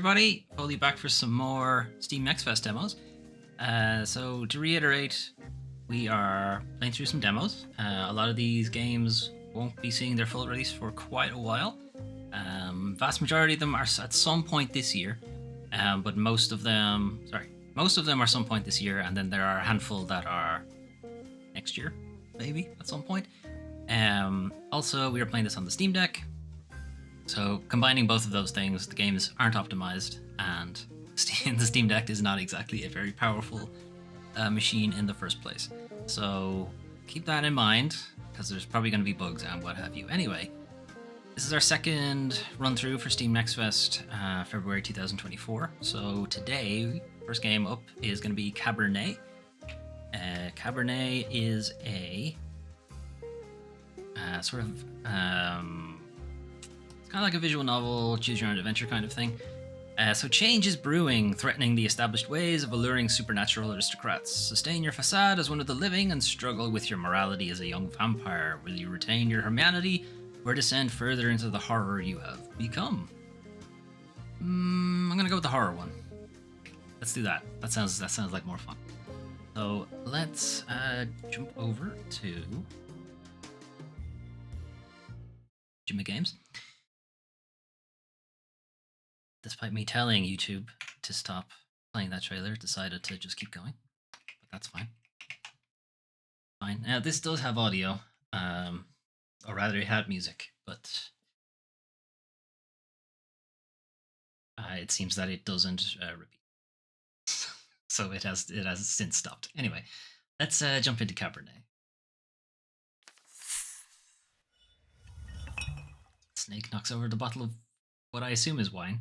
everybody, Foley back for some more Steam Next Fest demos. So to reiterate, we are playing through some demos. A lot of these games won't be seeing their full release for quite a while. Vast majority of them are at some point this year, but most of them are some point this year, and then there are a handful that are next year, maybe at some point. Also, we are playing this on the Steam Deck. So combining both of those things, the games aren't optimized, and the Steam Deck is not exactly a very powerful machine in the first place. So keep that in mind, because there's probably going to be bugs and what have you. Anyway, this is our second run through for Steam Next Fest, February 2024. So today, first game up is going to be Cabernet. Cabernet is a sort of kind of like a visual novel, choose your own adventure kind of thing. So change is brewing, threatening the established ways of alluring supernatural aristocrats. Sustain your facade as one of the living and struggle with your morality as a young vampire. Will you retain your humanity or descend further into the horror you have become? I'm gonna go with the horror one. Let's do that. That sounds like more fun. So let's jump over to Jimmy Games. Despite me telling YouTube to stop playing that trailer, decided to just keep going. But that's fine. Fine. Now, this does have audio. Or rather, it had music, but it seems that it doesn't repeat. So it has since stopped. Anyway, let's jump into Cabernet. Snake knocks over the bottle of what I assume is wine.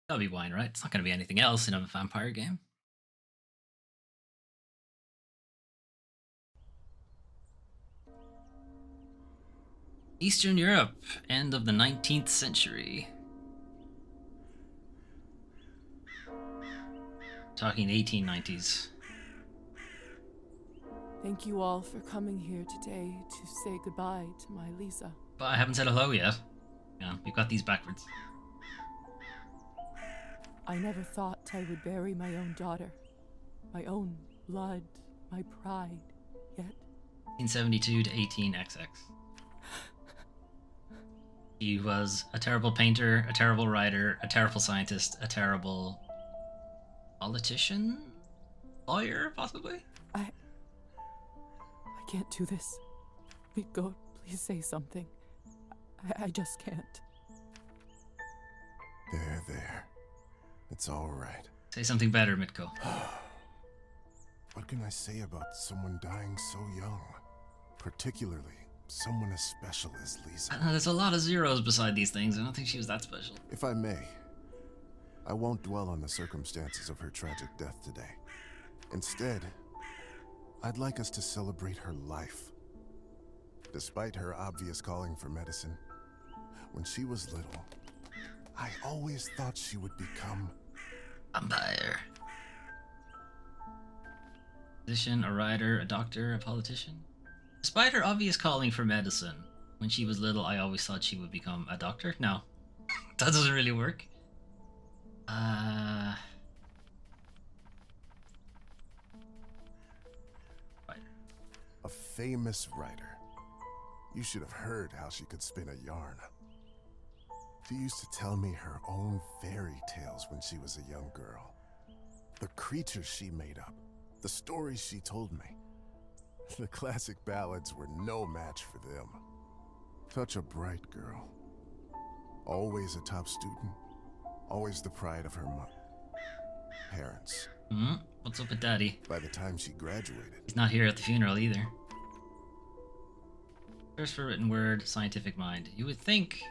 That'll be wine, right? It's not going to be anything else in a vampire game. Eastern Europe, end of the 19th century. Talking 1890s. Thank you all for coming here today to say goodbye to my Lisa. But I haven't said hello yet. Yeah, we've got these backwards. I never thought I would bury my own daughter, my own blood, my pride, yet 1872 to 18XX. He was a terrible painter, a terrible writer, a terrible scientist, a terrible politician? Lawyer, possibly? I can't do this. Go, please say something. I just can't. There. It's all right. Say something better, Mitko. What can I say about someone dying so young? Particularly someone as special as Lisa. There's a lot of zeros beside these things. I don't think she was that special. If I may, I won't dwell on the circumstances of her tragic death today. Instead, I'd like us to celebrate her life. Despite her obvious calling for medicine, when she was little, I always thought she would become vampire. Physician, a writer, a doctor, a politician. Despite her obvious calling for medicine, when she was little, I always thought she would become a doctor. No, that doesn't really work. Writer. a famous writer. You should have heard how she could spin a yarn. She used to tell me her own fairy tales when she was a young girl. The creatures she made up, the stories she told me. The classic ballads were no match for them. Such a bright girl. Always a top student. Always the pride of her parents. What's up with Daddy? By the time she graduated, He's not here at the funeral either. First for written word, scientific mind. You would think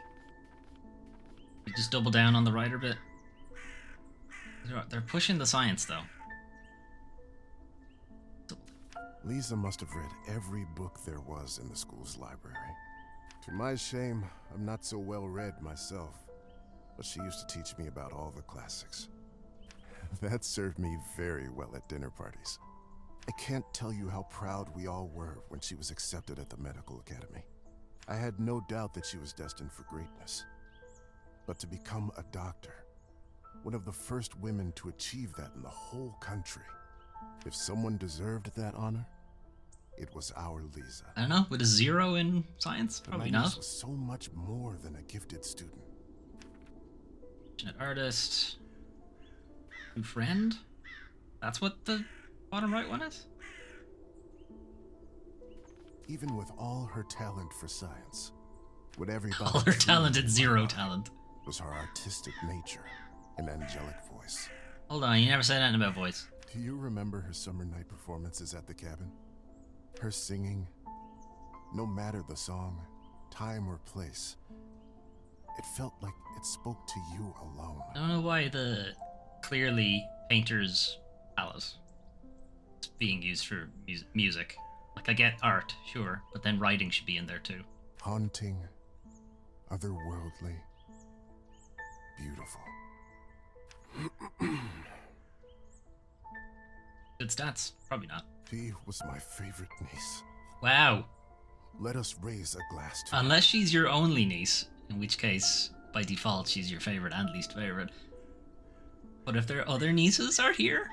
we just double down on the writer bit. They're pushing the science though. Lisa must have read every book there was in the school's library. To my shame, I'm not so well read myself, but she used to teach me about all the classics. That served me very well at dinner parties. I can't tell you how proud we all were when she was accepted at the medical academy. I had no doubt that she was destined for greatness. But to become a doctor, One of the first women to achieve that in the whole country. If someone deserved that honor, it was our Lisa. I don't know, with a 0 in science? But Probably my niece not. was so much more than a gifted student. Artist. New friend? That's what the bottom right one is? Even with all her talent for science, what everybody All her truly talent and 0 admired talent. was her artistic nature and angelic voice. Hold on, you never said anything about voice. Do you remember her summer night performances at the cabin? Her singing, no matter the song, time or place, it felt like it spoke to you alone. I don't know why the clearly painter's palette is being used for music. Like, I get art, sure, but then writing should be in there too. Haunting, otherworldly, beautiful. Good stats? Probably not. She was my favorite niece. Wow. Let us raise a glass to her. Unless she's your only niece, in which case, by default, she's your favorite and least favorite. But if their other nieces are here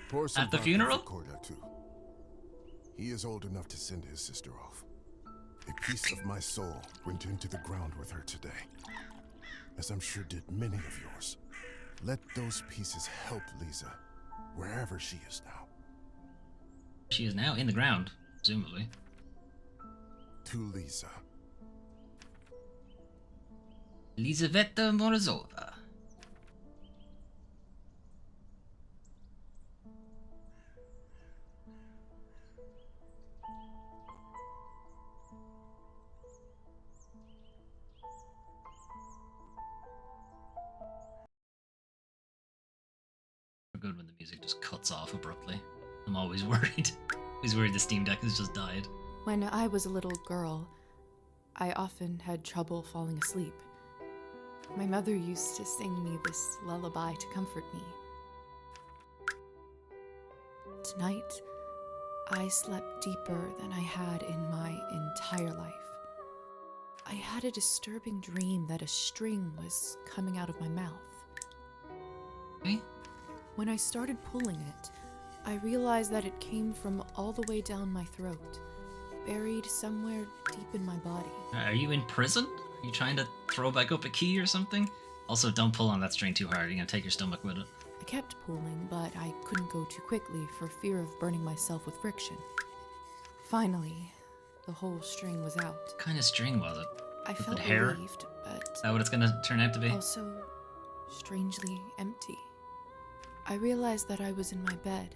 Pour some at the vodka funeral? for Kolya, too. He is old enough to send his sister off. A piece of my soul went into the ground with her today, as I'm sure did many of yours. Let those pieces help Lisa, wherever she is now. She is now in the ground, presumably. To Lisa. Lizaveta Morozova. Good when the music just cuts off abruptly. I'm always worried. Always worried the Steam Deck has just died. When I was a little girl, I often had trouble falling asleep. My mother used to sing me this lullaby to comfort me. Tonight, I slept deeper than I had in my entire life. I had a disturbing dream that a string was coming out of my mouth. Okay. When I started pulling it, I realized that it came from all the way down my throat, buried somewhere deep in my body. Are you in prison? Are you trying to throw back up a key or something? Also, don't pull on that string too hard. You're gonna take your stomach with it. I kept pulling, but I couldn't go too quickly for fear of burning myself with friction. Finally, the whole string was out. What kind of string was it? I felt hair? relieved, but Is that what it's gonna turn out to be? also strangely empty. I realized that I was in my bed,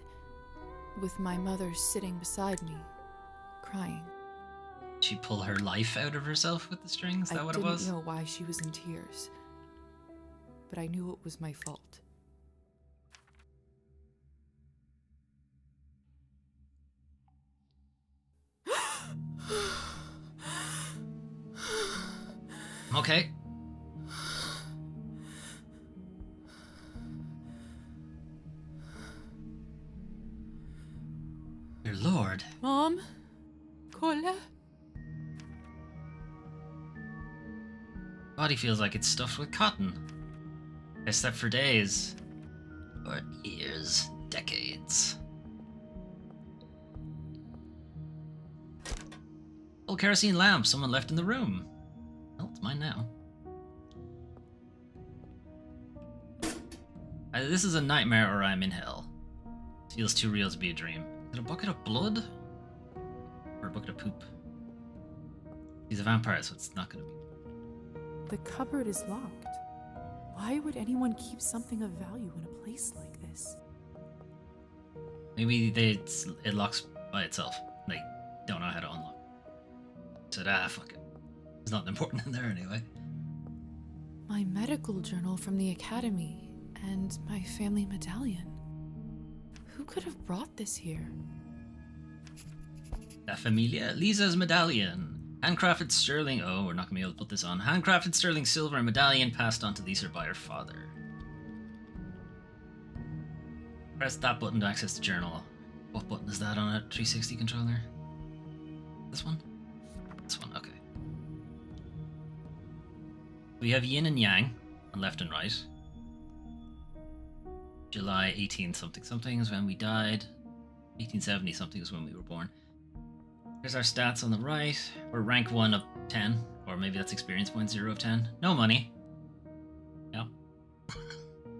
with my mother sitting beside me, crying. Did she pull her life out of herself with the string? Is that what it was? I didn't know why she was in tears, but I knew it was my fault. Okay. Dear Lord. Mom? Kolya? Body feels like it's stuffed with cotton. I slept for days. Or years. Decades. Old kerosene lamp someone left in the room. Well, it's mine now. Either this is a nightmare or I'm in hell. It feels too real to be a dream. Is it a bucket of blood? Or a bucket of poop? He's a vampire, so it's not gonna be. The cupboard is locked. Why would anyone keep something of value in a place like this? Maybe it locks by itself. They don't know how to unlock. So fuck it. There's nothing important in there anyway. My medical journal from the academy and my family medallion. Who could have brought this here? La Familia, Lisa's medallion. Handcrafted sterling. Oh, we're not gonna be able to put this on. Handcrafted sterling silver medallion passed on to Lisa by her father. Press that button to access the journal. What button is that on a 360 controller? This one? This one, okay. We have yin and yang. on left and right. July 18 something something is when we died. 1870 something is when we were born. Here's our stats on the right. We're rank 1 of 10, or maybe that's experience point 0 of 10. No money. Yeah.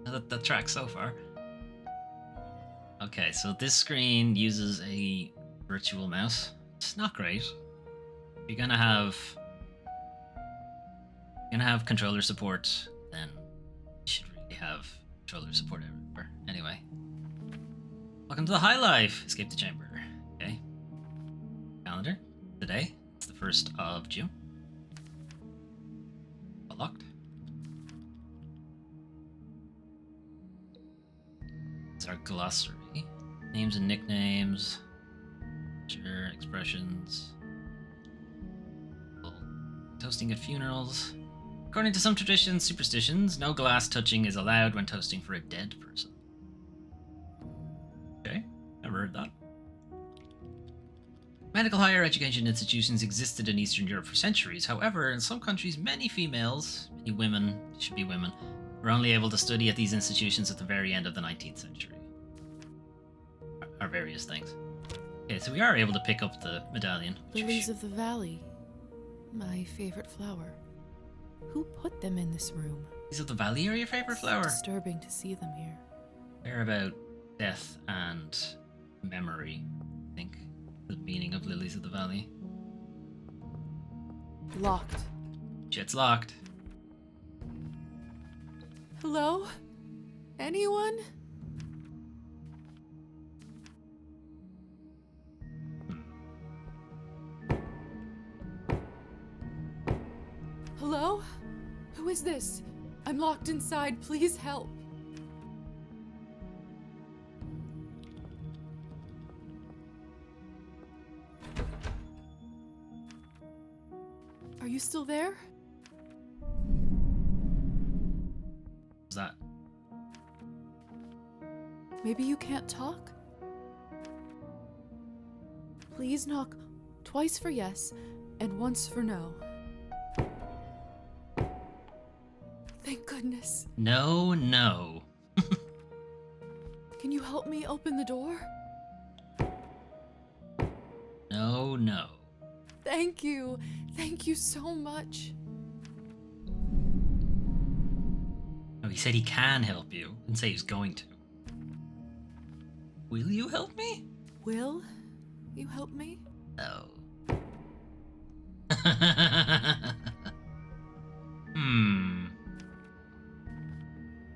that tracks so far. Okay, so this screen uses a virtual mouse. It's not great. You're gonna have controller support, then you should really have controller support everywhere. Anyway. Welcome to the High Life! Escape the chamber. Okay. Calendar. Today. It's the 1st of June. Locked. This is our glossary. Names and nicknames. Sure, expressions. Toasting at funerals. According to some traditions, superstitions, no glass touching is allowed when toasting for a dead person. Okay, never heard that. Medical higher education institutions existed in Eastern Europe for centuries. However, in some countries, many women, should be women, were only able to study at these institutions at the very end of the 19th century. Or various things. Okay, so we are able to pick up the medallion. Lilies of the valley. My favorite flower. Who put them in this room? Lilies of the valley are your favorite flower? It's disturbing to see them here. They're about death and memory, I think. The meaning of lilies of the valley. Locked. Shit's locked. Hello? Anyone? Hello? Who is this? I'm locked inside. Please help. Are you still there? What's that? Maybe you can't talk? Please knock twice for yes and once for no. Thank goodness. No, no. Can you help me open the door? No, no. Thank you. Thank you so much. Oh, he said he can help you. Didn't say he's going to. Will you help me? Will you help me? No.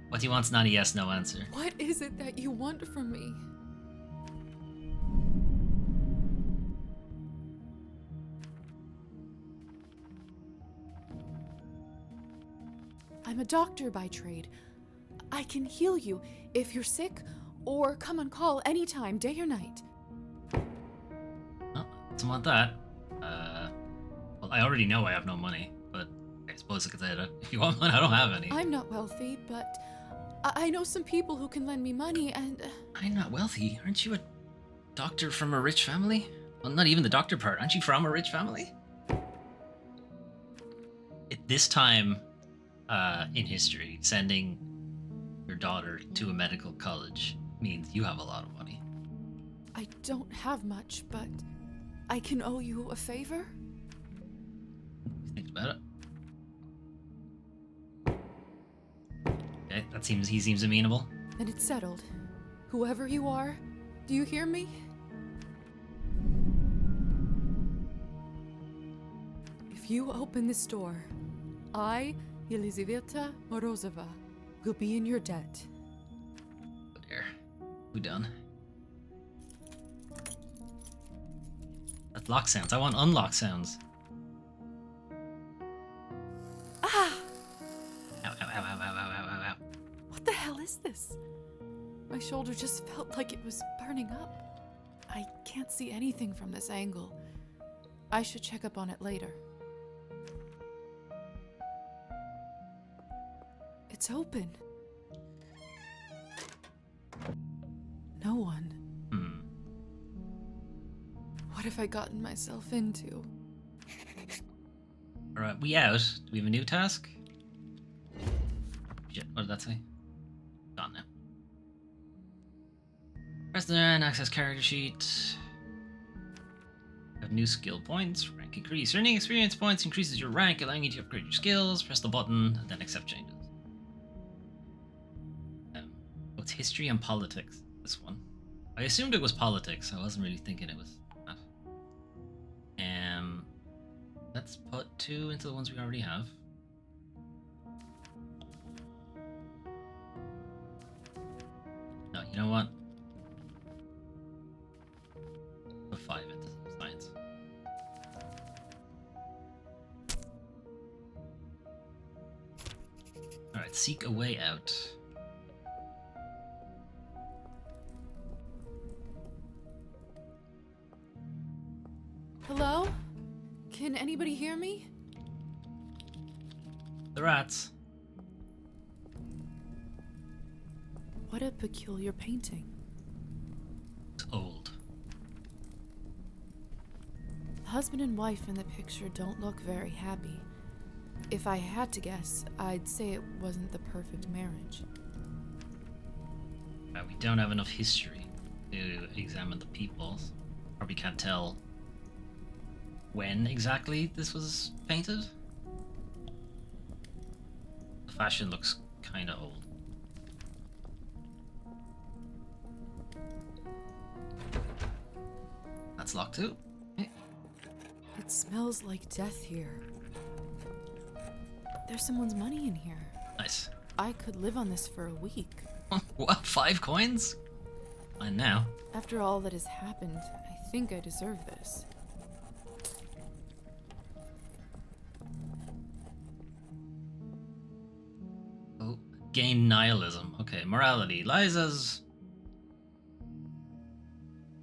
What he want's not a yes, no answer. What is it that you want from me? I'm a doctor by trade. I can heal you if you're sick, or come on call anytime, day or night. Oh, doesn't want that. Well, I already know I have no money, but I suppose I could say that. If you want money, I don't have any. I'm not wealthy, but I know some people who can lend me money, and... I'm not wealthy. Aren't you a doctor from a rich family? Well, not even the doctor part. Aren't you from a rich family? At this time in history, sending your daughter to a medical college means you have a lot of money. I don't have much, but I can owe you a favor? Think about it. Okay, he seems amenable. Then it's settled. Whoever you are, do you hear me? If you open this door, I, Yelizaveta Morozova, will be in your debt. Oh dear. Who done? That's lock sounds. I want unlock sounds. Ah! Ow, ow, ow, ow, ow, ow, ow, ow. What the hell is this? My shoulder just felt like it was burning up. I can't see anything from this angle. I should check up on it later. It's open. No one. What have I gotten myself into? Alright, we out. Do we have a new task? Shit, what did that say? Gone now. Press the N, access character sheet. Have new skill points, rank increase. Earning experience points increases your rank, allowing you to upgrade your skills. Press the button, and then accept changes. It's history and politics, this one. I assumed it was politics, I wasn't really thinking it was that. Let's put 2 into the ones we already have. No, you know what? Put 5 into science. Alright, seek a way out. Hello? Can anybody hear me? The rats. What a peculiar painting. It's old. The husband and wife in the picture don't look very happy. If I had to guess, I'd say it wasn't the perfect marriage. We don't have enough history to examine the peoples. Probably can't tell when exactly this was painted. The fashion looks kind of old. That's locked too. Okay. It smells like death here. There's someone's money in here. Nice. I could live on this for a week. What? 5 coins? Fine now. After all that has happened, I think I deserve this. Oh, gain nihilism. Okay, morality. Liza's...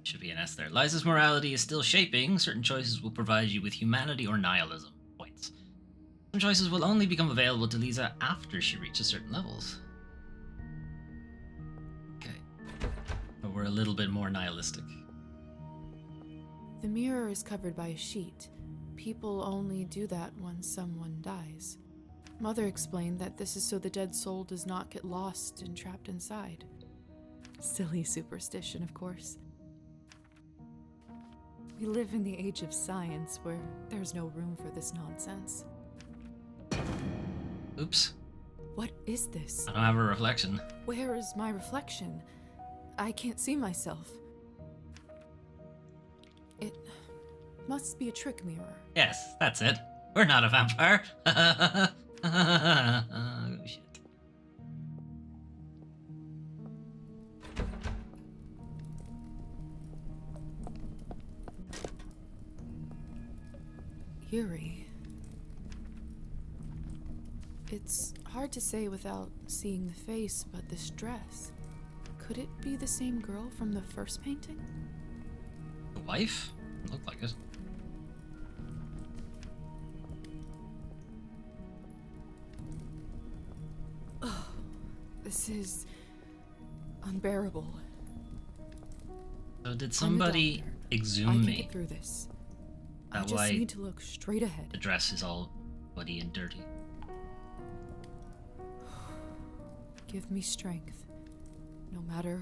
Should be an S there. Liza's morality is still shaping. Certain choices will provide you with humanity or nihilism points. Some choices will only become available to Lisa after she reaches certain levels. Okay. But we're a little bit more nihilistic. The mirror is covered by a sheet. People only do that when someone dies. Mother explained that this is so the dead soul does not get lost and trapped inside. Silly superstition, of course. We live in the age of science where there's no room for this nonsense. Oops. What is this? I don't have a reflection. Where is my reflection? I can't see myself. It must be a trick mirror. Yes, that's it. We're not a vampire. Oh, shit. Eerie. It's hard to say without seeing the face, but this dress. Could it be the same girl from the first painting? The wife? Looked like it. Oh, this is unbearable. So did I'm a somebody doctor. exhume I can me? get through this. I That just why need to look straight ahead. the dress is all muddy and dirty. Give me strength, no matter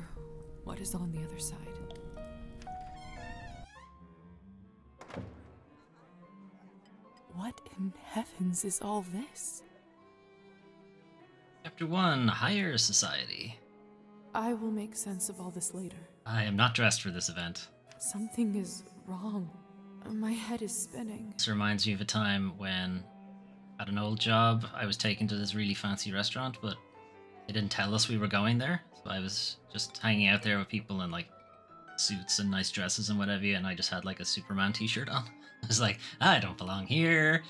what is on the other side. What in heavens is all this? Chapter 1, Higher Society. I will make sense of all this later. I am not dressed for this event. Something is wrong. My head is spinning. This reminds me of a time when, at an old job, I was taken to this really fancy restaurant, but they didn't tell us we were going there. So I was just hanging out there with people in like suits and nice dresses and whatever, and I just had like a Superman t-shirt on. I was like, I don't belong here.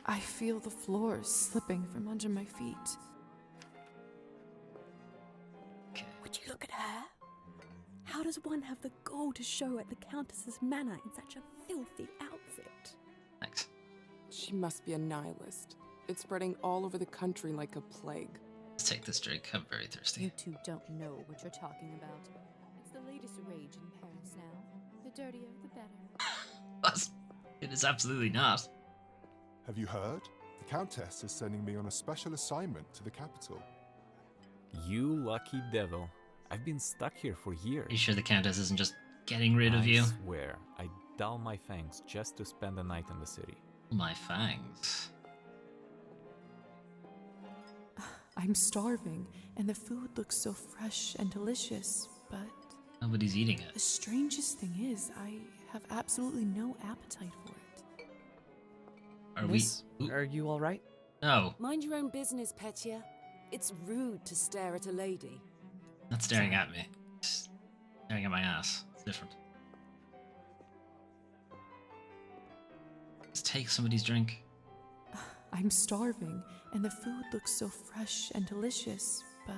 I feel the floor slipping from under my feet. Okay. Would you look at her? How does one have the gall to show at the Countess's manor in such a filthy outfit? Thanks. She must be a nihilist. It's spreading all over the country like a plague. Let's take this drink. I'm very You thirsty. two don't know what you're talking about. It's the latest rage in Paris now. The dirtier, the better. What? It is absolutely not. Have you heard? The Countess is sending me on a special assignment to the capital. You lucky devil. I've been stuck here for years. Are you sure the Countess isn't just getting rid of I you? swear, I dull my fangs just to spend the night in the city. My fangs. I'm starving, and the food looks so fresh and delicious, but Nobody's eating the it. strangest thing is, I have absolutely no appetite for it. Are Miss, we? Ooh, are you all right? no, Mind your own business, Petya. It's rude to stare at a lady. not staring at me. Just staring at my ass. It's different. Let's take somebody's drink. I'm starving, and the food looks so fresh and delicious, but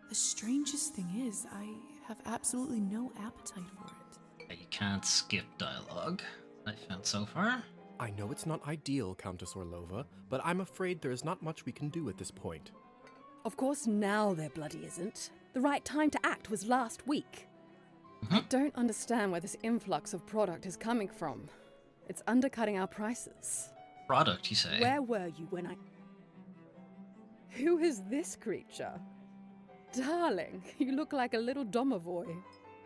the strangest thing is, I have absolutely no appetite for it. Yeah, you can't skip dialogue. I found so far. I know it's not ideal, Countess Orlova, but I'm afraid there is not much we can do at this point. Of course, now there bloody isn't. The right time to act was last week. I don't understand where this influx of product is coming from. It's undercutting our prices. Product, you say? Where were you when I... Who is this creature? Darling, you look like a little domovoy.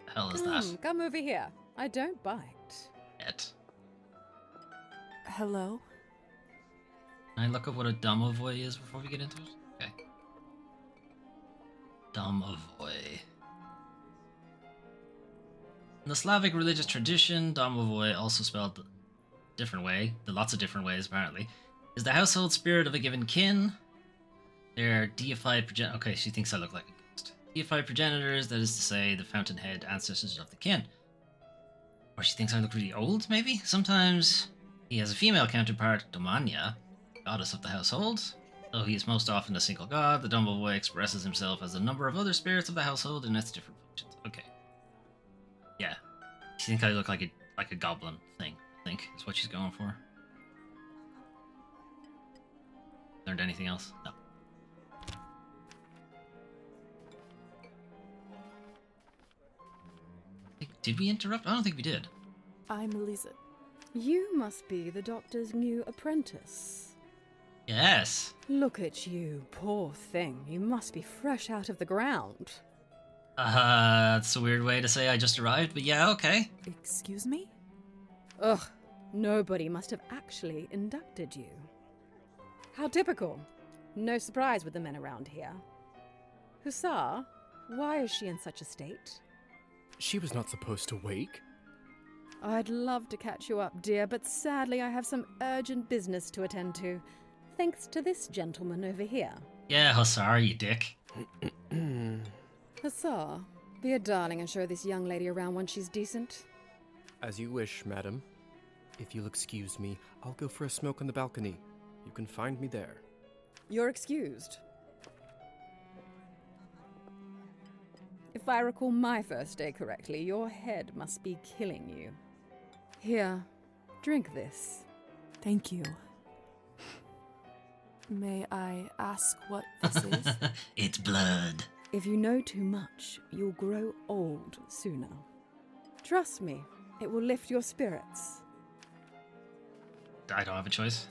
The hell is that? Come over here. I don't bite. Yet. Hello? Can I look up what a domovoy is before we get into it? Okay. Domovoy. In the Slavic religious tradition, domovoy, also spelled a different way, lots of different ways apparently, is the household spirit of a given kin. They're deified okay, she thinks I look like a ghost. Deified progenitors, that is to say, the fountainhead ancestors of the kin. Or she thinks I look really old, maybe? Sometimes he has a female counterpart, Domania, goddess of the household. Though he is most often a single god, the domovoy expresses himself as a number of other spirits of the household in its different functions. Okay. Yeah. She thinks I look like a goblin thing, I think, is what she's going for. Learned anything else? No. Did we interrupt? I don't think we did. I'm Elisa. You must be the doctor's new apprentice. Yes. Look at you, poor thing. You must be fresh out of the ground. That's a weird way to say I just arrived, but yeah, okay. Excuse me? Ugh, nobody must have actually inducted you. How typical. No surprise with the men around here. Hussar, why is she in such a state? She was not supposed to wake. I'd love to catch you up, dear, but sadly I have some urgent business to attend to. Thanks to this gentleman over here. Yeah, Hussar, you dick. Hussar, be a darling and show this young lady around when she's decent. As you wish, madam. If you'll excuse me, I'll go for a smoke on the balcony. You can find me there. You're excused. If I recall my first day correctly, your head must be killing you. Here, drink this. Thank you. May I ask what this is? It's blood. If you know too much, you'll grow old sooner. Trust me, it will lift your spirits. I don't have a choice.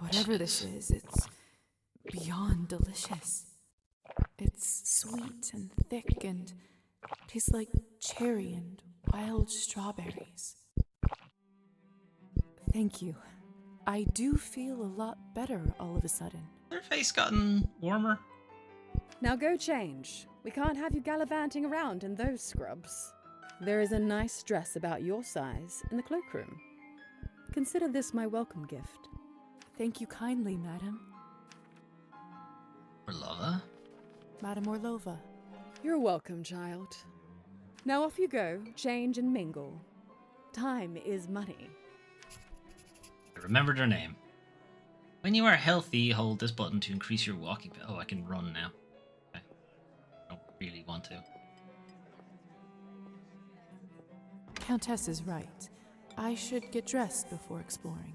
Whatever this is, it's beyond delicious. It's sweet and thick and tastes like cherry and wild strawberries. Thank you. I do feel a lot better all of a sudden. Her face gotten warmer. Now go change. We can't have you gallivanting around in those scrubs. There is a nice dress about your size in the cloakroom. Consider this my welcome gift. Thank you kindly, madam. Orlova? Madam Orlova. You're welcome, child. Now off you go, change and mingle. Time is money. I remembered her name. When you are healthy, hold this button to increase your walking. Oh, I can run now. Okay. I don't really want to. Countess is right. I should get dressed before exploring.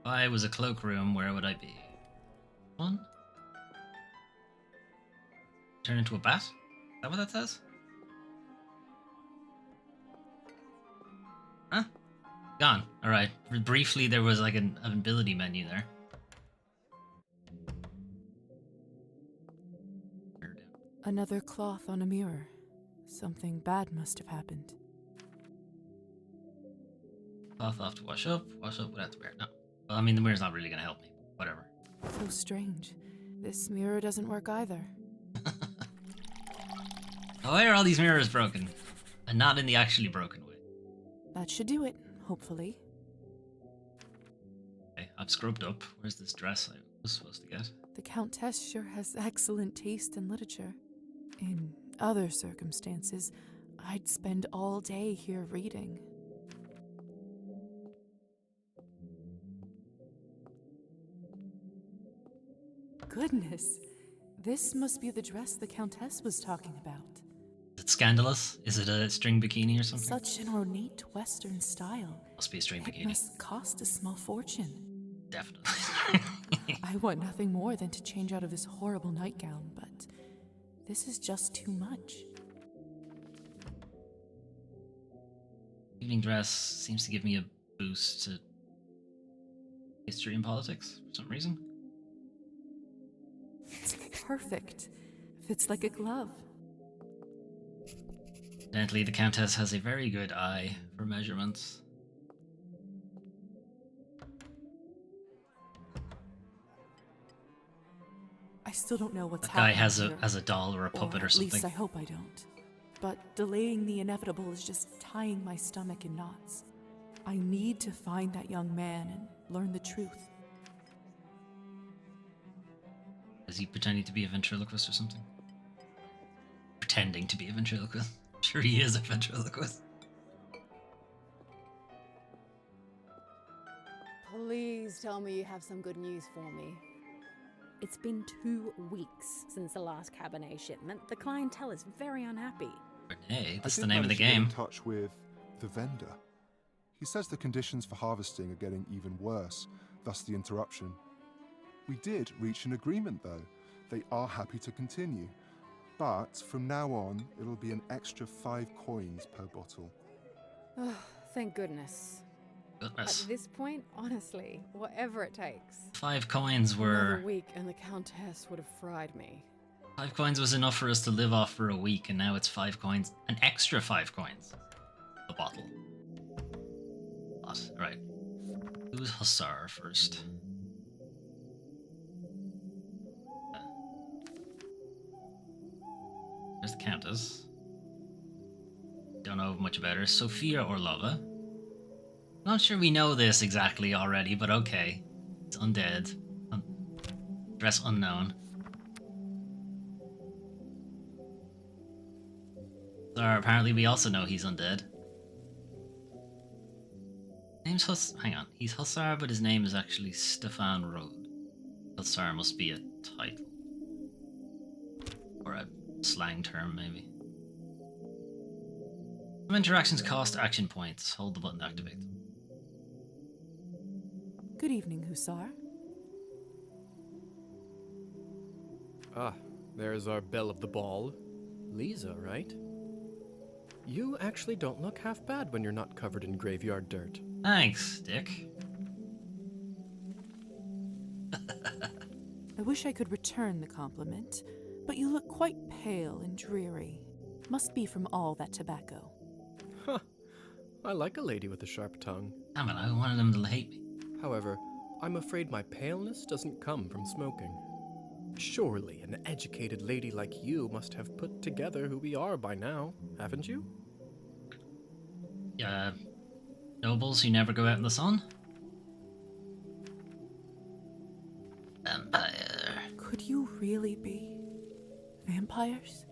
If I was a cloakroom, where would I be? One? Turn into a bat? Is that what that says? Huh? Gone. Alright. Briefly, there was like an ability menu there. Another cloth on a mirror. Something bad must have happened. Cloth off to wash up without the mirror. No. Well, I mean, the mirror's not really going to help me. Whatever. So strange. This mirror doesn't work either. Why are all these mirrors broken? And not in the actually broken way. That should do it, hopefully. Okay, I've scrubbed up. Where's this dress I was supposed to get? The Countess sure has excellent taste in literature. In other circumstances, I'd spend all day here reading. Goodness, this must be the dress the Countess was talking about. Is it scandalous? Is it a string bikini or something? Such an ornate Western style. Must be a string It bikini. must cost a small fortune. Definitely. I want nothing more than to change out of this horrible nightgown, but this is just too much. Evening dress seems to give me a boost to history and politics for some reason. It's perfect. Fits like a glove. Evidently, the Countess has a very good eye for measurements. I still don't know what's That guy happening has a doll or a puppet or something. At least I hope I don't. But delaying the inevitable is just tying my stomach in knots. I need to find that young man and learn the truth. Is he pretending to be a ventriloquist or something? Pretending to be a ventriloquist? I'm sure he is a ventriloquist. Please tell me you have some good news for me. It's been 2 weeks since the last Cabernet shipment. The clientele is very unhappy. Renee, that's I the did name of the manage to get game. in touch with the vendor. He says the conditions for harvesting are getting even worse, thus the interruption. We did reach an agreement though. They are happy to continue. But from now on, it'll be an extra 5 coins per bottle. Oh, thank goodness. Goodness. At this point, honestly, whatever it takes. 5 coins were... Another week and the Countess would have fried me. 5 coins was enough for us to live off for a week, and now it's 5 coins. An extra 5 coins. A bottle. What? Right. Who's Hussar first? There's the Countess. Don't know much about her. Sophia Orlova. Not sure we know this exactly already, but okay. It's undead. Dress unknown. Apparently we also know he's undead. Name's hang on. He's Hussar, but his name is actually Stefan Rode. Hussar must be a title. Or a slang term, maybe. Some interactions cost action points. Hold the button to activate them. Good evening, Hussar. Ah, there's our belle of the ball. Lisa, right? You actually don't look half bad when you're not covered in graveyard dirt. Thanks, Dick. I wish I could return the compliment, but you look quite pale and dreary. Must be from all that tobacco. Huh. I like a lady with a sharp tongue. Damn it, I wanted him to hate me. However, I'm afraid my paleness doesn't come from smoking. Surely an educated lady like you must have put together who we are by now, haven't you? Nobles who never go out in the sun? Vampire. Could you really be vampires?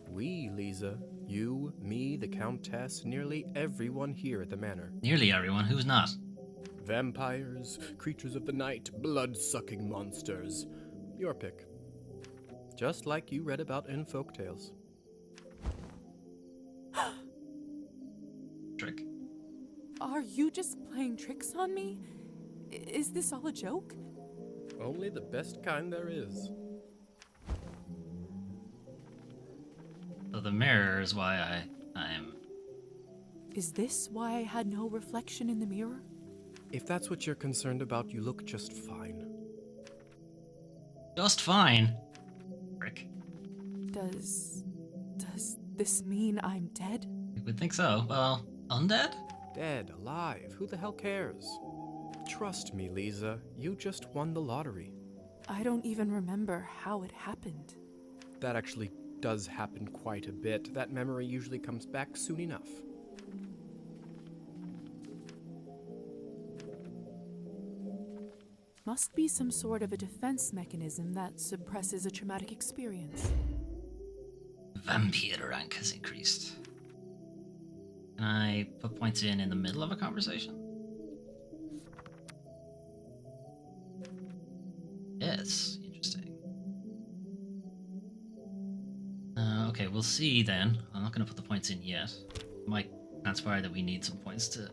We, Lisa. You, me, the Countess, nearly everyone here at the manor. Nearly everyone. Who's not? Vampires, creatures of the night, blood-sucking monsters. Your pick. Just like you read about in folktales. Trick. Are you just playing tricks on me? Is this all a joke? Only the best kind there is. So the mirror is why I'm Is this why I had no reflection in the mirror? If that's what you're concerned about, you look just fine. Just fine. Frick. Does this mean I'm dead? You would think so. Well, undead? Dead, alive, who the hell cares? Trust me, Lisa, you just won the lottery. I don't even remember how it happened. That actually does happen quite a bit. That memory usually comes back soon enough. Must be some sort of a defense mechanism that suppresses a traumatic experience. Vampire rank has increased. Can I put points in the middle of a conversation? Yes, interesting. Okay, we'll see then. I'm not going to put the points in yet. It might transpire that we need some points to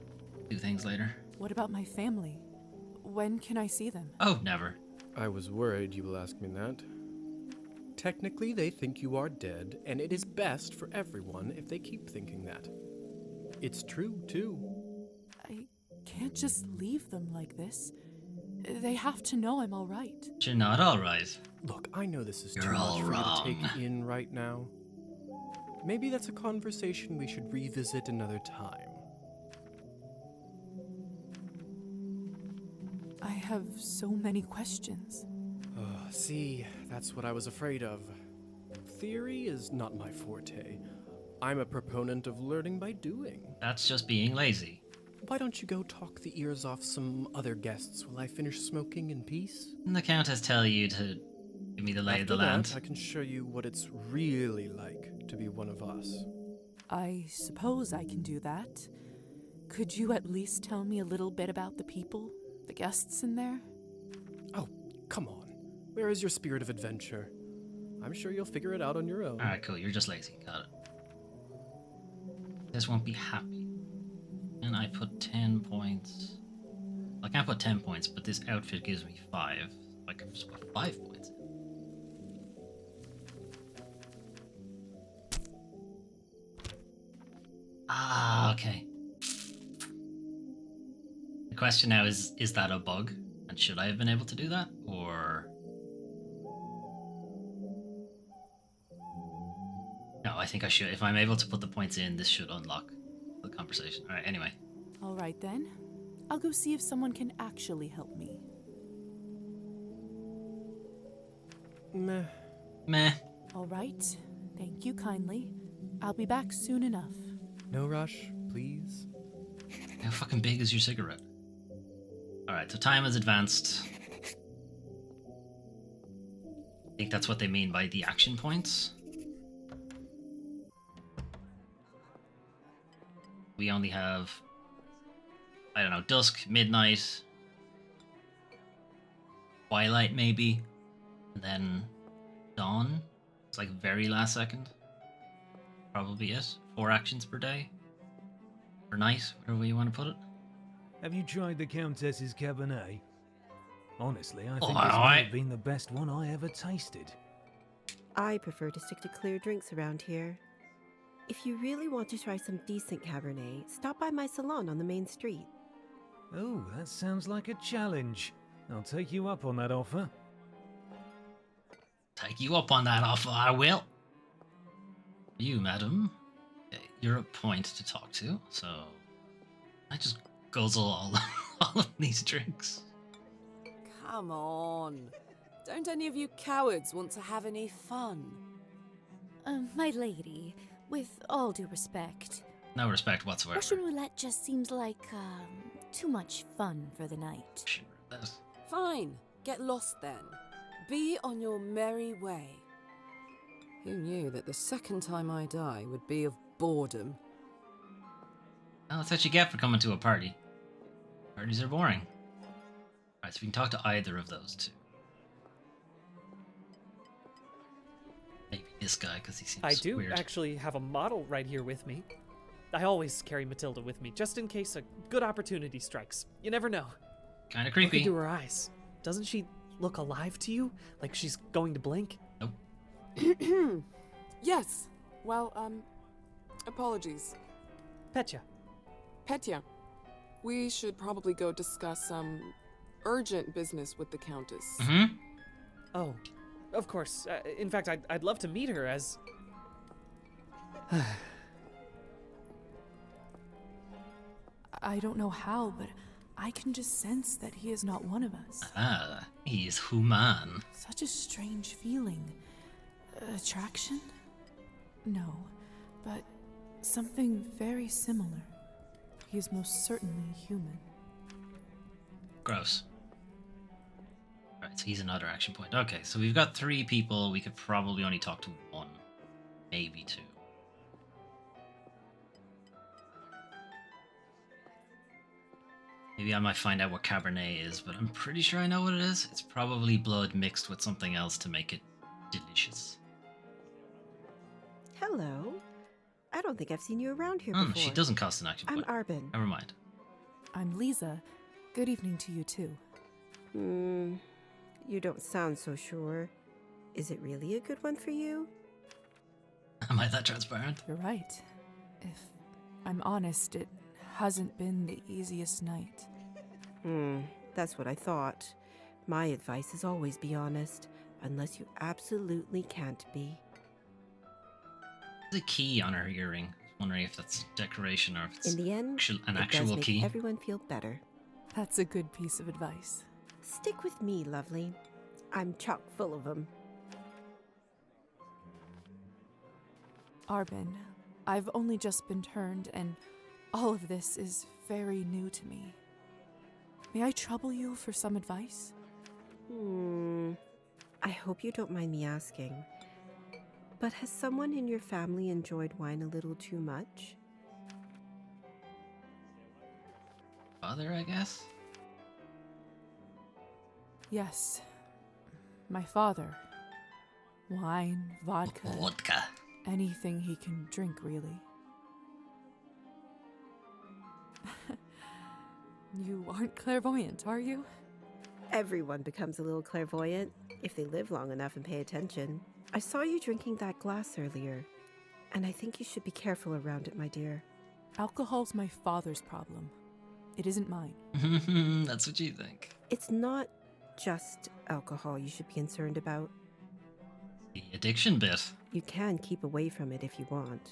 do things later. What about my family? When can I see them? Oh, never. I was worried you will ask me that. Technically, they think you are dead, and it is best for everyone if they keep thinking that. It's true, too. I can't just leave them like this. They have to know I'm all right. You're not all right. Look, I know this is You're too all much for wrong. you to take in right now. Maybe that's a conversation we should revisit another time. I have so many questions. See, that's what I was afraid of. Theory is not my forte. I'm a proponent of learning by doing. That's just being lazy. Why don't you go talk the ears off some other guests while I finish smoking in peace? Didn't the Countess tell you to give me the lay of the land? After that, I can show you what it's really like to be one of us. I suppose I can do that. Could you at least tell me a little bit about the people, the guests in there? Oh, come on. Where is your spirit of adventure? I'm sure you'll figure it out on your own. Alright, cool. You're just lazy. Got it. This won't be happy. And I put 10 points. I can't put 10 points, but this outfit gives me 5. I can just put 5 points. Ah, okay. The question now is that a bug? And should I have been able to do that? Or... No, I think I should. If I'm able to put the points in, this should unlock the conversation. Alright, anyway. All right then. I'll go see if someone can actually help me. Meh. Meh. All right. Thank you kindly. I'll be back soon enough. No rush, please. How fucking big is your cigarette? Alright, so time has advanced. I think that's what they mean by the action points. We only have, I don't know, dusk, midnight, twilight maybe, and then dawn. It's like very last second. Probably it. 4 actions per day. Per night, whatever you want to put it. Have you tried the Countess's Cabernet? Honestly, I think this Alright. might have been the best one I ever tasted. I prefer to stick to clear drinks around here. If you really want to try some decent Cabernet, stop by my salon on the main street. Oh, that sounds like a challenge. I'll take you up on that offer. Take you up on that offer, I will. You, madam, you're a point to talk to, so I just guzzle all of these drinks. Come on. Don't any of you cowards want to have any fun? My lady, with all due respect, No respect whatsoever. Russian roulette just seems like, too much fun for the night. Fine. Get lost then. Be on your merry way. Who knew that the second time I die would be of boredom? Well, that's what you get for coming to a party. Parties are boring. Alright, so we can talk to either of those two. Maybe this guy, because he seems I do weird. actually have a model right here with me. I always carry Matilda with me, just in case a good opportunity strikes. You never know. Kind of creepy. Look into her eyes. Doesn't she look alive to you? Like she's going to blink? Nope. Yes. Well, apologies. Petya, Petya, we should probably go discuss some urgent business with the Countess. Mm-hmm. Oh, of course. In fact, I'd love to meet her as... I don't know how, but I can just sense that he is not one of us. Ah, he is human. Such a strange feeling. Attraction? No, but something very similar. He is most certainly human. Gross. Alright, so he's another action point. Okay, so we've got 3 people. We could probably only talk to 1. Maybe 2. Maybe I might find out what Cabernet is, but I'm pretty sure I know what it is. It's probably blood mixed with something else to make it delicious. Hello. I don't think I've seen you around here before. She doesn't cost an action point. I'm Arbin. Never mind. I'm Lisa. Good evening to you too. You don't sound so sure. Is it really a good one for you? Am I that transparent? You're right. If I'm honest, it hasn't been the easiest night. That's what I thought. My advice is always be honest, unless you absolutely can't be. There's a key on her earring. I was wondering if that's decoration or if it's in the end, an it actual does make key. Everyone feel better. That's a good piece of advice. Stick with me, lovely. I'm chock full of them. Arbin, I've only just been turned, and all of this is very new to me. May I trouble you for some advice? I hope you don't mind me asking, but has someone in your family enjoyed wine a little too much? Father, I guess? Yes. My father. Wine, vodka. Anything he can drink, really. You aren't clairvoyant, are you? Everyone becomes a little clairvoyant if they live long enough and pay attention. I saw you drinking that glass earlier, and I think you should be careful around it, my dear. Alcohol's my father's problem. It isn't mine. That's what you think. It's not just alcohol you should be concerned about. The addiction bit. You can keep away from it if you want.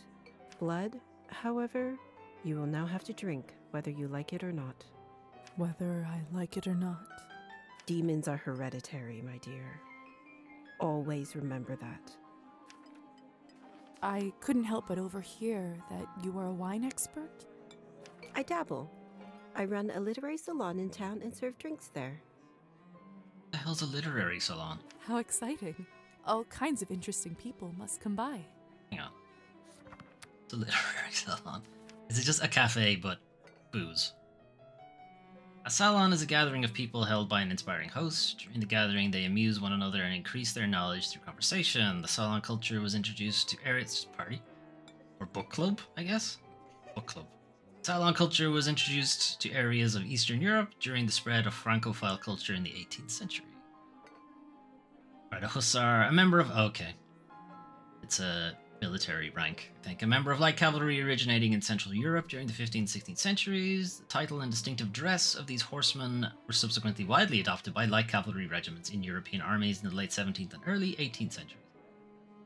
Blood, however, you will now have to drink, whether you like it or not. Whether I like it or not. Demons are hereditary, my dear. Always remember that. I couldn't help but overhear that you are a wine expert? I dabble. I run a literary salon in town and serve drinks there. What the hell's a literary salon? How exciting. All kinds of interesting people must come by. Hang on. It's a literary salon. Is it just a cafe, but booze? A salon is a gathering of people held by an inspiring host. During the gathering, they amuse one another and increase their knowledge through conversation. The salon culture was introduced to Eretz party. Or book club, I guess? Book club. Salon culture was introduced to areas of Eastern Europe during the spread of Francophile culture in the 18th century. Right, a hussar, a member of... Okay. It's a military rank, I think. A member of light cavalry originating in Central Europe during the 15th and 16th centuries. The title and distinctive dress of these horsemen were subsequently widely adopted by light cavalry regiments in European armies in the late 17th and early 18th centuries.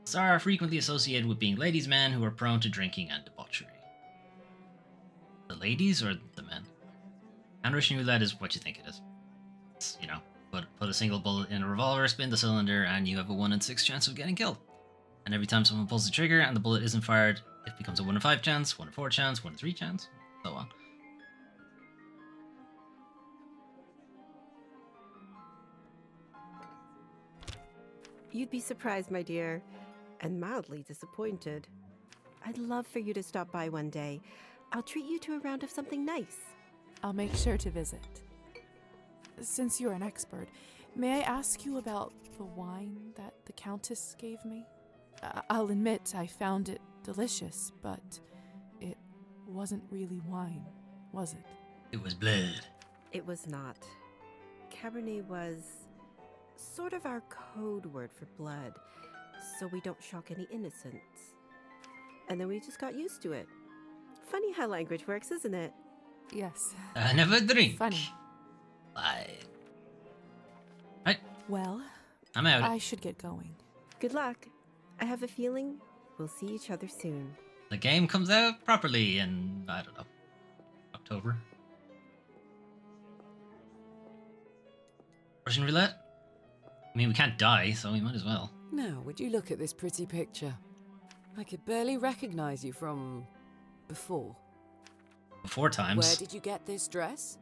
Hussars are frequently associated with being ladies' men who are prone to drinking and debauchery. The ladies or the men? Hand-rushing roulette is what you think it is. It's, you know, put a single bullet in a revolver, spin the cylinder, and you have a 1 in 6 chance of getting killed. And every time someone pulls the trigger and the bullet isn't fired, it becomes a 1 in 5 chance, 1 in 4 chance, 1 in 3 chance, so on. You'd be surprised, my dear, and mildly disappointed. I'd love for you to stop by one day. I'll treat you to a round of something nice. I'll make sure to visit. Since you're an expert, may I ask you about the wine that the Countess gave me? I'll admit I found it delicious, but it wasn't really wine, was it? It was blood. It was not. Cabernet was sort of our code word for blood, so we don't shock any innocents. And then we just got used to it. Funny how language works, isn't it? Yes. Never drink. Funny. Right. Well, I'm out. I should get going. Good luck. I have a feeling we'll see each other soon. The game comes out properly in, I don't know, October. Russian roulette? I mean, we can't die, so we might as well. Now, would you look at this pretty picture? I could barely recognize you from before. Before times. Where did you get this dress?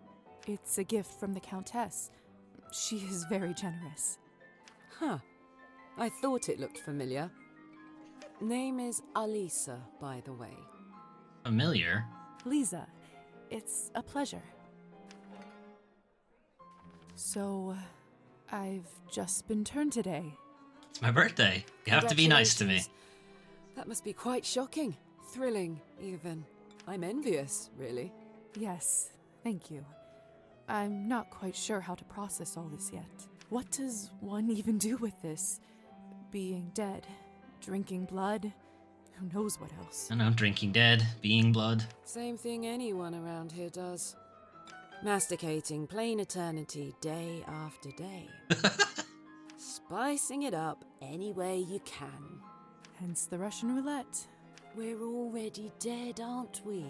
It's a gift from the Countess. She is very generous. Huh. I thought it looked familiar. Name is Alisa, by the way. Familiar? Lisa, it's a pleasure. So, I've just been turned today. It's my birthday. You have to be nice to me. That must be quite shocking. Thrilling, even. I'm envious, really. Yes, thank you. I'm not quite sure how to process all this yet. What does one even do with this? Being dead, drinking blood, who knows what else? I know, drinking dead, being blood. Same thing anyone around here does. Masticating plain eternity day after day. Spicing it up any way you can. Hence the Russian roulette. We're already dead, aren't we?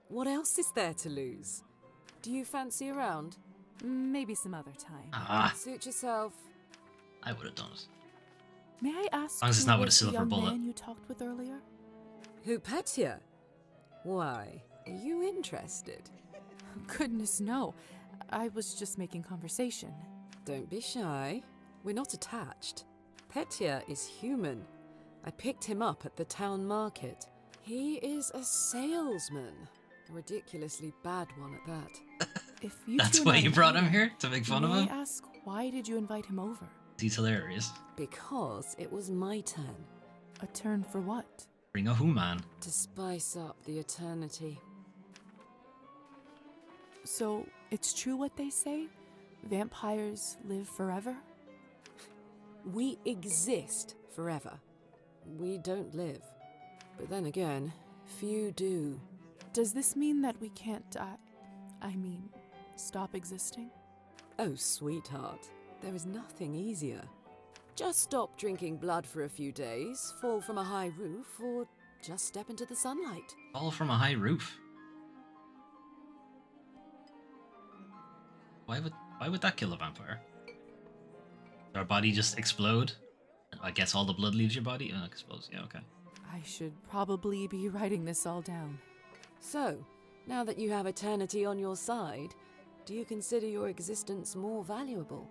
What else is there to lose? Do you fancy a round? Maybe some other time. Ah. Suit yourself. I would have done it. May I ask As long as it's who not with a was the silver young bullet. man you talked with earlier? Who, Petya? Why, are you interested? Goodness, no. I was just making conversation. Don't be shy. We're not attached. Petya is human. I picked him up at the town market. He is a salesman. A ridiculously bad one at that. If you That's two why are you not brought him here, here? To make fun of may him? I ask, why did you invite him over? He's hilarious. Because it was my turn. A turn for what? Bring a man. To spice up the eternity. So, it's true what they say? Vampires live forever? We exist forever. We don't live. But then again, few do. Does this mean that we can't die? I mean, stop existing? Oh, sweetheart, there is nothing easier. Just stop drinking blood for a few days, fall from a high roof, or just step into the sunlight. Fall from a high roof. Why would that kill a vampire? Does our body just explode? I guess all the blood leaves your body? I suppose, yeah, okay. I should probably be writing this all down. So, now that you have eternity on your side, do you consider your existence more valuable?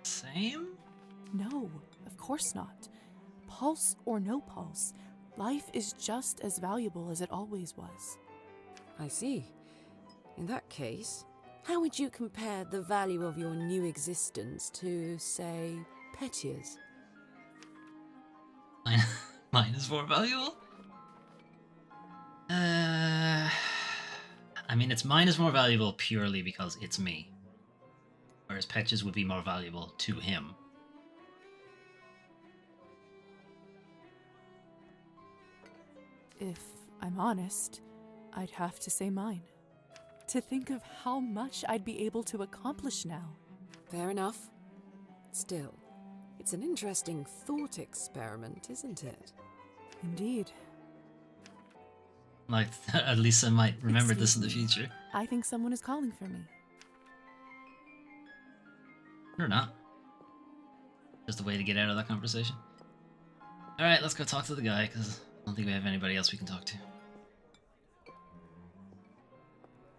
Same? No, of course not. Pulse or no pulse, life is just as valuable as it always was. I see. In that case, how would you compare the value of your new existence to, say, Petya's? Mine is more valuable? I mean, mine is more valuable purely because it's me. Whereas Petya's would be more valuable to him. If I'm honest, I'd have to say mine. To think of how much I'd be able to accomplish now. Fair enough. Still, it's an interesting thought experiment, isn't it? Indeed. Like, at least I might remember this in the Excuse me. future. I think someone is calling for me. Or not. Just a way to get out of that conversation. Alright, let's go talk to the guy, because I don't think we have anybody else we can talk to.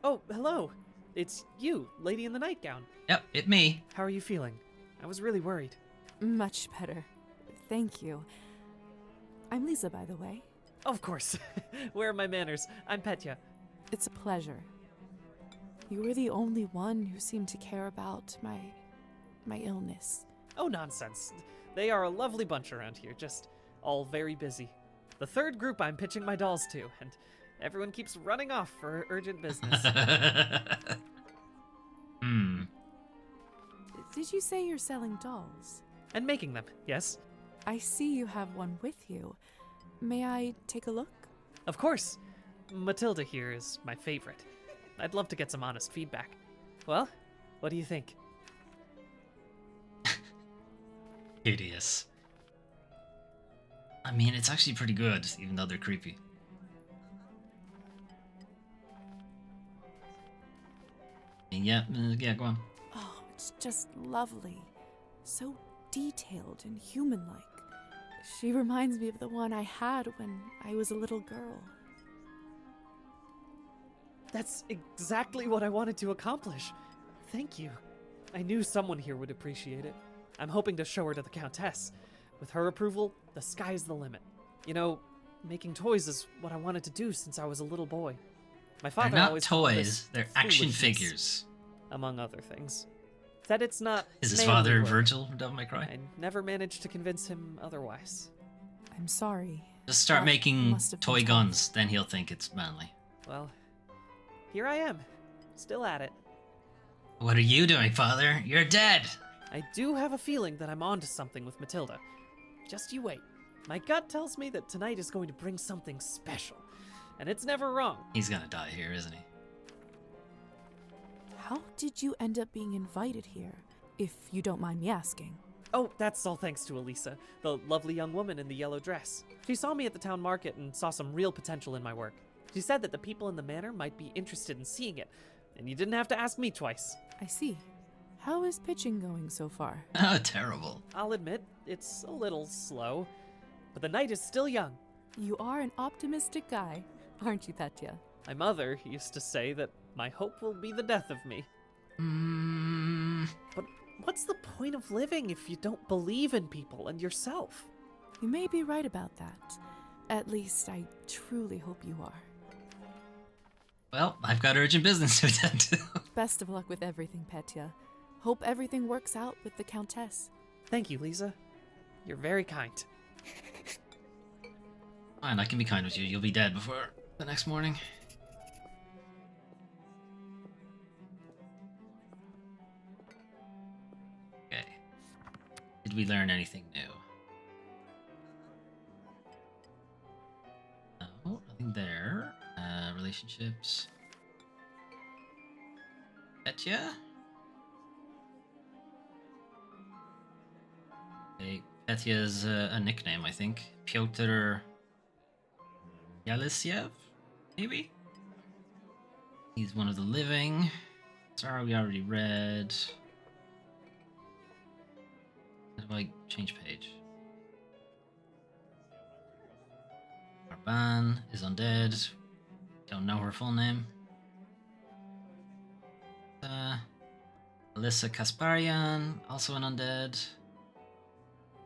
Oh, hello. It's you, lady in the nightgown. Yep, it me. How are you feeling? I was really worried. Much better. Thank you. I'm Lisa, by the way. Of course. Where are my manners? I'm Petya. It's a pleasure. You were the only one who seemed to care about my illness. Oh, nonsense. They are a lovely bunch around here, just all very busy. The third group I'm pitching my dolls to, and everyone keeps running off for urgent business. Did you say you're selling dolls? And making them, yes. I see you have one with you. May I take a look? Of course. Matilda here is my favorite. I'd love to get some honest feedback. Well, what do you think? Hideous. I mean, it's actually pretty good, even though they're creepy. Yeah, go on. Oh, it's just lovely. So detailed and human-like. She reminds me of the one I had when I was a little girl. That's exactly what I wanted to accomplish. Thank you. I knew someone here would appreciate it. I'm hoping to show her to the Countess. With her approval, the sky's the limit. You know, making toys is what I wanted to do since I was a little boy. My father They're not always called toys, this they're action foolishness, figures. among other things. Said it's not Is his manly father work. Virgil from Devil May Cry? I never managed to convince him otherwise. I'm sorry. Just start That making must have been toy tough. guns, then he'll think it's manly. Well, here I am, still at it. What are you doing, father? You're dead! I do have a feeling that I'm onto something with Matilda. Just you wait. My gut tells me that tonight is going to bring something special. And it's never wrong. He's gonna die here, isn't he? How did you end up being invited here, if you don't mind me asking? Oh, that's all thanks to Elisa, the lovely young woman in the yellow dress. She saw me at the town market and saw some real potential in my work. She said that the people in the manor might be interested in seeing it, and you didn't have to ask me twice. I see. How is pitching going so far? Oh, terrible. I'll admit, it's a little slow, but the night is still young. You are an optimistic guy, aren't you, Petya? My mother used to say that my hope will be the death of me. But what's the point of living if you don't believe in people and yourself? You may be right about that. At least I truly hope you are. Well, I've got urgent business to attend to. Best of luck with everything, Petya. Hope everything works out with the Countess. Thank you, Lisa. You're very kind. Fine, I can be kind with you. You'll be dead before the next morning. Okay. Did we learn anything new? No, nothing there. Relationships. Petya? Okay, Petya's a nickname, I think. Pyotr Yalisyev, maybe? He's one of the living. Sorry, we already read. How do I change page? Arban is undead. Don't know her full name. Alyssa Kasparian, also an undead.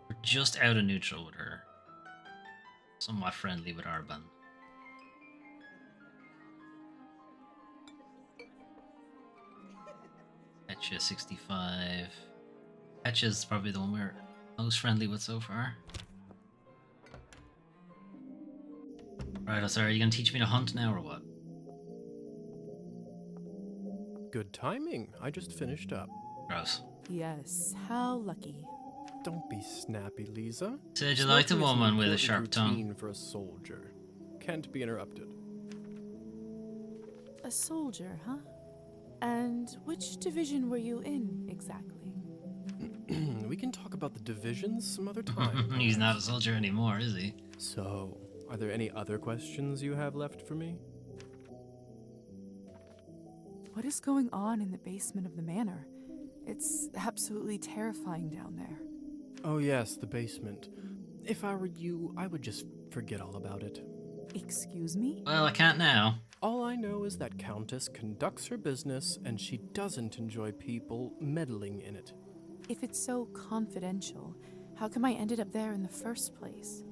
We're just out of neutral with her. Somewhat friendly with Arban. Petya 65. Petya's probably the one we're most friendly with so far. Right, sorry, are you gonna teach me to hunt now or what? Good timing. I just finished up. Gross. Yes, how lucky. Don't be snappy, Lisa. Said you liked a Smoking is an woman with a important sharp tongue. routine for a soldier. Can't be interrupted. A soldier, huh? And which division were you in, exactly? We can talk about the divisions some other time. He's not a soldier anymore, is he? So, are there any other questions you have left for me? What is going on in the basement of the manor? It's absolutely terrifying down there. Oh yes, the basement. If I were you, I would just forget all about it. Excuse me? Well, I can't now. All I know is that Countess conducts her business and she doesn't enjoy people meddling in it. If it's so confidential, how come I ended up there in the first place?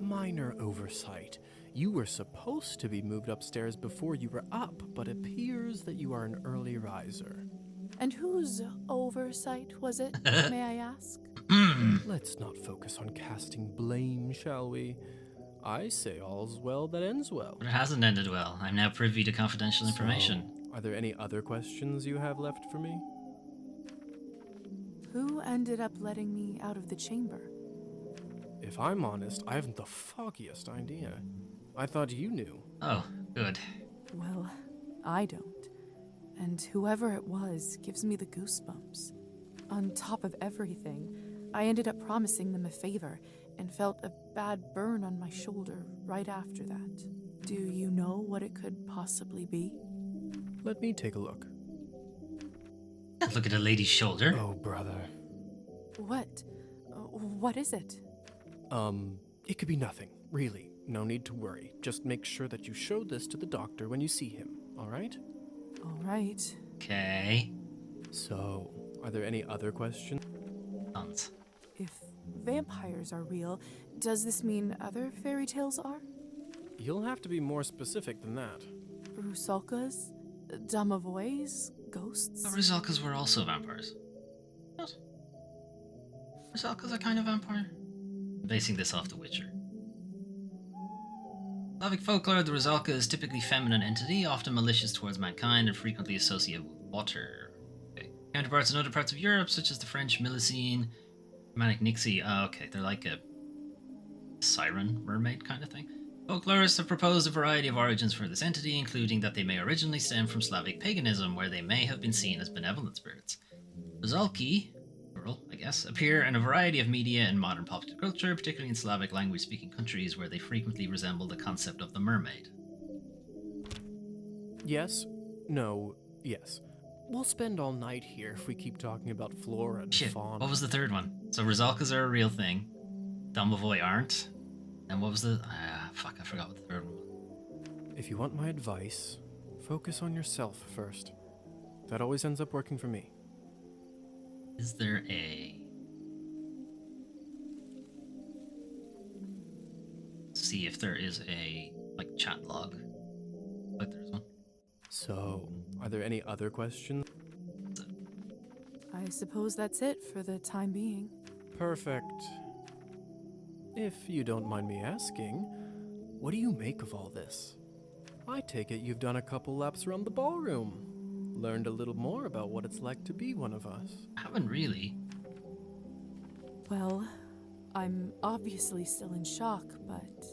Minor oversight. You were supposed to be moved upstairs before you were up, but appears that you are an early riser. And whose oversight was it, may I ask? Let's not focus on casting blame, shall we? I say all's well that ends well. But it hasn't ended well. I'm now privy to confidential information. So, are there any other questions you have left for me? Who ended up letting me out of the chamber? If I'm honest, I haven't the foggiest idea. I thought you knew. Oh, Good. Well, I don't. And whoever it was gives me the goosebumps. On top of everything, I ended up promising them a favor and felt a bad burn on my shoulder right after that. Do you know what it could possibly be? Let me take a look. Look at a lady's shoulder. Oh, brother. What? What is it? It could be nothing, really. No need to worry. Just make sure that you show this to the doctor when you see him, alright? Alright. Okay. So, are there any other questions? Tons. If vampires are real, does this mean other fairy tales are? You'll have to be more specific than that. Rusalkas? Domovoys? Ghosts? But Rusalkas were also vampires. What? Rusalka's a kind of vampire? I'm basing this off The Witcher. Slavic folklore, the Rusalka is typically feminine entity, often malicious towards mankind and frequently associated with water. Okay. Counterparts in other parts of Europe, such as the French Milesian, Germanic Nixie. Oh, okay, they're like a siren mermaid kind of thing. Folklorists have proposed a variety of origins for this entity, including that they may originally stem from Slavic paganism, where they may have been seen as benevolent spirits. Rusalki, plural, I guess, appear in a variety of media and modern popular culture, particularly in Slavic language-speaking countries, where they frequently resemble the concept of the mermaid. Yes, no, yes. We'll spend all night here if we keep talking about flora and fauna. What was the third one? So Rusalkas are a real thing. Domovoy aren't. And what was the... fuck, I forgot what the third one was. If you want my advice, focus on yourself first. That always ends up working for me. Is there a... See if there is a, like, chat log. Like there's one. So, are there any other questions? I suppose that's it for the time being. Perfect. If you don't mind me asking, what do you make of all this? I take it you've done a couple laps around the ballroom. Learned a little more about what it's like to be one of us. I haven't really. Well, I'm obviously still in shock, but...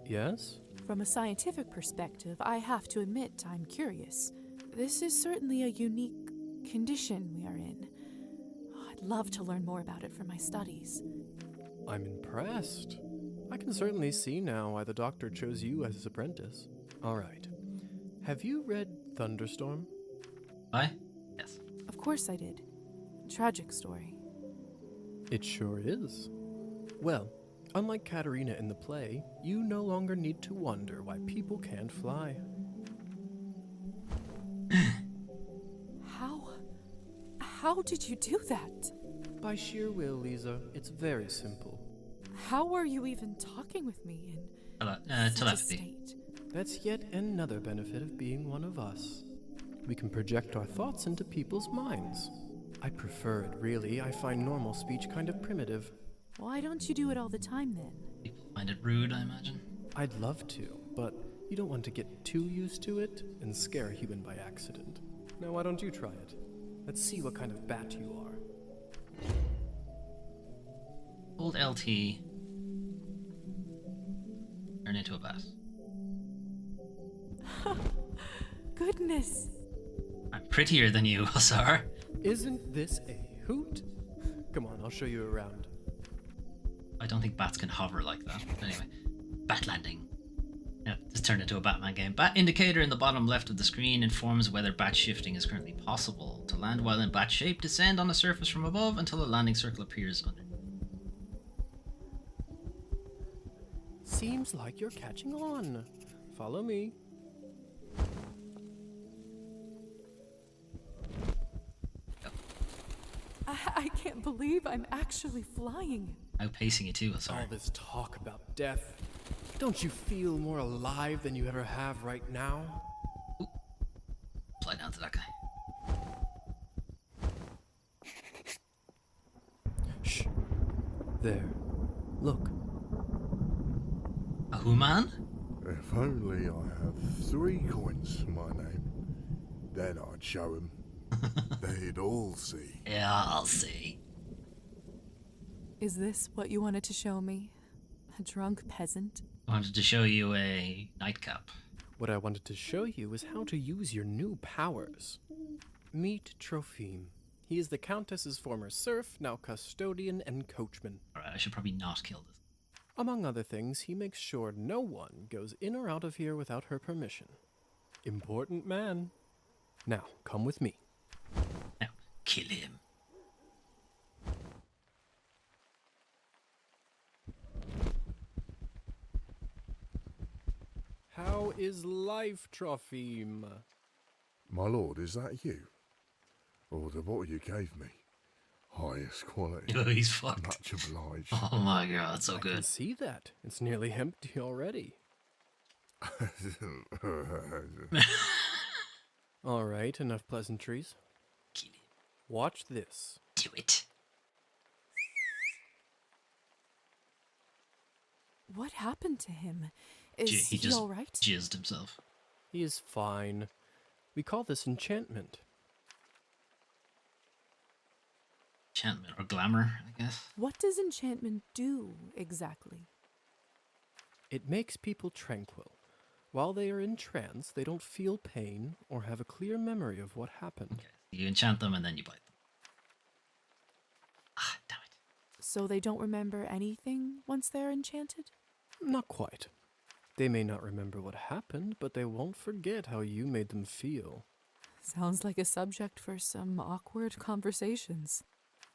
Yes? From a scientific perspective, I have to admit I'm curious. This is certainly a unique condition we are in. I'd love to learn more about it for my studies. I'm impressed. I can certainly see now why the doctor chose you as his apprentice. All right. Have you read Thunderstorm? I? Yes. Of course I did. Tragic story. It sure is. Well, unlike Katerina in the play, you no longer need to wonder why people can't fly. How did you do that? By sheer will, Lisa. It's very simple. How were you even talking with me in telepathy? That's yet another benefit of being one of us. We can project our thoughts into people's minds. I prefer it, really. I find normal speech kind of primitive. Why don't you do it all the time, then? People find it rude, I imagine. I'd love to, but you don't want to get too used to it and scare a human by accident. Now, why don't you try it? Let's see what kind of bat you are. Hold LT. Turn into a bat. Goodness. I'm prettier than you, Hussar. Isn't this a hoot? Come on, I'll show you around. I don't think bats can hover like that. Anyway, bat landing. Yeah, this turned into a Batman game. Bat indicator in the bottom left of the screen informs whether bat shifting is currently possible. To land while in bat shape, descend on a surface from above until a landing circle appears under. Seems like you're catching on. Follow me. I can't believe I'm actually flying. Outpacing you too, Hussar. All this talk about death. Don't you feel more alive than you ever have right now? Ooh. Fly down to that guy. Shh. There. Look. A human? If only I have 3 coins to my name, then I'd show them. They'd all see. Yeah, I'll see. Is this what you wanted to show me? A drunk peasant? I wanted to show you a nightcap. What I wanted to show you is how to use your new powers. Meet Trophime. He is the Countess's former serf, now custodian and coachman. Alright, I should probably not kill this. Among other things, he makes sure no one goes in or out of here without her permission. Important man. Now, come with me. Now, kill him. How is life, Trophime? My lord, is that you? Oh, the bottle you gave me. Highest quality. Oh, he's fucked. Much obliged. Oh my god, so good. I can see that. It's nearly empty already. All right, enough pleasantries. Kill him. Watch this. Do it. What happened to him? Is He he just all right? jizzed himself. He is fine. We call this enchantment. Enchantment or glamour, I guess. What does enchantment do exactly? It makes people tranquil. While they are in trance, they don't feel pain or have a clear memory of what happened. Okay, you enchant them and then you bite them. Ah, damn it. So they don't remember anything once they're enchanted? Not quite. They may not remember what happened, but they won't forget how you made them feel. Sounds like a subject for some awkward conversations.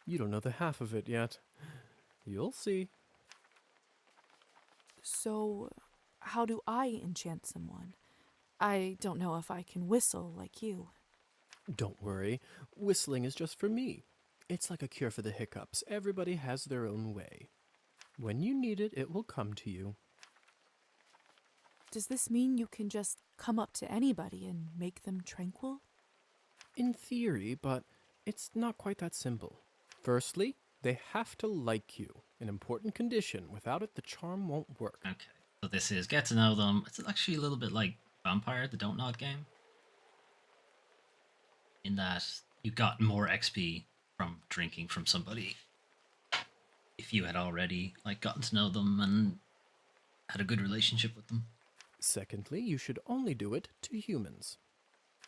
You don't know the half of it yet. You'll see. So, how do I enchant someone? I don't know if I can whistle like you. Don't worry. Whistling is just for me. It's like a cure for the hiccups. Everybody has their own way. When you need it, it will come to you. Does this mean you can just come up to anybody and make them tranquil? In theory, but it's not quite that simple. Firstly, they have to like you, an important condition. Without it, the charm won't work. Okay, so this is get to know them. It's actually a little bit like Vampire, the Don't Nod game. In that you got more XP from drinking from somebody if you had already gotten to know them and had a good relationship with them. Secondly, you should only do it to humans.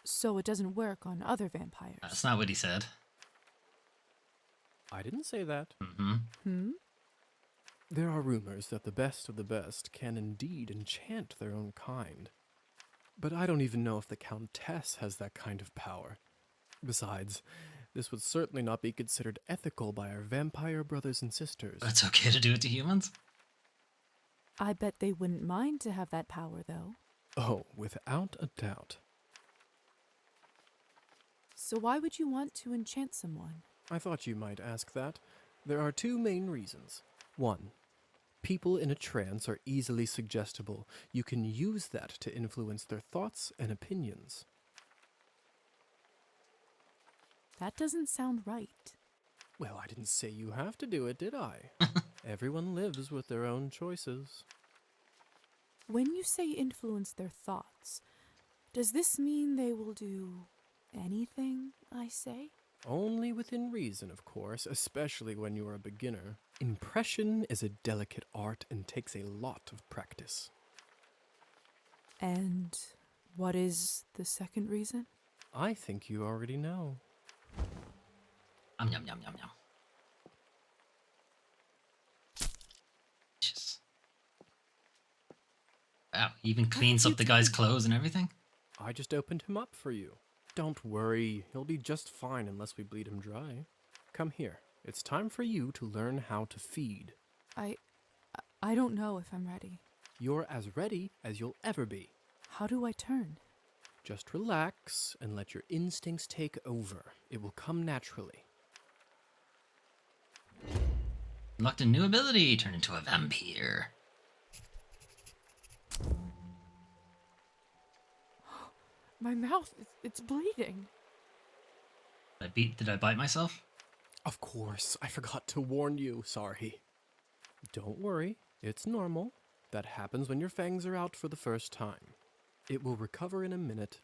So it doesn't work on other vampires? That's not what he said. I didn't say that. Hmm? There are rumors that the best of the best can indeed enchant their own kind. But I don't even know if the Countess has that kind of power. Besides, this would certainly not be considered ethical by our vampire brothers and sisters. It's okay to do it to humans? I bet they wouldn't mind to have that power, though. Oh, without a doubt. So why would you want to enchant someone? I thought you might ask that. There are two main reasons. One, people in a trance are easily suggestible. You can use that to influence their thoughts and opinions. That doesn't sound right. Well, I didn't say you have to do it, did I? Everyone lives with their own choices. When you say influence their thoughts, does this mean they will do anything I say? Only within reason, of course, especially when you are a beginner. Impression is a delicate art and takes a lot of practice. And what is the second reason? I think you already know. Yum, yum, yum, yum, yum. Delicious. Wow, he even cleans up the guy's clothes and everything? I just opened him up for you. Don't worry, he'll be just fine unless we bleed him dry. Come here. It's time for you to learn how to feed. I don't know if I'm ready. You're as ready as you'll ever be. How do I turn? Just relax and let your instincts take over. It will come naturally. Unlocked a new ability, turn into a vampire. My mouth, it's bleeding. Did I bite myself? Of course, I forgot to warn you. Sorry. Don't worry, it's normal. That happens when your fangs are out for the first time. It will recover in a minute.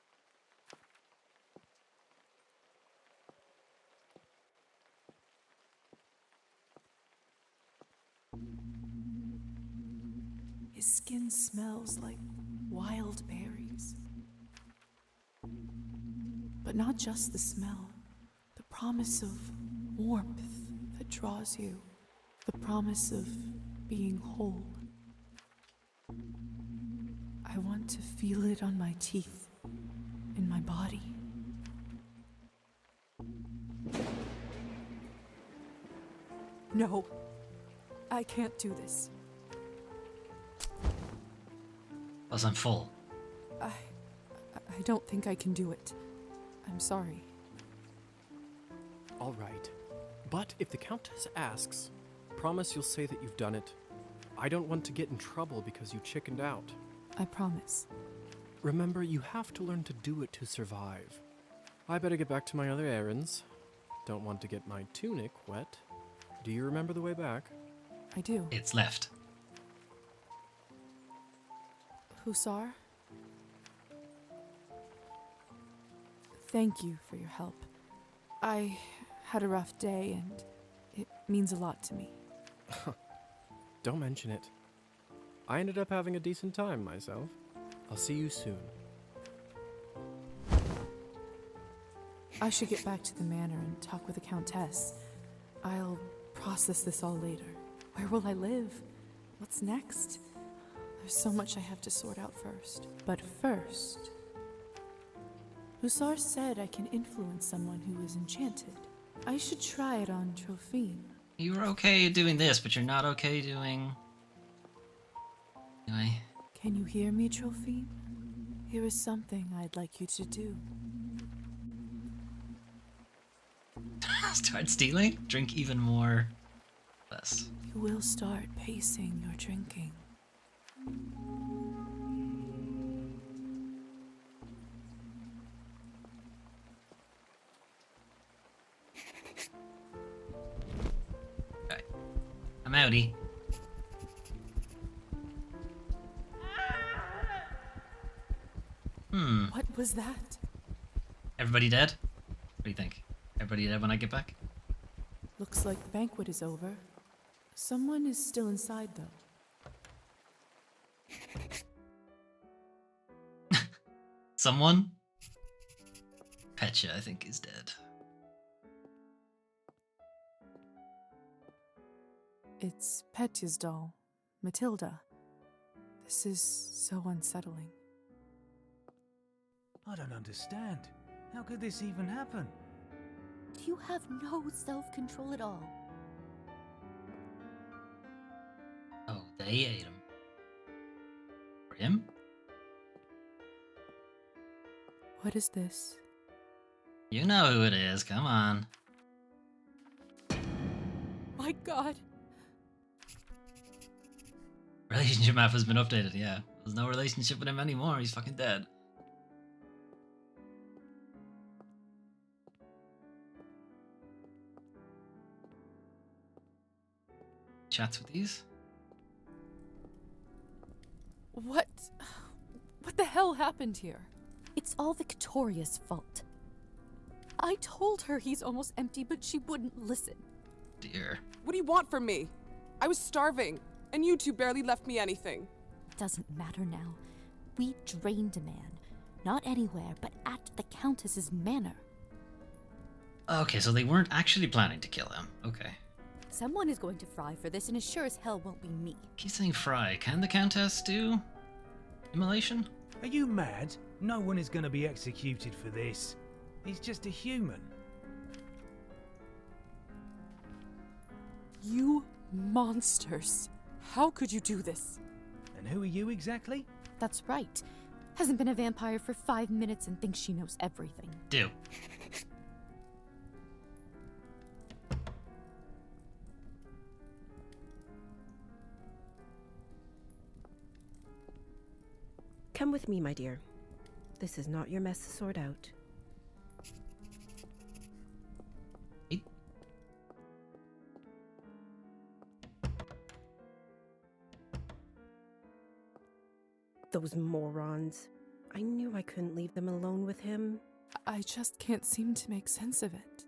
His skin smells like wild berries. But not just the smell, the promise of warmth that draws you, the promise of being whole. I want to feel it on my teeth, in my body. No, I can't do this. Plus, I'm full. I don't think I can do it. I'm sorry. All right. But if the Countess asks, promise you'll say that you've done it. I don't want to get in trouble because you chickened out. I promise. Remember, you have to learn to do it to survive. I better get back to my other errands. Don't want to get my tunic wet. Do you remember the way back? I do. It's left. Hussar? Thank you for your help. I had a rough day and it means a lot to me. Don't mention it. I ended up having a decent time myself. I'll see you soon. I should get back to the manor and talk with the Countess. I'll process this all later. Where will I live? What's next? There's so much I have to sort out first. But first, Hussar said I can influence someone who is enchanted. I should try it on Trophine. You were okay doing this, but you're not okay doing... Anyway. Can you hear me, Trophine? Here is something I'd like you to do. Start stealing? Drink even more. Less. You will start pacing your drinking. Okay. I'm outie. What was that? Everybody dead? What do you think? Everybody dead when I get back? Looks like the banquet is over. Someone is still inside, though. Someone? Petya, I think, is dead. It's Petya's doll, Matilda. This is so unsettling. I don't understand. How could this even happen? You have no self-control at all. Oh, they ate him. For him? What is this? You know who it is, come on. My God! Relationship map has been updated, yeah. There's no relationship with him anymore, he's fucking dead. Chats with these? What the hell happened here? It's all Victoria's fault. I told her he's almost empty, but she wouldn't listen. Dear. What do you want from me? I was starving, and you two barely left me anything. Doesn't matter now. We drained a man. Not anywhere, but at the Countess's manor. Okay, so they weren't actually planning to kill him. Okay. Someone is going to fry for this, and it sure as hell won't be me. Keep saying fry. Can the Countess do immolation? Are you mad? No one is going to be executed for this. He's just a human. You monsters. How could you do this? And who are you exactly? That's right. Hasn't been a vampire for 5 minutes and thinks she knows everything. Do. Come with me, my dear. This is not your mess to sort out. Those morons. I knew I couldn't leave them alone with him. I just can't seem to make sense of it.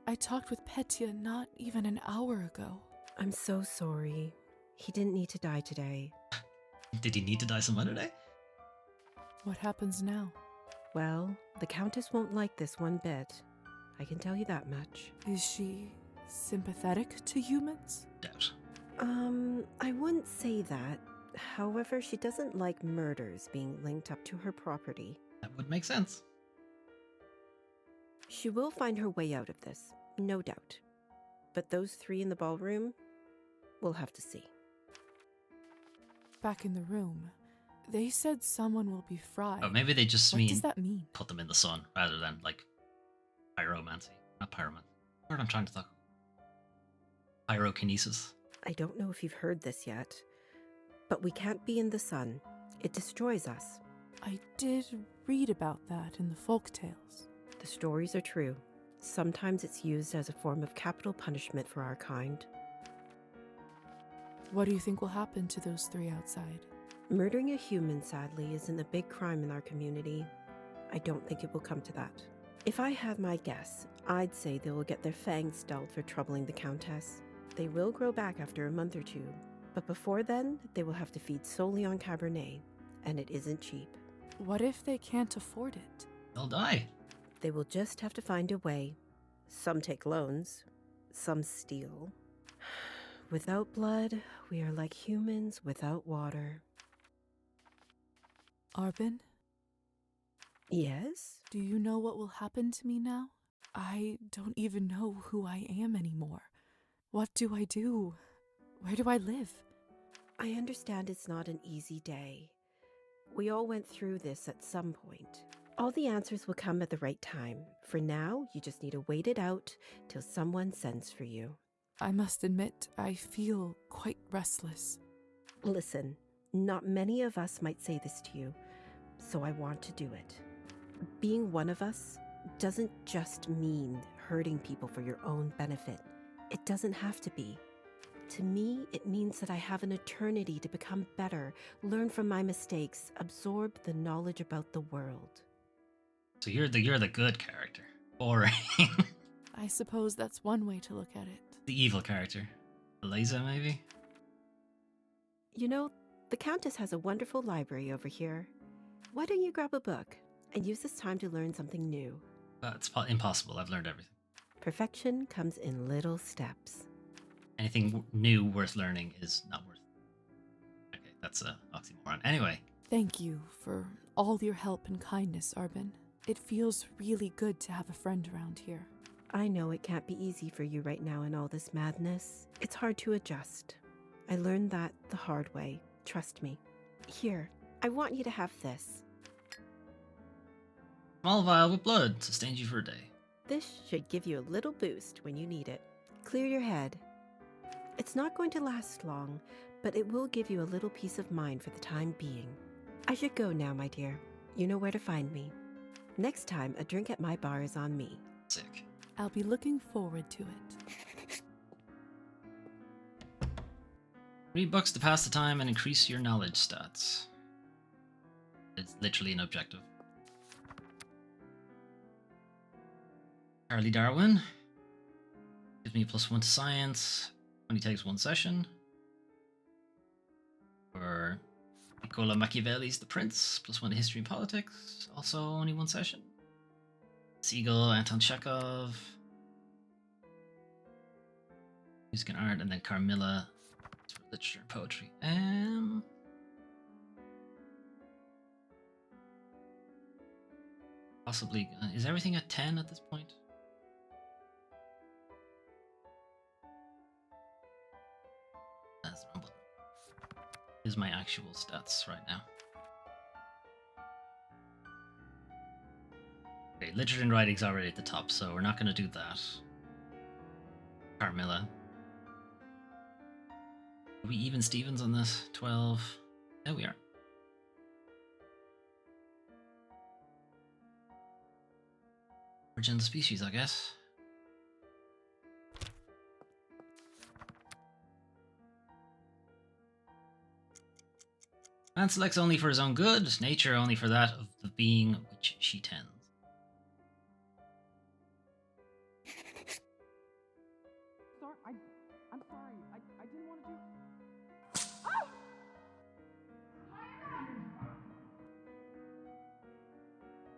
I talked with Petya not even an hour ago. I'm so sorry. He didn't need to die today. Did he need to die some other day? What happens now? Well, the Countess won't like this one bit. I can tell you that much. Is she sympathetic to humans? Doubt. I wouldn't say that. However, she doesn't like murders being linked up to her property. That would make sense. She will find her way out of this, no doubt. But those three in the ballroom, we'll have to see. Back in the room, they said someone will be fried. Oh, maybe they just What does that mean? put them in the sun rather than like pyromancy. Not pyromancy. What I'm trying to talk. Pyrokinesis. I don't know if you've heard this yet, but we can't be in the sun. It destroys us. I did read about that in the folk tales. The stories are true. Sometimes it's used as a form of capital punishment for our kind. What do you think will happen to those three outside? Murdering a human, sadly, isn't a big crime in our community. I don't think it will come to that. If I had my guess, I'd say they will get their fangs dulled for troubling the Countess. They will grow back after a month or two, but before then, they will have to feed solely on Cabernet, and it isn't cheap. What if they can't afford it? They'll die. They will just have to find a way. Some take loans, some steal. Without blood, we are like humans without water. Arbin? Yes? Do you know what will happen to me now? I don't even know who I am anymore. What do I do? Where do I live? I understand it's not an easy day. We all went through this at some point. All the answers will come at the right time. For now, you just need to wait it out till someone sends for you. I must admit, I feel quite restless. Listen, not many of us might say this to you, so I want to do it. Being one of us doesn't just mean hurting people for your own benefit. It doesn't have to be. To me, it means that I have an eternity to become better, learn from my mistakes, absorb the knowledge about the world. So you're the good character. Boring. I suppose that's one way to look at it. The evil character. Eliza, maybe? You know, the Countess has a wonderful library over here. Why don't you grab a book and use this time to learn something new? It's impossible. I've learned everything. Perfection comes in little steps. Anything new worth learning is not worth. Okay, that's an oxymoron. Anyway. Thank you for all your help and kindness, Arbin. It feels really good to have a friend around here. I know it can't be easy for you right now in all this madness. It's hard to adjust. I learned that the hard way. Trust me. Here, I want you to have this. Small vial with blood sustains you for a day. This should give you a little boost when you need it. Clear your head. It's not going to last long, but it will give you a little peace of mind for the time being. I should go now, my dear. You know where to find me. Next time, a drink at my bar is on me. Sick. I'll be looking forward to it. Read books to pass the time and increase your knowledge stats. It's literally an objective. Charlie Darwin. Gives me +1 to science. Only takes 1 session. For Niccolo Machiavelli's The Prince. +1 to history and politics. Also only 1 session. Siegel, Anton Chekhov. Music and art, and then Carmilla for literature and poetry. Possibly. Is everything at 10 at this point? That's the wrong button. Here's my actual stats right now. Okay, literature and writing's already at the top, so we're not going to do that. Carmilla. Are we even Stevens on this? 12. Yeah, we are. Origin of the species, I guess. Man selects only for his own good, nature only for that of the being which she tends. I'm sorry. I didn't want to do.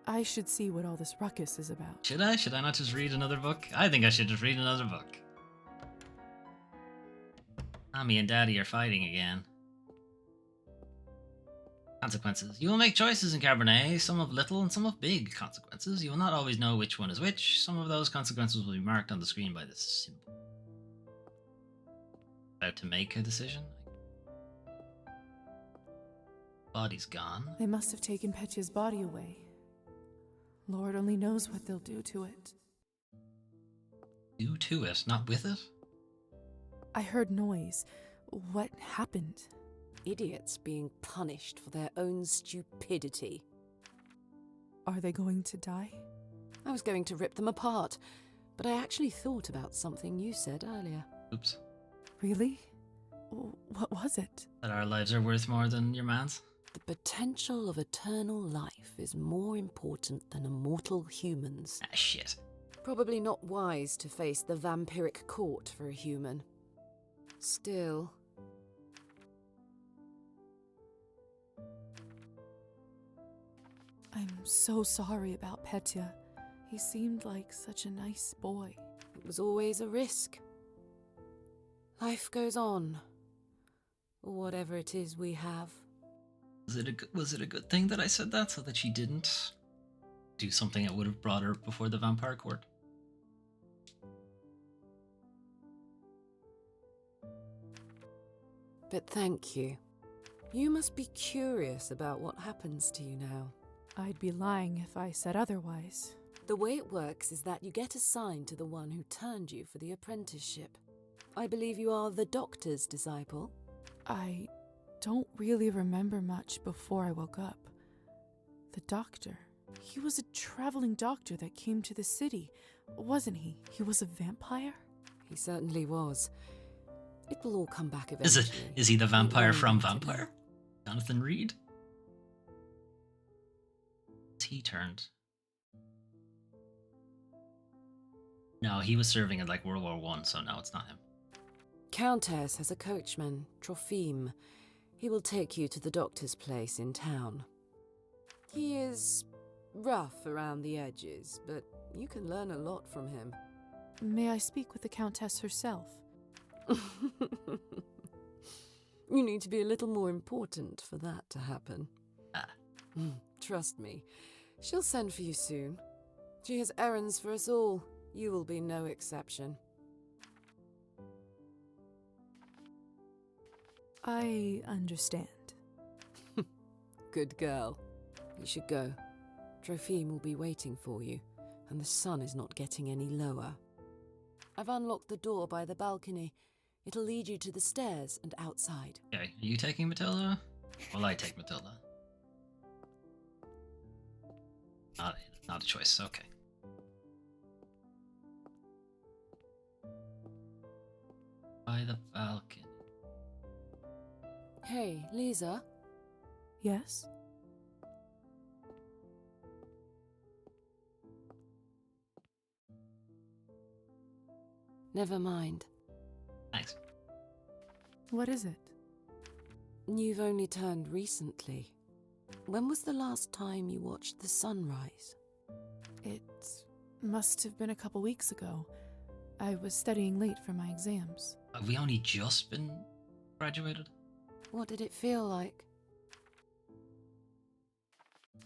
I should see what all this ruckus is about. Should I? Should I not just read another book? I think I should just read another book. Mommy and Daddy are fighting again. Consequences. You will make choices in Cabernet, some of little and some of big consequences. You will not always know which one is which. Some of those consequences will be marked on the screen by this symbol. About to make a decision? Body's gone. They must have taken Petya's body away. Lord only knows what they'll do to it. Do to it, not with it? I heard noise. What happened? Idiots being punished for their own stupidity. Are they going to die? I was going to rip them apart, but I actually thought about something you said earlier. Oops. Really? What was it? That our lives are worth more than your man's? The potential of eternal life is more important than immortal humans. Ah, shit. Probably not wise to face the vampiric court for a human. Still... I'm so sorry about Petya. He seemed like such a nice boy. It was always a risk. Life goes on. Or whatever it is we have. Was it a good thing that I said that, so that she didn't do something that would have brought her before the vampire court? But thank you. You must be curious about what happens to you now. I'd be lying if I said otherwise. The way it works is that you get assigned to the one who turned you for the apprenticeship. I believe you are the doctor's disciple. I don't really remember much before I woke up. The doctor. He was a traveling doctor that came to the city, wasn't he? He was a vampire? He certainly was. It will all come back eventually. Is he the vampire from Vampire? Jonathan Reed? He turned. No, he was serving in like World War I, so no, it's not him. Countess has a coachman, Trophime. He will take you to the doctor's place in town. He is rough around the edges, but you can learn a lot from him. May I speak with the Countess herself? You need to be a little more important for that to happen. Trust me, she'll send for you soon. She has errands for us all. You will be no exception. I understand. Good girl. You should go. Trophime will be waiting for you, and the sun is not getting any lower. I've unlocked the door by the balcony. It'll lead you to the stairs and outside. Okay, are you taking Matilda? Will I take Matilda? Not a choice, okay. By the balcony. Hey, Lisa? Yes? Never mind. Thanks. What is it? You've only turned recently. When was the last time you watched the sunrise? It must have been a couple weeks ago. I was studying late for my exams. Have we only just been graduated? What did it feel like?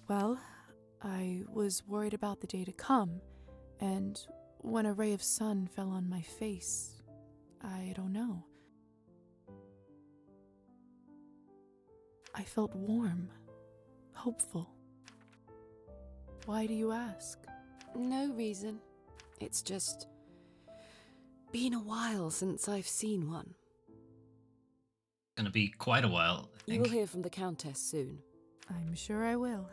Well, I was worried about the day to come, and when a ray of sun fell on my face, I don't know. I felt warm, hopeful. Why do you ask? No reason. It's just been a while since I've seen one. Gonna be quite a while, I think. You will hear from the Countess soon. I'm sure I will.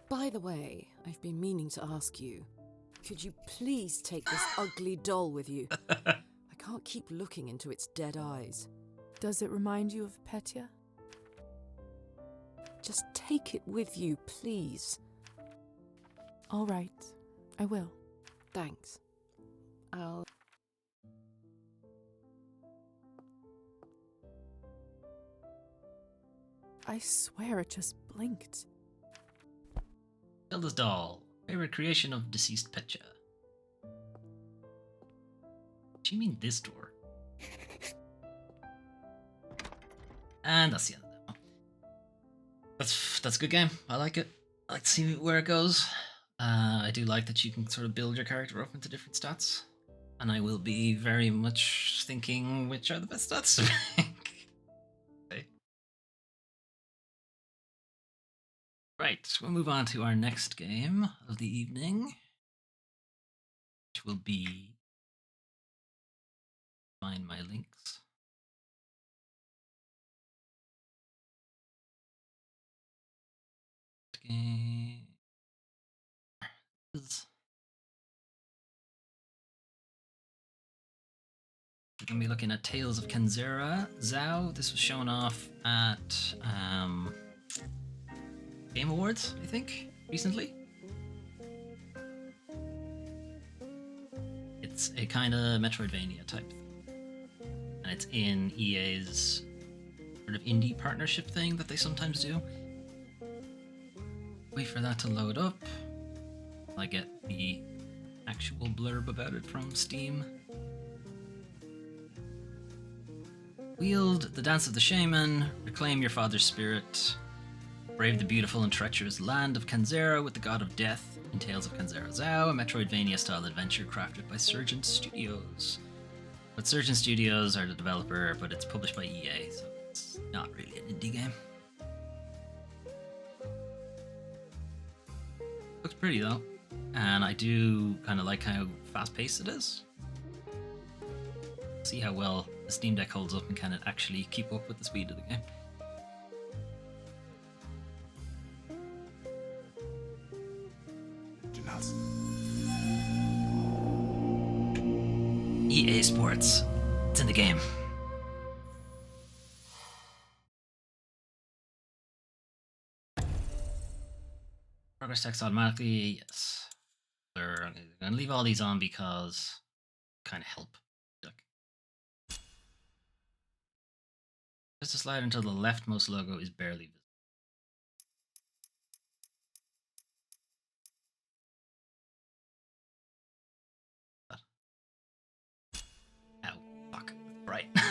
By the way, I've been meaning to ask you, could you please take this ugly doll with you? I can't keep looking into its dead eyes. Does it remind you of Petya? Just take it with you, please. All right, I will. Thanks. I swear it just blinked. Matilda's doll. Favorite creation of deceased Petya. Do you mean this door? And that's the end of the demo. That's a good game. I like it. I like to see where it goes. I do like that you can sort of build your character up into different stats. And I will be very much thinking which are the best stats to make. Okay. Right, we'll move on to our next game of the evening, which will be... Find my links. Game. We're going to be looking at Tales of Kanzera. Zhao. This was shown off at Game Awards, I think, recently. It's a kind of Metroidvania type thing. And it's in EA's sort of indie partnership thing that they sometimes do. Wait for that to load up. I get the actual blurb about it from Steam. Wield the Dance of the Shaman, reclaim your father's spirit, brave the beautiful and treacherous land of Kanzera with the god of death in Tales of Kanzera Zhao, a Metroidvania-style adventure crafted by Surgeon Studios. But Surgeon Studios are the developer, but it's published by EA, so it's not really an indie game. Looks pretty though, and I do kind of like how fast-paced it is. See how well the Steam Deck holds up and can it actually keep up with the speed of the game. EA Sports. It's in the game. Progress text automatically, yes. I'm going to leave all these on because kind of help. Just a slide until the leftmost logo is barely visible. Ow, fuck, right. This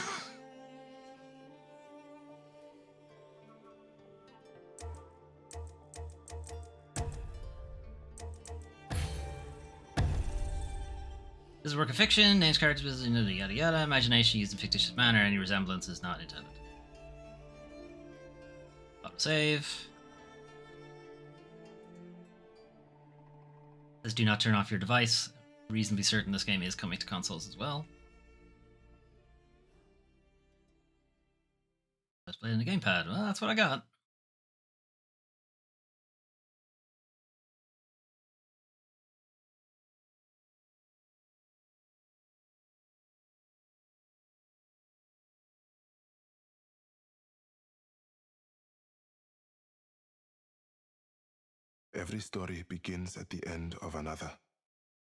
is a work of fiction, names, characters, yada yada yada. Imagination used in fictitious manner, any resemblance is not intended. Save. Says do not turn off your device. Reasonably certain this game is coming to consoles as well. Let's play it in the gamepad. Well, that's what I got. Every story begins at the end of another.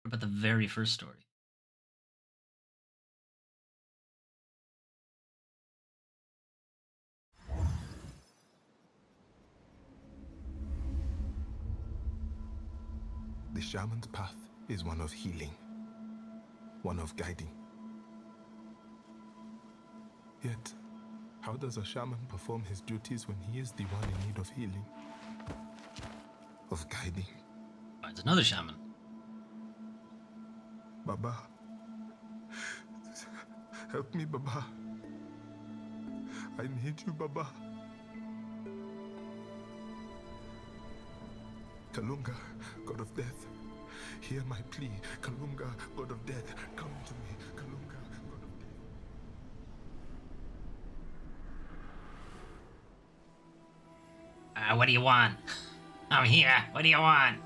What about the very first story? The shaman's path is one of healing, one of guiding. Yet, how does a shaman perform his duties when he is the one in need of healing? Of guiding? Finds another shaman. Baba. Help me, Baba. I need you, Baba. Kalunga, God of death, hear my plea. Kalunga, God of death, come to me. Kalunga, God of death. What do you want? I'm here. What do you want?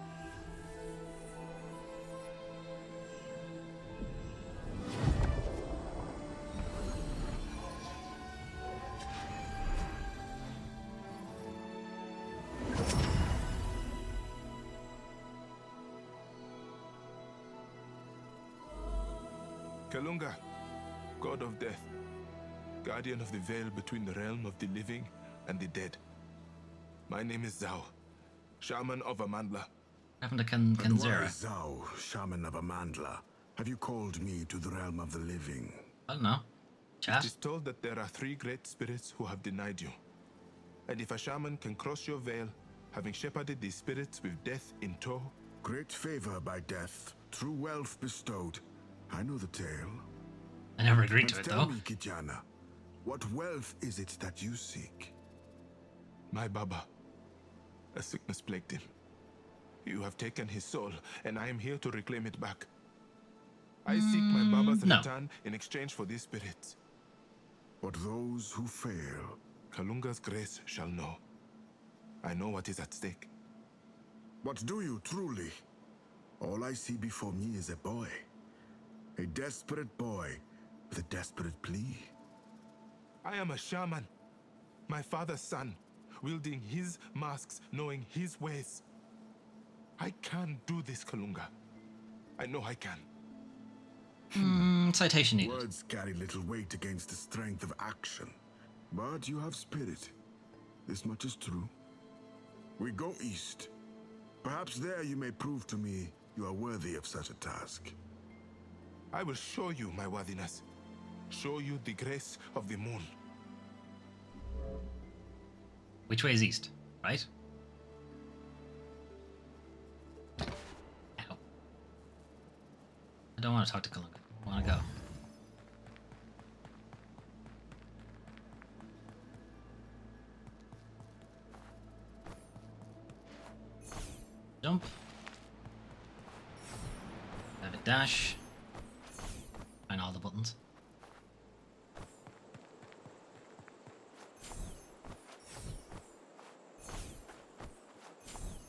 Kalunga, God of death, guardian of the veil between the realm of the living and the dead. My name is Zhao, shaman of Amandla. happened to Kanzera. Kanzera? Zhao, shaman of Amandla, have you called me to the realm of the living? I don't know. Chat? It is told that there are 3 great spirits who have denied you. And if a shaman can cross your veil, having shepherded these spirits with death in tow... Great favor by death, true wealth bestowed. I know the tale. I never agreed to And it, tell though. me, Kijana, what wealth is it that you seek? My Baba. A sickness plagued him. You have taken his soul, and I am here to reclaim it back. I seek my Baba's return in exchange for these spirits. But those who fail... Kalunga's grace shall know. I know what is at stake. But do you truly? All I see before me is a boy. A desperate boy with a desperate plea. I am a shaman. My father's son, wielding his masks, knowing his ways. I can do this, Kalunga. I know I can. Citation needed. Words carry little weight against the strength of action. But you have spirit. This much is true. We go east. Perhaps there you may prove to me you are worthy of such a task. I will show you my worthiness. Show you the grace of the moon. Which way is east? Right? Ow. I don't want to talk to Kalunga. I want to go. Jump. Have a dash. Find all the buttons.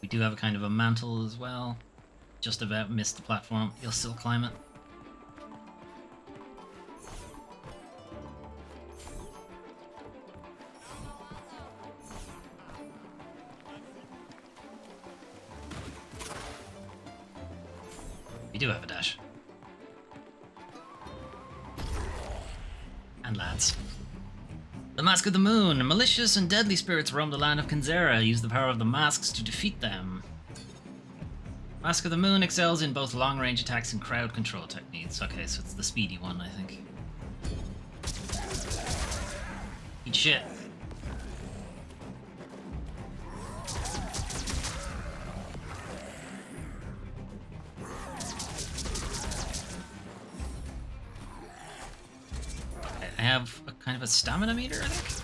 We do have a kind of a mantle as well. Just about missed the platform. You'll still climb it. We do have a dash. And lads. The Mask of the Moon. Malicious and deadly spirits roam the land of Kanzera. Use the power of the masks to defeat them. Mask of the Moon excels in both long-range attacks and crowd control techniques. Okay, so it's the speedy one, I think. Eat shit. I have a kind of a stamina meter, I think.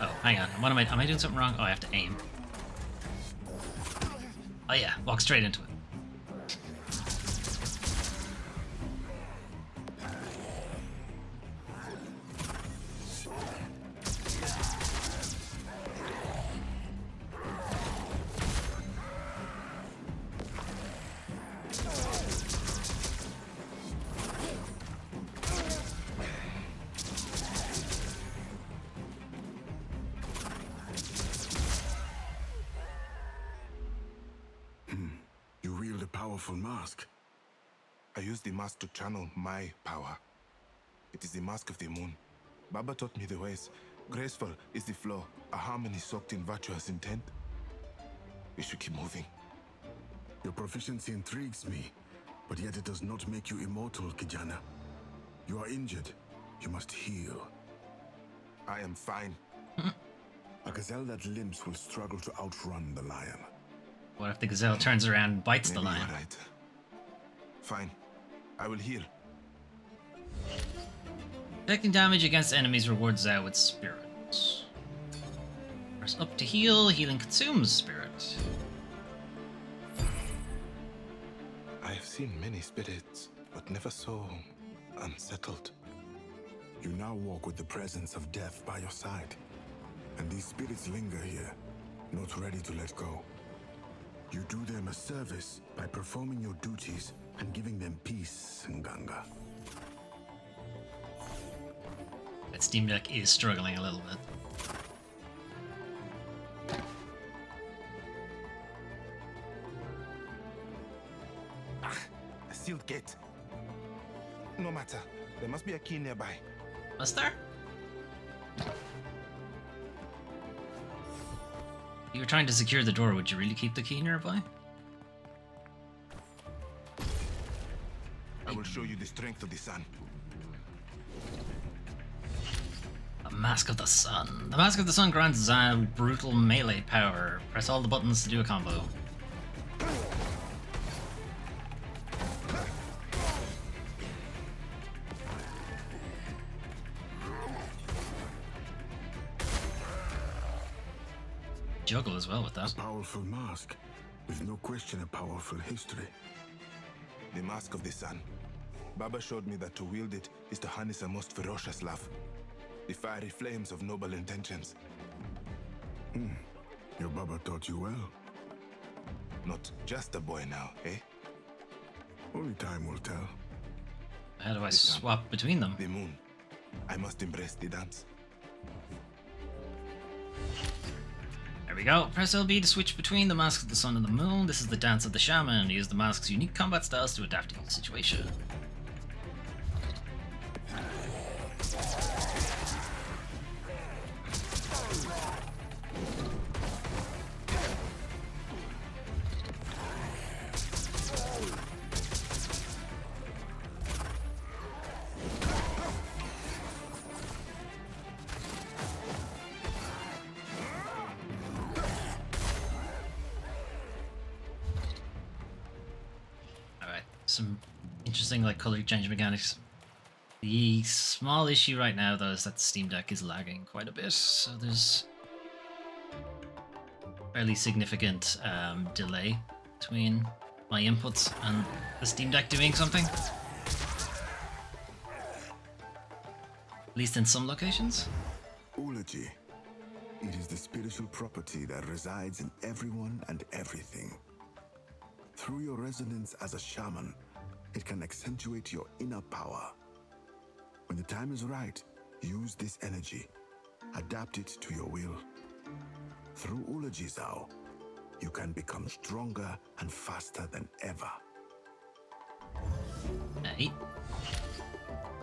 Oh, hang on. What am I doing something wrong? Oh, I have to aim. Oh yeah, walk straight into it. Powerful mask. I use the mask to channel my power. It is the mask of the moon. Baba taught me the ways. Graceful is the flow, a harmony soaked in virtuous intent. We should keep moving. Your proficiency intrigues me, but yet it does not make you immortal, Kijana. You are injured. You must heal. I am fine. A gazelle that limps will struggle to outrun the lion. What if the gazelle turns around and bites the lion? You're right. Fine. I will heal. Taking damage against enemies rewards Zhao with spirit. Press up to heal. Healing consumes spirit. I have seen many spirits, but never so unsettled. You now walk with the presence of death by your side. And these spirits linger here, not ready to let go. You do them a service by performing your duties and giving them peace, Nganga. That Steam Deck is struggling a little bit. A sealed gate. No matter. There must be a key nearby. Must there? If you were trying to secure the door, would you really keep the key nearby? I will show you the strength of the sun. The Mask of the Sun. The Mask of the Sun grants Zan brutal melee power. Press all the buttons to do a combo. Juggle as well with that. A powerful mask, with no question a powerful history. The Mask of the Sun. Baba showed me that to wield it is to harness a most ferocious love. The fiery flames of noble intentions. Your Baba taught you well. Not just a boy now, eh? Only time will tell. How do I swap between them? The moon. I must embrace the dance. There we go. Press LB to switch between the Mask of the Sun and the Moon. This is the Dance of the Shaman. Use the mask's unique combat styles to adapt to each situation. Some interesting like color change mechanics. The small issue right now though is that the Steam Deck is lagging quite a bit, so there's fairly significant delay between my inputs and the Steam Deck doing something. At least in some locations. Eulogy. It is the spiritual property that resides in everyone and everything. Through your resonance as a shaman, it can accentuate your inner power. When the time is right, use this energy. Adapt it to your will. Through Eulogy Zao, you can become stronger and faster than ever. Hey.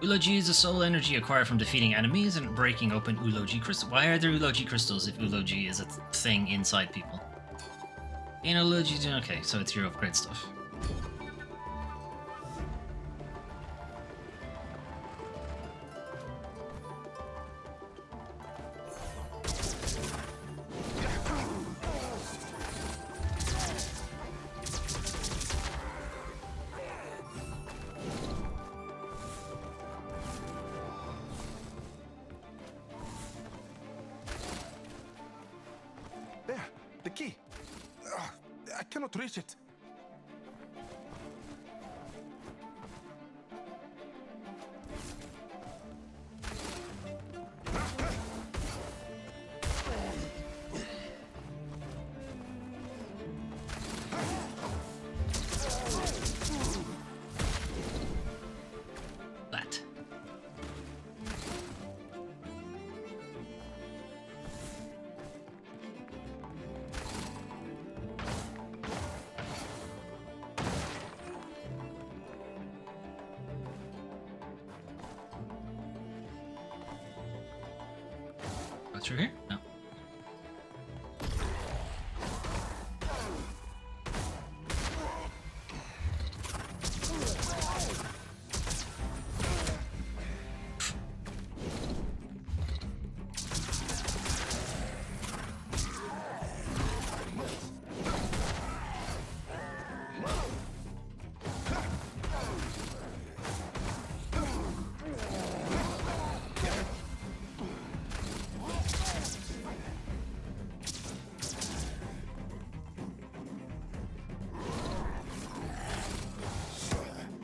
Eulogy is a soul energy acquired from defeating enemies and breaking open Eulogy crystals. Why are there Eulogy crystals if Eulogy is a thing inside people? Eulogy, okay, so it's your upgrade stuff. There, the key. I cannot reach it. That. Go through here? No.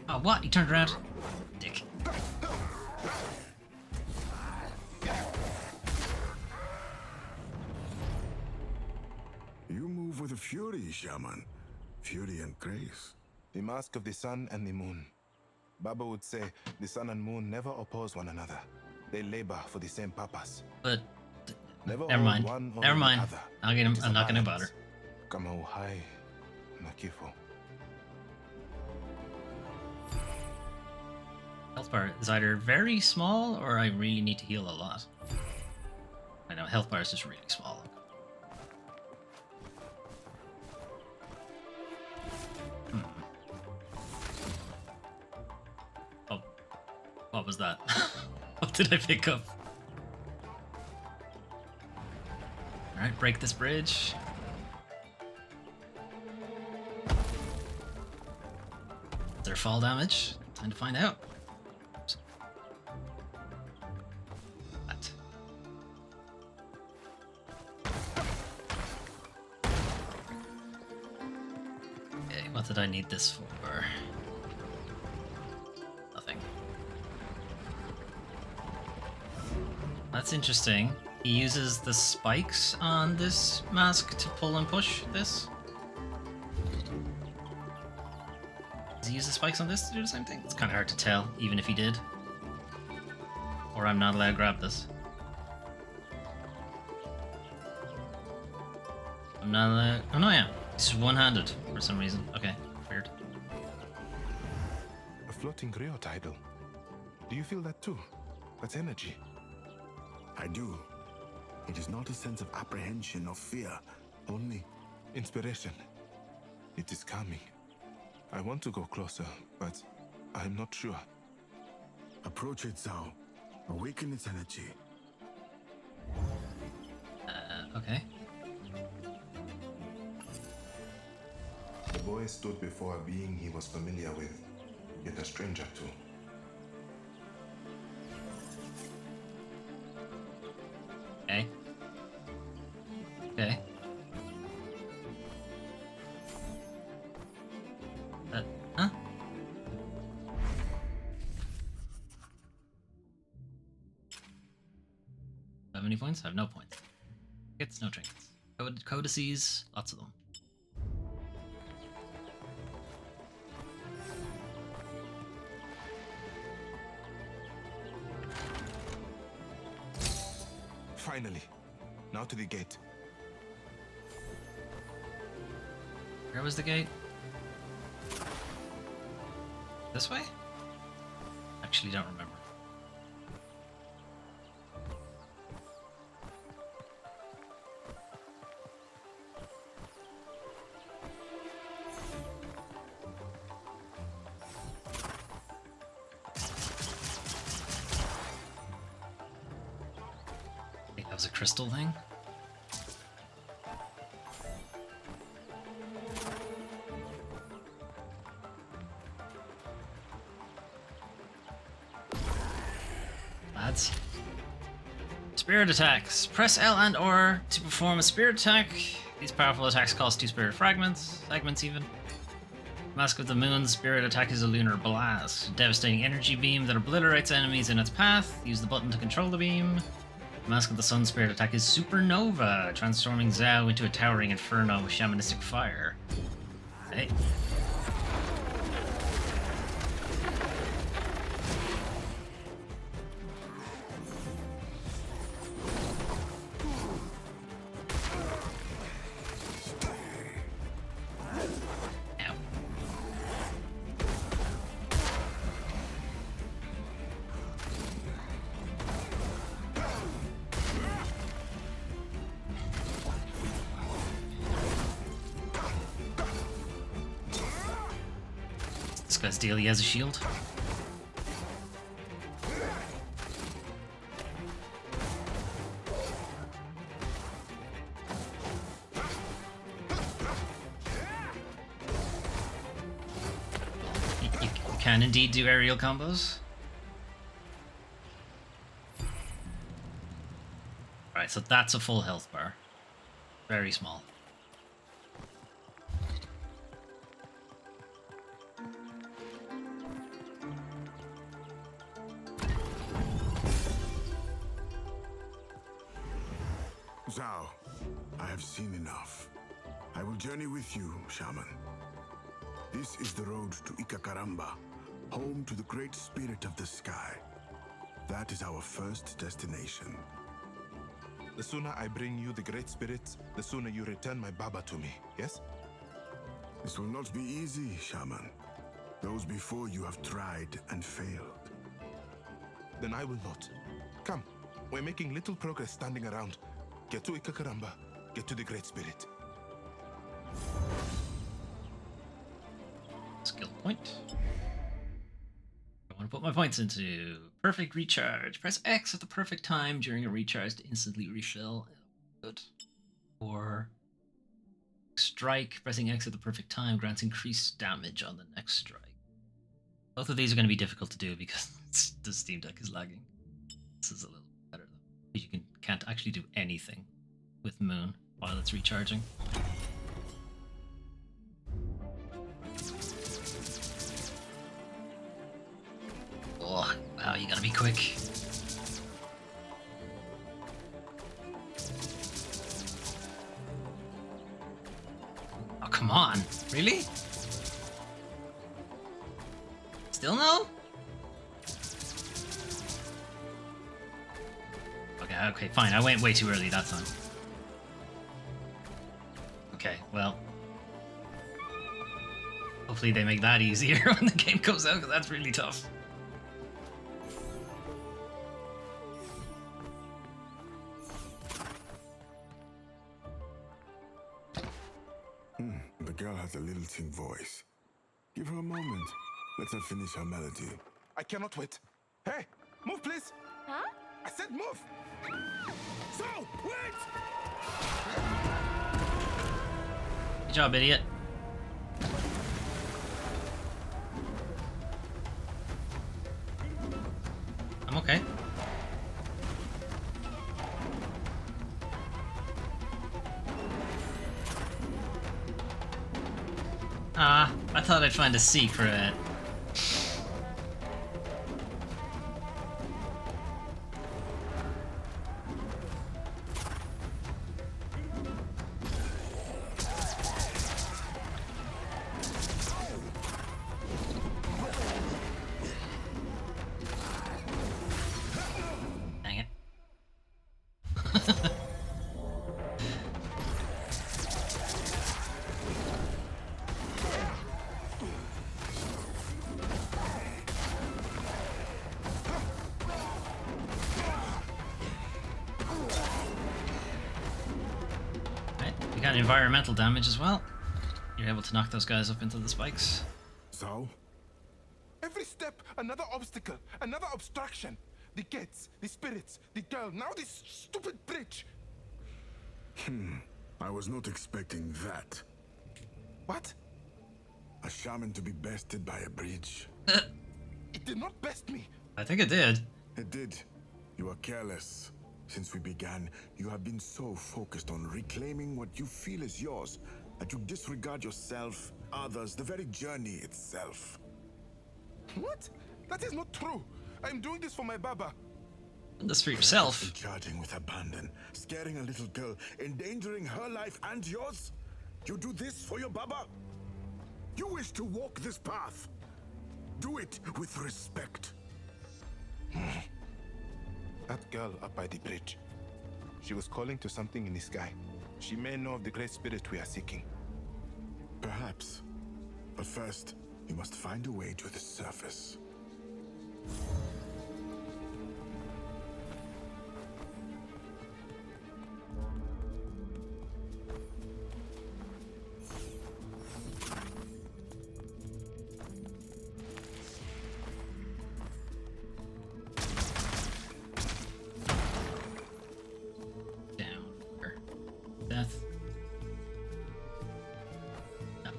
Oh, what? He turned around? Dick. You move with a fury, shaman. Fury and grace. The Mask of the Sun and the Moon. Baba would say the sun and moon never oppose one another. They labor for the same purpose. But Never never mind. hold one or Never the mind. other. I'll get him. It is I'm a not gonna balance. bother. Kamauhai Nakifo. Health bar is either very small or I really need to heal a lot. health bar is just really small. Oh, what was that? What did I pick up? Alright, break this bridge. Is there fall damage? Time to find out. What? Okay, what did I need this for? Nothing. That's interesting. He uses the spikes on this mask to pull and push this. Does he use the spikes on this to do the same thing? It's kind of hard to tell, even if he did. Or I'm not allowed to grab this. I'm not allowed... Oh no, yeah. He's one-handed for some reason. Okay, weird. A floating griot idol. Do you feel that too? That's energy. I do. It is not a sense of apprehension or fear, only inspiration. It is calming. I want to go closer, but I'm not sure. Approach it, Zhao. Awaken its energy. Okay. The boy stood before a being he was familiar with, yet a stranger to. Okay. Okay. Huh? Have any points? I have no points. Tickets, no trinkets. Codices, lots of them. Finally. Now to the gate. Where was the gate? This way? Actually, don't remember. I think that was a crystal thing. Lads. Spirit attacks. Press L and or to perform a spirit attack. These powerful attacks cost 2 spirit segments even. Mask of the Moon's spirit attack is a lunar blast. Devastating energy beam that obliterates enemies in its path. Use the button to control the beam. Mask of the Sun's spirit attack is Supernova, transforming Zhao into a towering inferno with shamanistic fire. Hey. This guy's deal, he has a shield. You can indeed do aerial combos. Right, so that's a full health bar. Very small. Zhao, I have seen enough. I will journey with you, shaman. This is the road to Ikakaramba, home to the great spirit of the sky. That is our first destination. The sooner I bring you the great spirit, the sooner you return my Baba to me, yes? This will not be easy, shaman. Those before you have tried and failed. Then I will not. Come, we're making little progress standing around. Get to Ikakaramba. Get to the Great Spirit. Skill point. I want to put my points into perfect recharge. Press X at the perfect time during a recharge to instantly refill. Good. Or strike. Pressing X at the perfect time grants increased damage on the next strike. Both of these are going to be difficult to do because the Steam Deck is lagging. This is a little better though. You can't actually do anything with Moon while it's recharging. Oh, wow, you gotta be quick. Oh, come on. Really? Still no? Okay, fine. I went way too early that time. Okay, well. Hopefully they make that easier when the game comes out, because that's really tough. The girl has a lilting voice. Give her a moment. Let her finish her melody. I cannot wait. Hey, move please. Huh? I said move. So, wait! Good job, idiot. I'm okay. I thought I'd find a secret. Dang it. We got environmental damage as well. You're able to knock those guys up into the spikes. So? Every step, another obstacle, another obstruction. The gates, the spirits, the girl, now this stupid bridge. I was not expecting that. What? A shaman to be bested by a bridge. It did not best me. I think it did. It did. You are careless. Since we began, you have been so focused on reclaiming what you feel is yours that you disregard yourself, others, the very journey itself. What? That is not true. I'm doing this for my Baba. This for yourself. Charging with abandon, scaring a little girl, endangering her life and yours? You do this for your Baba? You wish to walk this path? Do it with respect. That girl up by the bridge. She was calling to something in the sky. She may know of the great spirit we are seeking. Perhaps. But first, you must find a way to the surface. Death. No.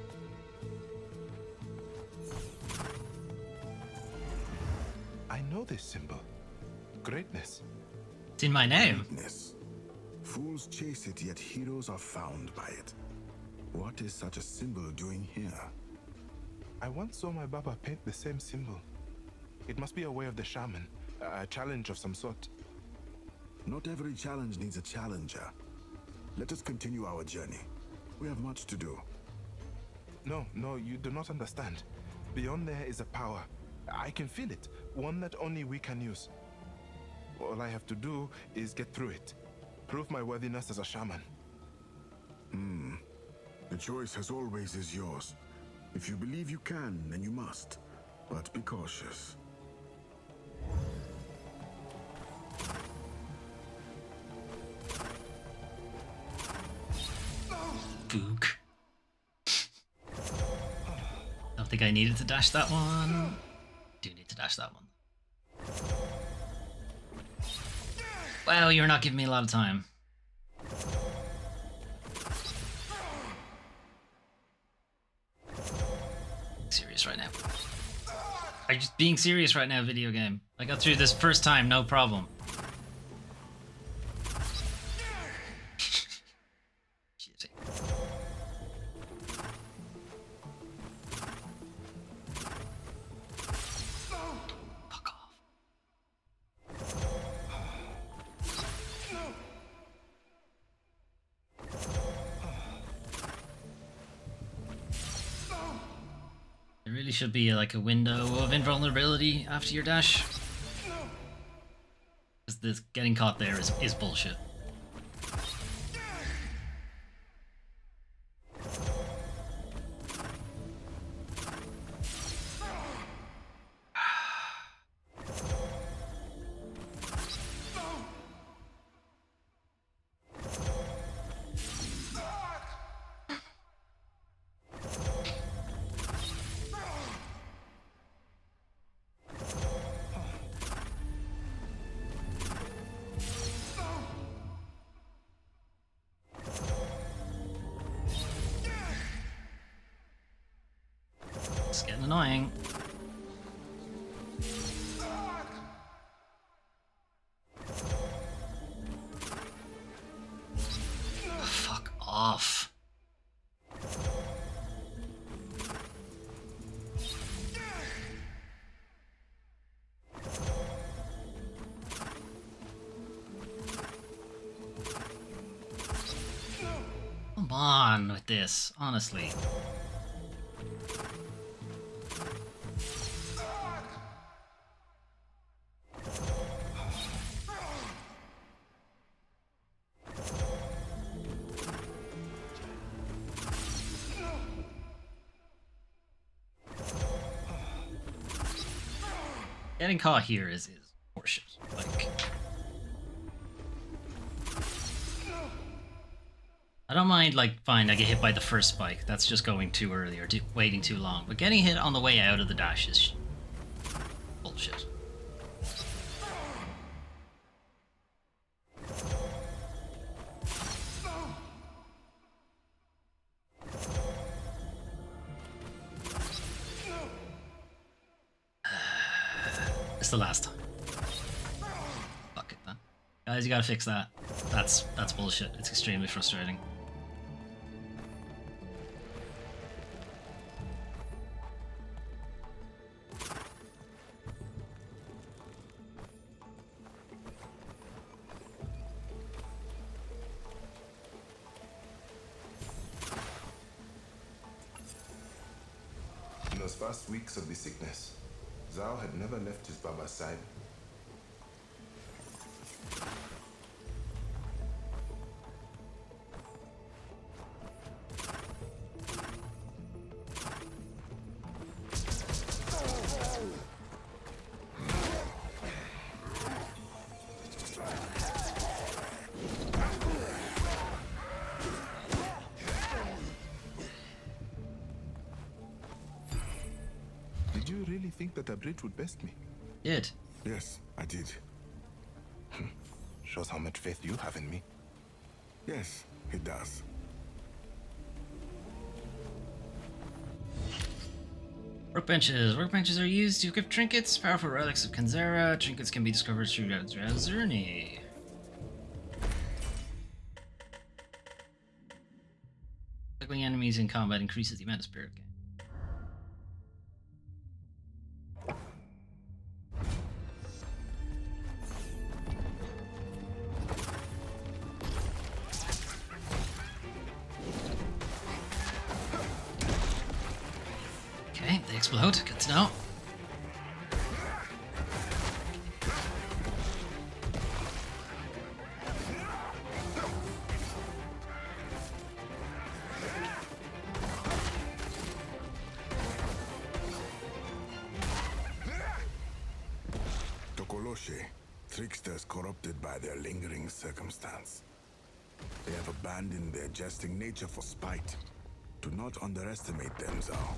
I know this symbol. Greatness. It's in my name. Greatness. Fools chase it, yet heroes are found by it. What is such a symbol doing here? I once saw my Baba paint the same symbol. It must be a way of the shaman. A challenge of some sort. Not every challenge needs a challenger. Let us continue our journey. We have much to do. No, you do not understand. Beyond there is a power. I can feel it. One that only we can use. All I have to do is get through it. Prove my worthiness as a shaman. The choice as always is yours. If you believe you can, then you must. But be cautious. think I needed to dash that one. Do need to dash that one. Well, you're not giving me a lot of time. Serious right now. Are you just being serious right now, video game? I got through this first time, no problem. Shit. Fuck off. There really should be like a window of invulnerability after your dash. Because this getting caught there is bullshit. It's getting annoying. Fuck off. Come on with this, honestly. Getting caught here is horseshit. Like, I don't mind, like, fine, I get hit by the first spike. That's just going too early or waiting too long. But getting hit on the way out of the dash is bullshit. It's the last time. Fuck it then. Guys, you gotta fix that. That's bullshit. It's extremely frustrating. In those first weeks of the sickness, Zhao had never left his Baba's side. Did you really think that a bridge would best me? Did. Yes, I did. Shows how much faith you have in me. Yes, it does. Workbenches. Workbenches are used to equip trinkets, powerful relics of Kanzera. Trinkets can be discovered throughout the journey. Circling enemies in combat increases the amount of spirit gain. Okay, they explode. Good to know. Tokoloshe, tricksters corrupted by their lingering circumstance. They have abandoned their jesting nature for spite. Do not underestimate them, Zhao.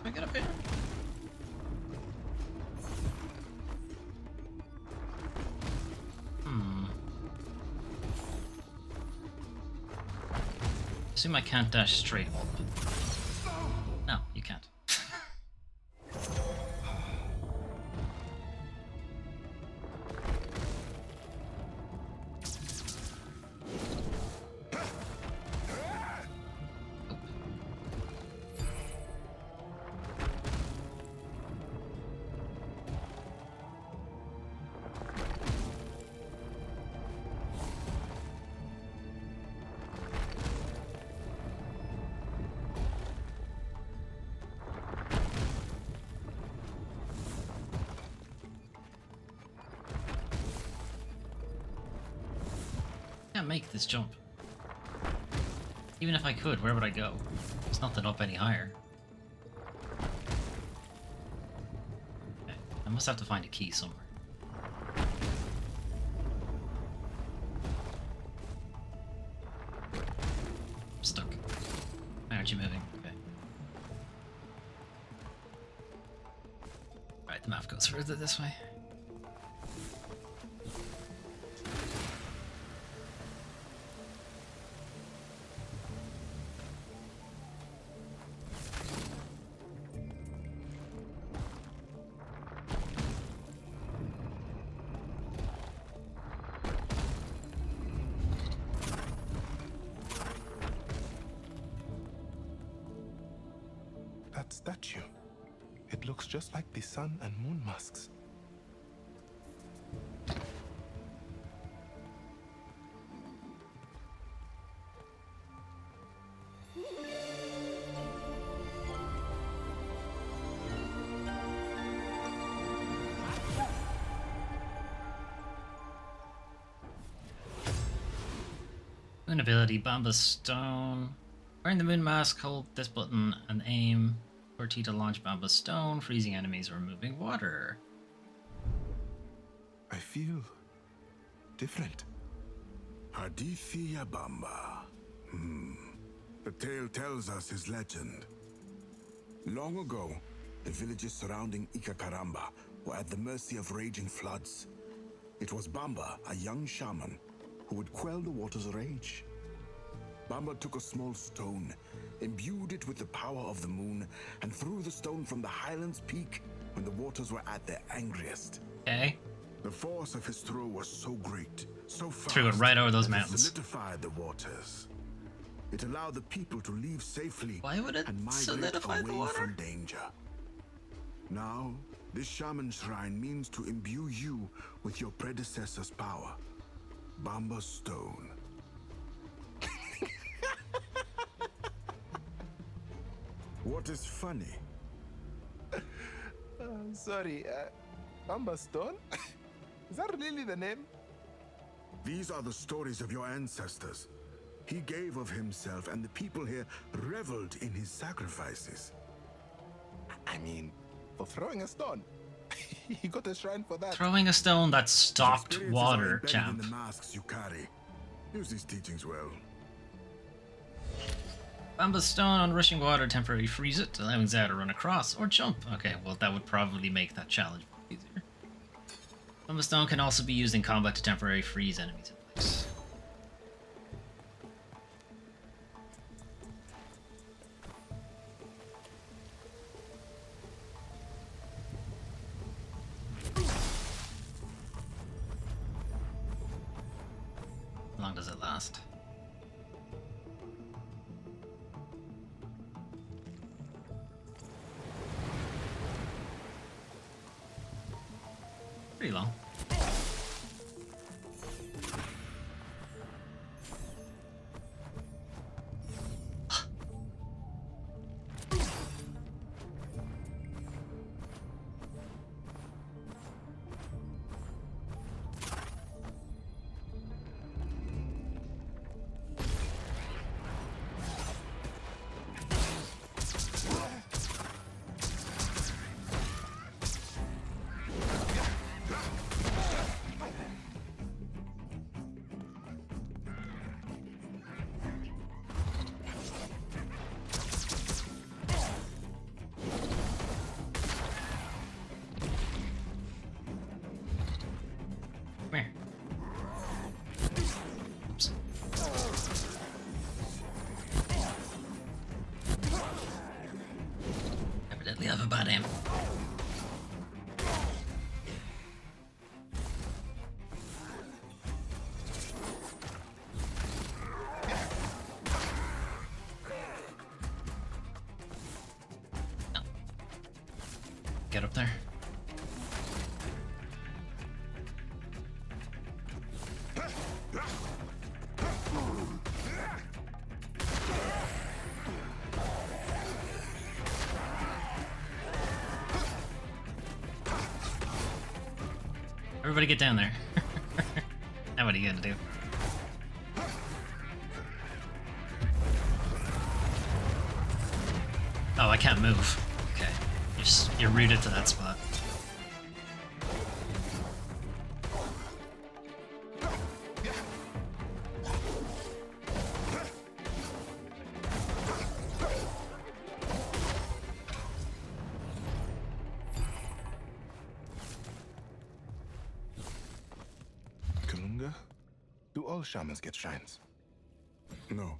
Can I get up here? Assume I can't dash straight up. No, you can't. Can't make this jump. Even if I could, where would I go? There's nothing up any higher. Okay, I must have to find a key somewhere. I'm stuck. Why aren't you moving? Okay. Alright, the map goes further this way. That statue. It looks just like the sun and moon masks. Moon ability, Bamba Stone. Wearing the moon mask, hold this button and aim for T to launch Bamba Stone, freezing enemies or removing water. I feel different. Hadithia Bamba. The tale tells us his legend. Long ago, the villages surrounding Ikakaramba were at the mercy of raging floods. It was Bamba, a young shaman, who would quell the water's rage. Bamba took a small stone, imbued it with the power of the moon, and threw the stone from the highlands peak when the waters were at their angriest. Okay. The force of his throw was so great, so fast, Threw it right over those that it mountains. solidified the waters. It allowed the people to leave safely. Why would it and migrate solidify the away water? from danger. Now, this shaman shrine means to imbue you with your predecessor's power, Bamba Stone. What is funny? Sorry, Bamba Stone? Is that really the name? These are the stories of your ancestors. He gave of himself, and the people here reveled in his sacrifices. I mean, for throwing a stone. He got a shrine for that. Throwing a stone that stopped Experiences are water, embedded champ. in the masks you carry. Use these teachings well. Bamba Stone on rushing water, temporarily freeze it, allowing Zao to run across or jump. Okay, well that would probably make that challenge easier. Bamba Stone can also be used in combat to temporarily freeze enemies in place. How long does it last? Pretty long. Ah, damn. Get up there. Everybody get down there. Now what are you gonna do? Oh, I can't move. Okay. You're rooted to that spot. Do all shamans get shrines? No.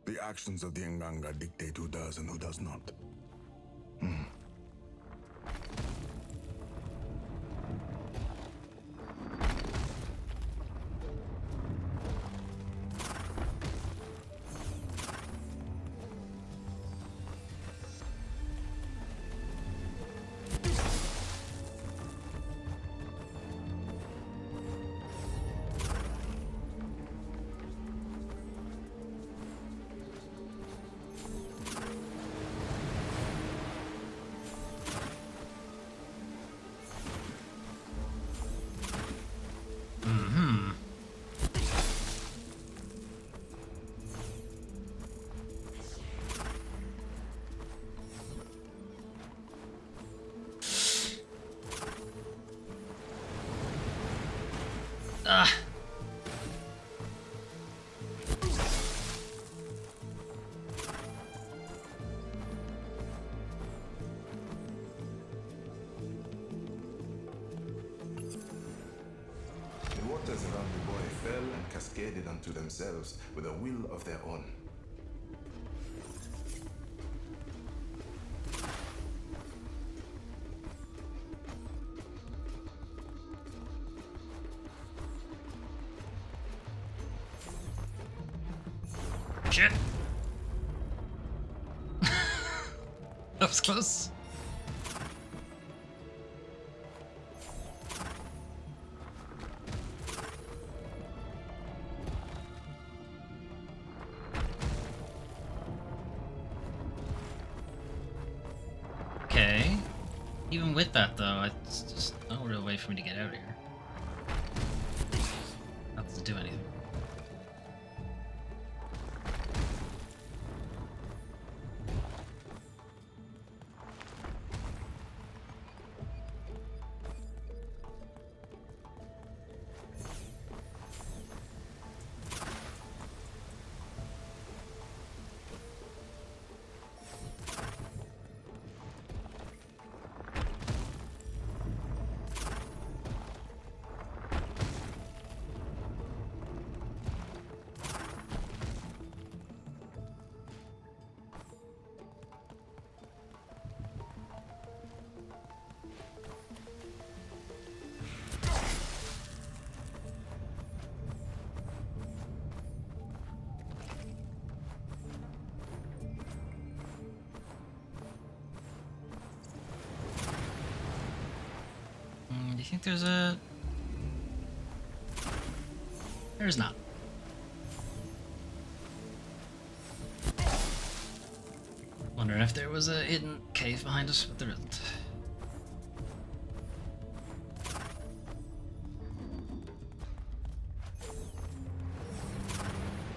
The actions of the Nganga dictate who does and who does not. Ah. The waters around the boy fell and cascaded unto themselves with a will of their own. Shit. That was close. Okay. Even with that though, it's just no real way for me to get out of here. That doesn't do anything. Do you think there's a... There's not. Wondering if there was a hidden cave behind us, but there isn't.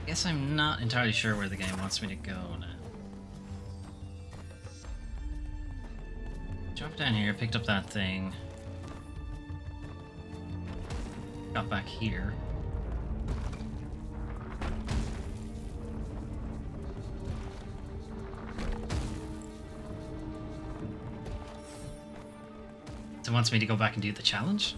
Guess I'm not entirely sure where the game wants me to go now. Jumped down here, picked up that thing. Got back here. So it wants me to go back and do the challenge?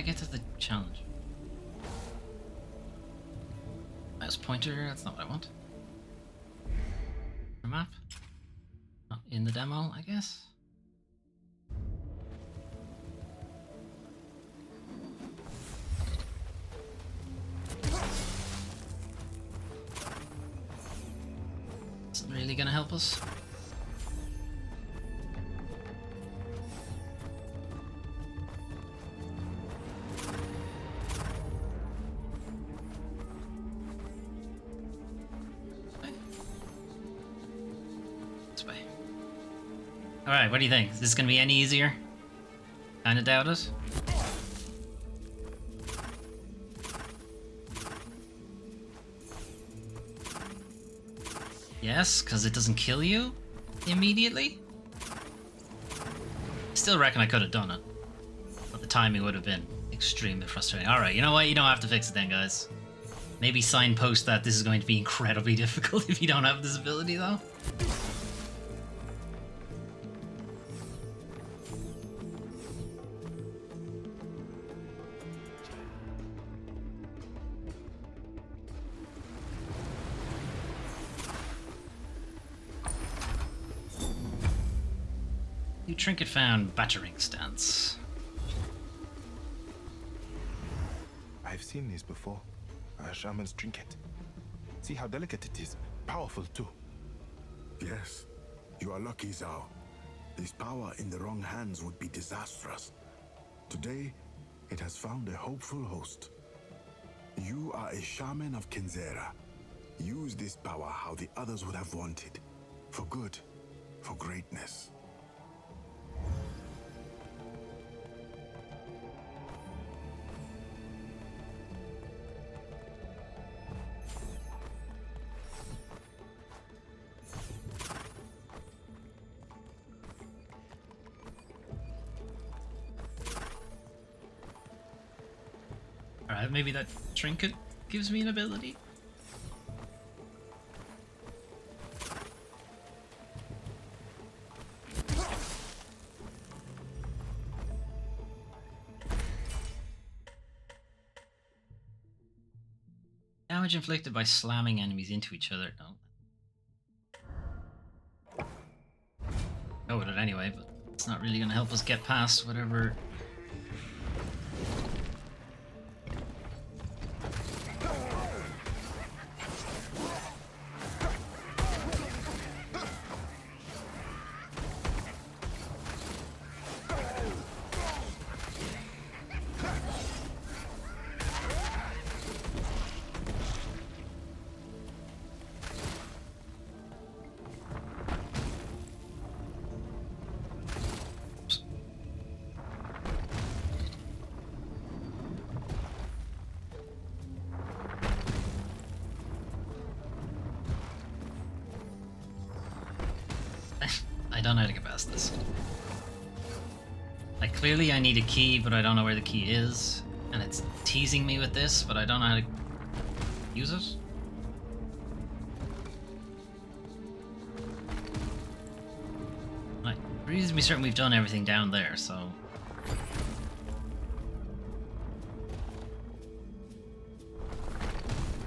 get to the challenge? Mouse pointer, that's not what I want. A map? Not in the demo, I guess. Isn't really gonna help us. Alright, what do you think? Is this gonna be any easier? Kinda doubt it. Yes, because it doesn't kill you immediately? Still reckon I could have done it. But the timing would have been extremely frustrating. Alright, you know what? You don't have to fix it then, guys. Maybe signpost that this is going to be incredibly difficult if you don't have this ability, though. New trinket found, battering stance. I've seen these before. A shaman's trinket. See how delicate it is. Powerful too. Yes. You are lucky, Zhao. This power in the wrong hands would be disastrous. Today, it has found a hopeful host. You are a shaman of Kanzera. Use this power how the others would have wanted. For good. For greatness. Alright, maybe that trinket gives me an ability? Damage inflicted by slamming enemies into each other. No. Go with it anyway, but it's not really going to help us get past whatever. I don't know how to get past this. Like, clearly I need a key, but I don't know where the key is. And it's teasing me with this, but I don't know how to use it. Like, reasonably certain we've done everything down there, so...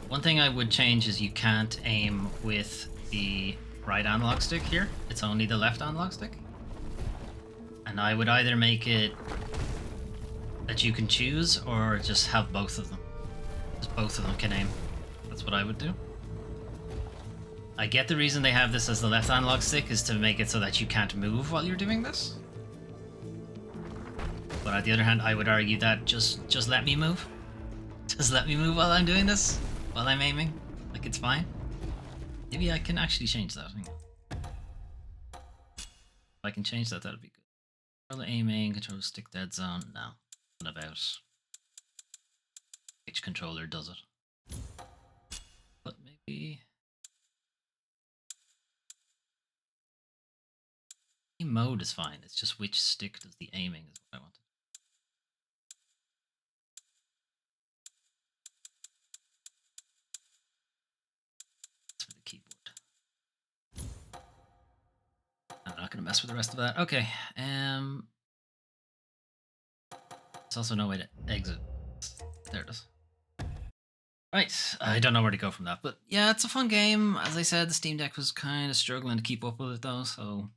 One thing I would change is you can't aim with the right analog stick here. It's only the left analog stick. And I would either make it that you can choose or just have both of them. Just both of them can aim. That's what I would do. I get the reason they have this as the left analog stick is to make it so that you can't move while you're doing this. But on the other hand, I would argue that just let me move. Just let me move while I'm doing this. While I'm aiming. Like, it's fine. Maybe I can actually change that. Hang on. If I can change that, that'd be good. Control aiming, control stick dead zone. No, not about. Which controller does it? But maybe. Aim mode is fine. It's just which stick does the aiming is what I wanted. I'm not going to mess with the rest of that. Okay. There's also no way to exit. There it is. Right, I don't know where to go from that, but yeah, it's a fun game. As I said, the Steam Deck was kind of struggling to keep up with it though, so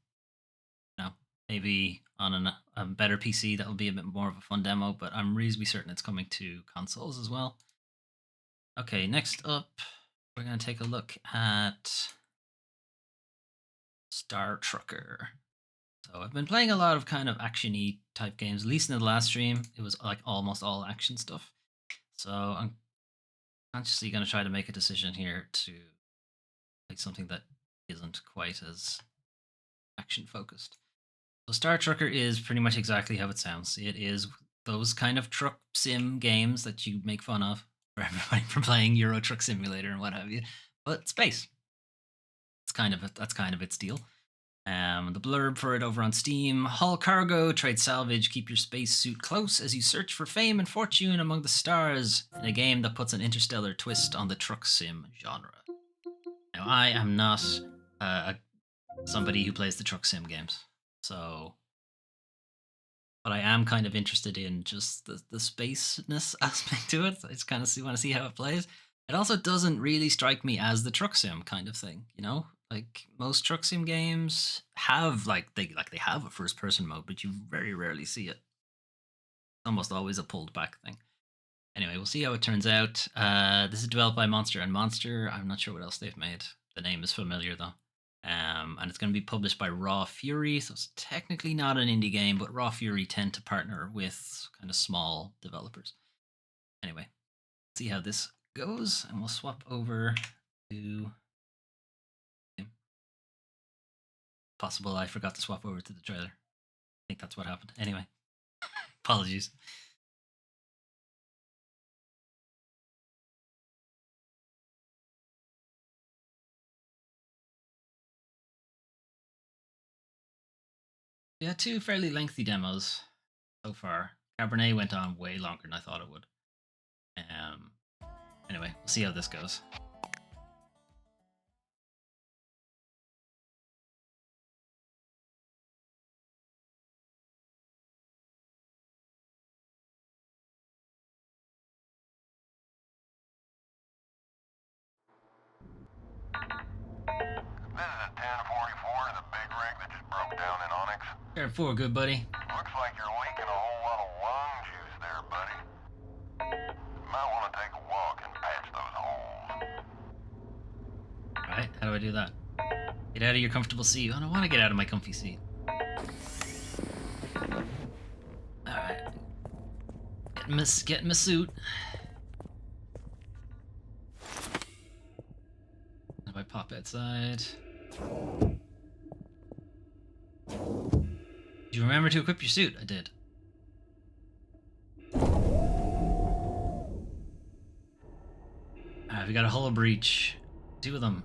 maybe on a better PC that'll be a bit more of a fun demo, but I'm reasonably certain it's coming to consoles as well. Okay, next up, we're going to take a look at Star Trucker. So I've been playing a lot of kind of action-y type games, at least in the last stream. It was like almost all action stuff. So I'm consciously going to try to make a decision here to play something that isn't quite as action-focused. So Star Trucker is pretty much exactly how it sounds. It is those kind of truck sim games that you make fun of for everybody for playing Euro Truck Simulator and what have you, but space. That's kind of its deal. The blurb for it over on Steam: haul cargo, trade salvage, keep your space suit close as you search for fame and fortune among the stars in a game that puts an interstellar twist on the truck sim genre. Now, I am not somebody who plays the truck sim games, so, but I am kind of interested in just the spaceness aspect to it. I just kind of want to see how it plays. It also doesn't really strike me as the truck sim kind of thing, you know? Like most truck sim games have they have a first person mode, but you very rarely see it. It's almost always a pulled back thing. Anyway, we'll see how it turns out. This is developed by Monster and Monster. I'm not sure what else they've made. The name is familiar though. And it's going to be published by Raw Fury, so it's technically not an indie game, but Raw Fury tend to partner with kind of small developers. Anyway, see how this goes, and we'll swap over to... Possible I forgot to swap over to the trailer. I think that's what happened. Anyway, apologies. We had two fairly lengthy demos so far. Cabernet went on way longer than I thought it would. Anyway, we'll see how this goes. This is a 1044, the big rig that just broke down in Onyx. Fair 4, good buddy. Looks like you're leaking a whole lot of lung juice there, buddy. Might want to take a walk and patch those holes. Alright, how do I do that? Get out of your comfortable seat. I don't want to get out of my comfy seat. Alright. Get in my suit. If I pop outside. Did you remember to equip your suit? I did. Alright, we got a hull breach. 2 of them.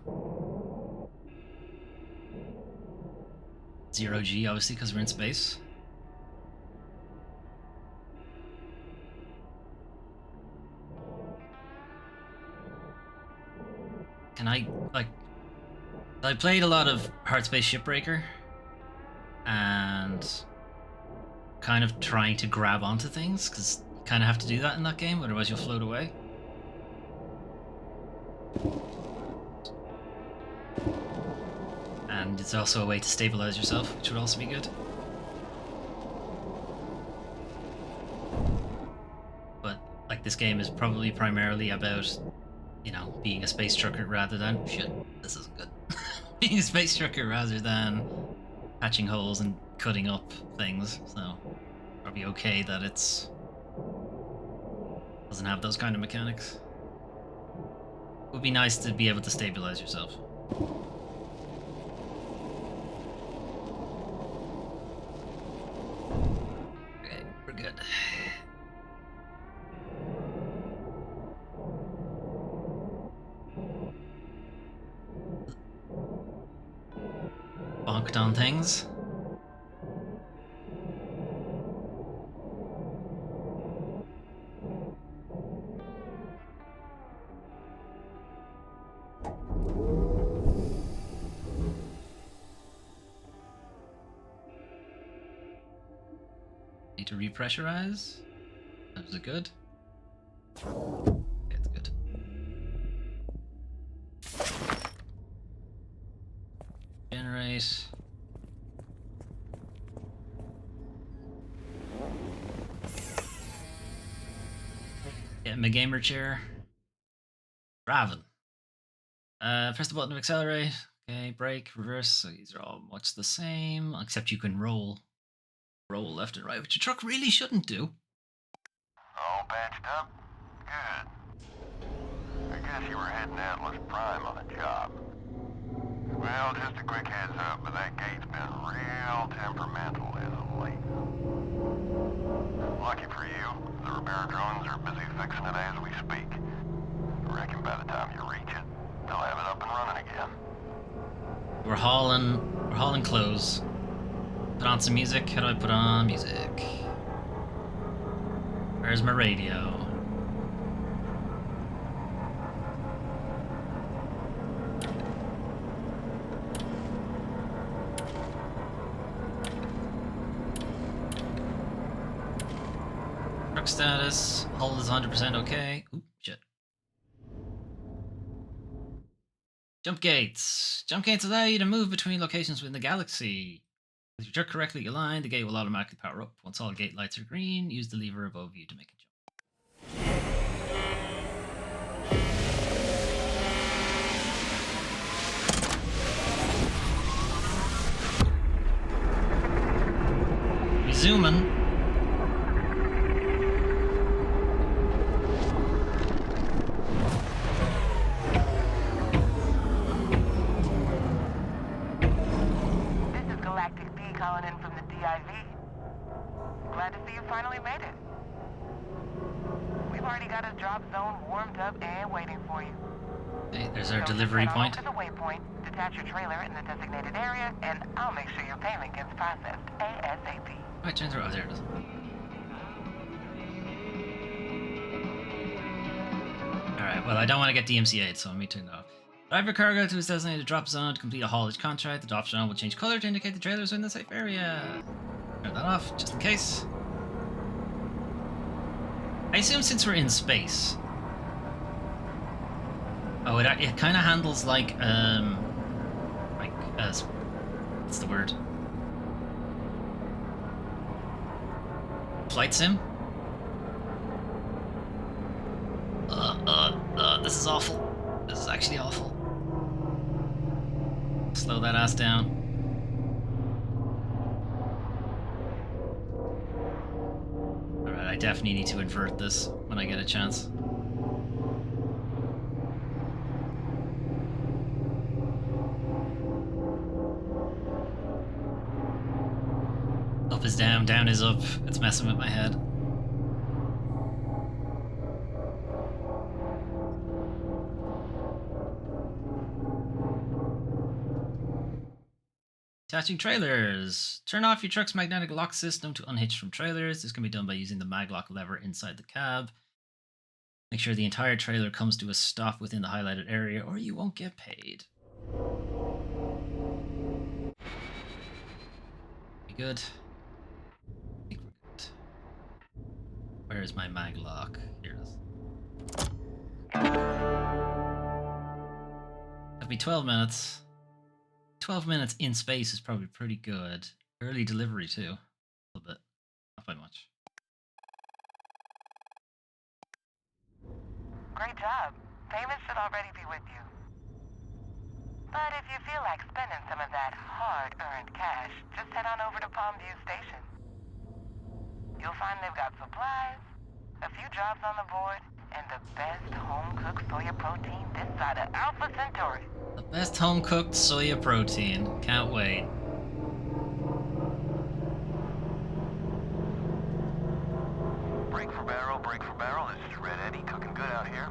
0G, obviously, because we're in space. Can I, like... I played a lot of Hard Space Shipbreaker. And... kind of trying to grab onto things, because you kind of have to do that in that game, otherwise you'll float away. And it's also a way to stabilize yourself, which would also be good. But, like, this game is probably primarily about, you know, being a space trucker rather than... Shit, this isn't good. Being a space trucker rather than patching holes and cutting up things, so probably okay that it's... doesn't have those kind of mechanics. It would be nice to be able to stabilize yourself. Okay, we're good. Bonked on things. Need to repressurize. Is it good? Okay, it's good. Generate. Get him a gamer chair. Raven. Press the button to accelerate. Okay, brake, reverse. So these are all much the same, except you can roll left and right, which your truck really shouldn't do. All patched up? Good. I guess you were heading to Atlas Prime on a job. Well, just a quick heads up, but that gate's been real temperamental as of late. Lucky for you, the repair drones are busy fixing it as we speak. I reckon by the time you reach it, they'll have it up and running again. We're hauling clothes. Put on some music. How do I put on music? Where's my radio? Truck status. Hull is 100% okay. Oop, shit. Jump gates. Jump gates allow you to move between locations within the galaxy. If your truck correctly aligned, the gate will automatically power up. Once all gate lights are green, use the lever above you to make a jump. We zooming. Calling in from the DIV. Glad to see you finally made it. We've already got a drop zone warmed up and waiting for you. Okay, there's our delivery point. To the waypoint, detach your trailer in the designated area, and I'll make sure your payment gets processed ASAP. Right, turn through. Oh, there it is. Alright, well, I don't want to get DMCA'd, so let me turn it off. Drive your cargo to its designated drop zone to complete a haulage contract. The drop zone will change color to indicate the trailers are in the safe area. Turn that off, just in case. I assume since we're in space... Oh, it kind of handles like, what's the word? Flight sim? This is awful. This is actually awful. Slow that ass down. Alright, I definitely need to invert this when I get a chance. Up is down, down is up. It's messing with my head. Attaching trailers. Turn off your truck's magnetic lock system to unhitch from trailers. This can be done by using the mag lock lever inside the cab. Make sure the entire trailer comes to a stop within the highlighted area or you won't get paid. We good? I think we're good. Where is my mag lock? Here it is. That'll be 12 minutes. 12 minutes in space is probably pretty good. Early delivery too. A little bit. Not by much. Great job. Payment should already be with you. But if you feel like spending some of that hard-earned cash, just head on over to Palmview Station. You'll find they've got supplies, a few jobs on the board, and the best home-cooked soya protein this side of Alpha Centauri. The best home-cooked soya protein. Can't wait. Break for barrel. This is Red Eddie, cooking good out here.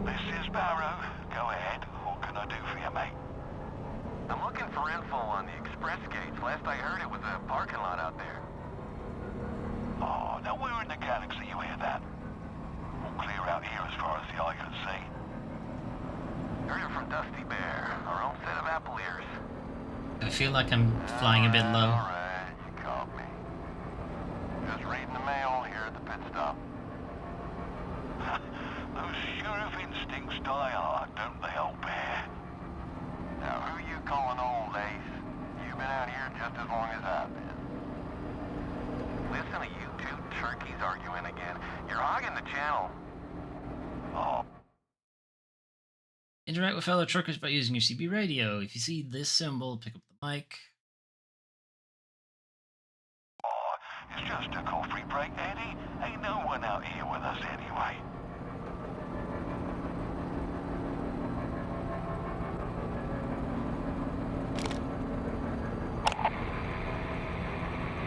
This is Barrow. Go ahead. What can I do for you, mate? I'm looking for info on the express gates. Last I heard it was a parking lot out there. Oh, now we're in the galaxy, you hear that? All clear out here as far as the eye can see. Heard it from Dusty Bear, our own set of apple ears. I feel like I'm flying a bit low. Alright, you caught me. Just reading the mail here at the start you in again. You're hogging the channel. Oh. Interact with fellow truckers by using your CB radio. If you see this symbol, pick up the mic. It's just a coffee break, Eddie. Ain't no one out here with us anyway.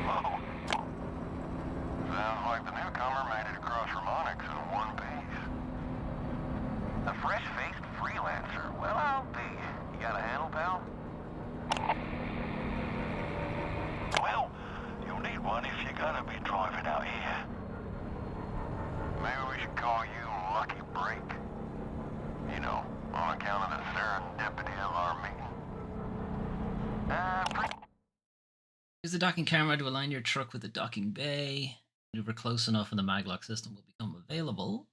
Whoa. Sounds like the newcomer made it across from Onyx in one piece. A fresh-faced freelancer. Well, I'll be. You got a handle, pal? Well, you'll need one if you're gonna be driving out here. Maybe we should call you Lucky Break. You know, on account of the serendipity of our meeting. Use the docking camera to align your truck with the docking bay. Maneuver close enough and the maglock system will become available.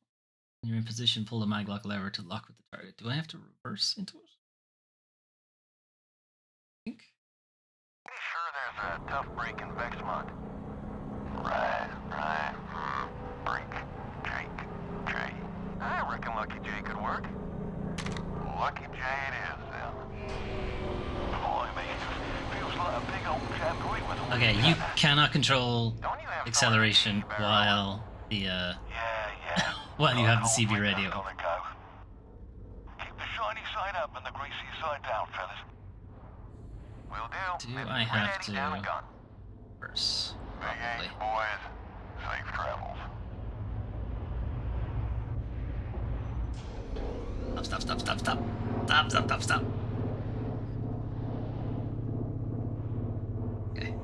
When you're in position, pull the maglock lever to lock with the target. Do I have to reverse into it? I think. Pretty sure there's a tough break in Vexmont. Right. Break. Jake. I reckon Lucky J could work. Lucky J it is, then. Feels like a big old jamboree with a Okay, you cannot control acceleration while the while you have the CB radio. Keep the shiny side up and the greasy side down, fellas. Will do. Do I have to reverse? Big H, boys. Safe travels. Stop. Okay.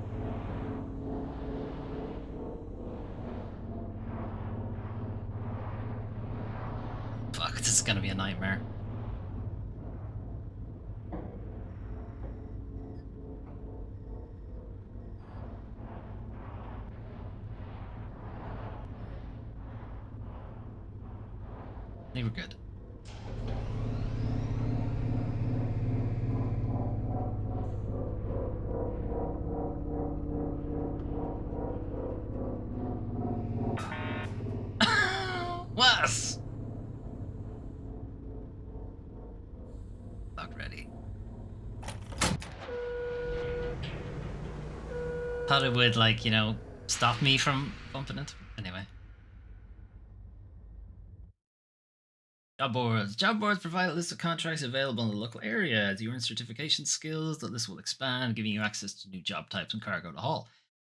Fuck, this is gonna be a nightmare. I think we're good. Was not ready. Thought it would, like, you know, stop me from bumping it. Anyway. Job boards. Job boards provide a list of contracts available in the local area. As you earn certification skills, the list will expand, giving you access to new job types and cargo to haul.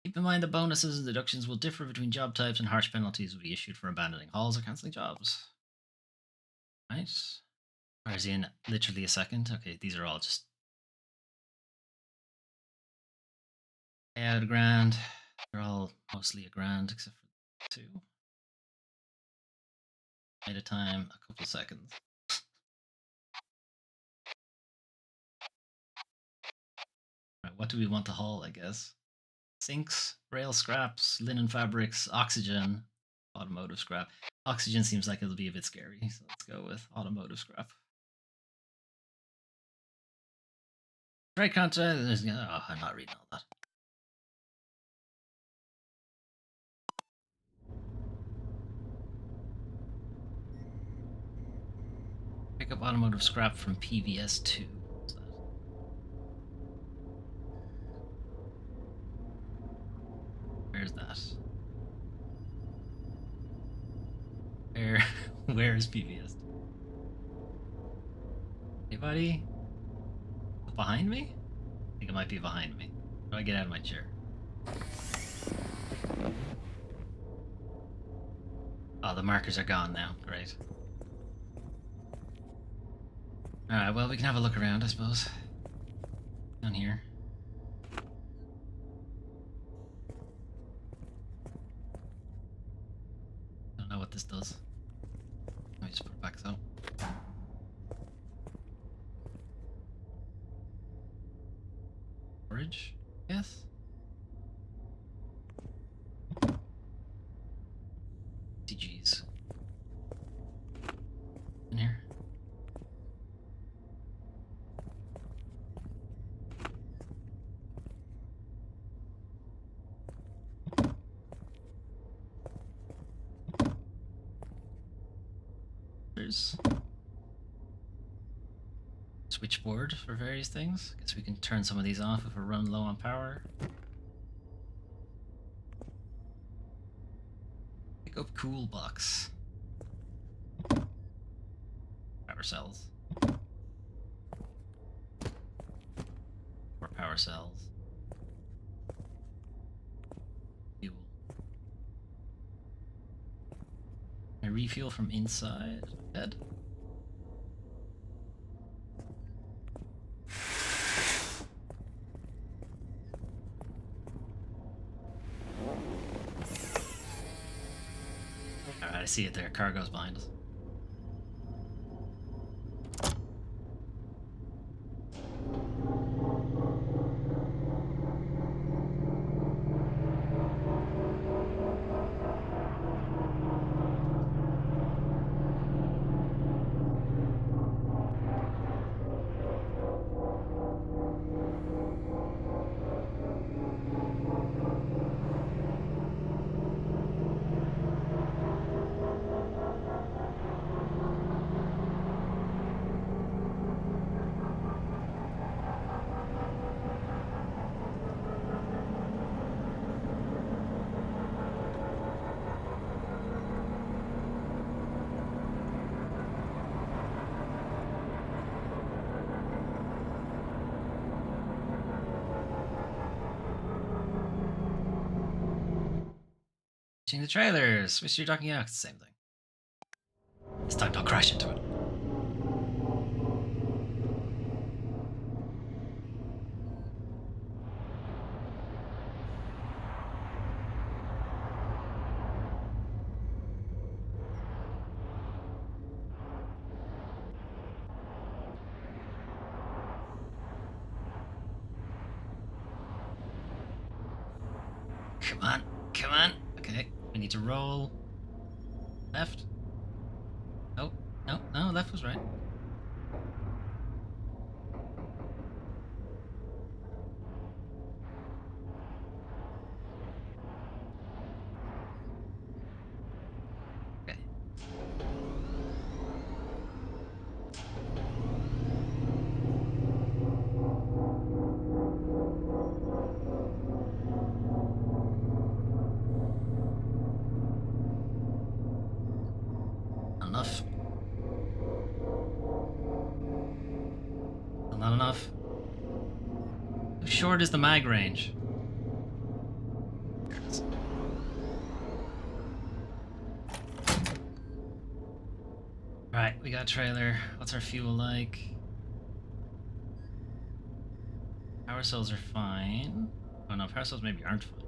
Keep in mind that bonuses and deductions will differ between job types, and harsh penalties will be issued for abandoning hauls or cancelling jobs. Right? Or is he in literally a second? Okay, these are all just payout a grand. They're all mostly a grand, except for two. At a time, a couple seconds. Right, what do we want to haul, I guess? Sinks, rail scraps, linen fabrics, oxygen, automotive scrap. Oxygen seems like it'll be a bit scary, so let's go with automotive scrap. Right contract. Oh, I'm not reading all that. Pick up automotive scrap from PVS 2. What's that? Where's that? Where is PVS 2? Anybody? Behind me? I think it might be behind me. How do I get out of my chair? Oh, the markers are gone now. Great. Alright, well, we can have a look around, I suppose. Down here. Don't know what this does. Let me just put it back so. Storage? Yes? CGs. In here. trailers. Switchboard for various things. Guess we can turn some of these off if we're running low on power. Pick up cool box. Power cells. More power cells. Fuel. I refuel from inside bed. Alright, I see it there. Cargo's behind us. Watching the trailers. Switch to your docking. Yeah, it's the same thing. This time don't crash into it. Come on, come on. Okay, we need to roll left. Oh, no, left was right. Okay. Enough. Still not enough. How short is the mag range? There it is. Right, we got a trailer. What's our fuel like? Power cells are fine. Oh no, power cells maybe aren't fine.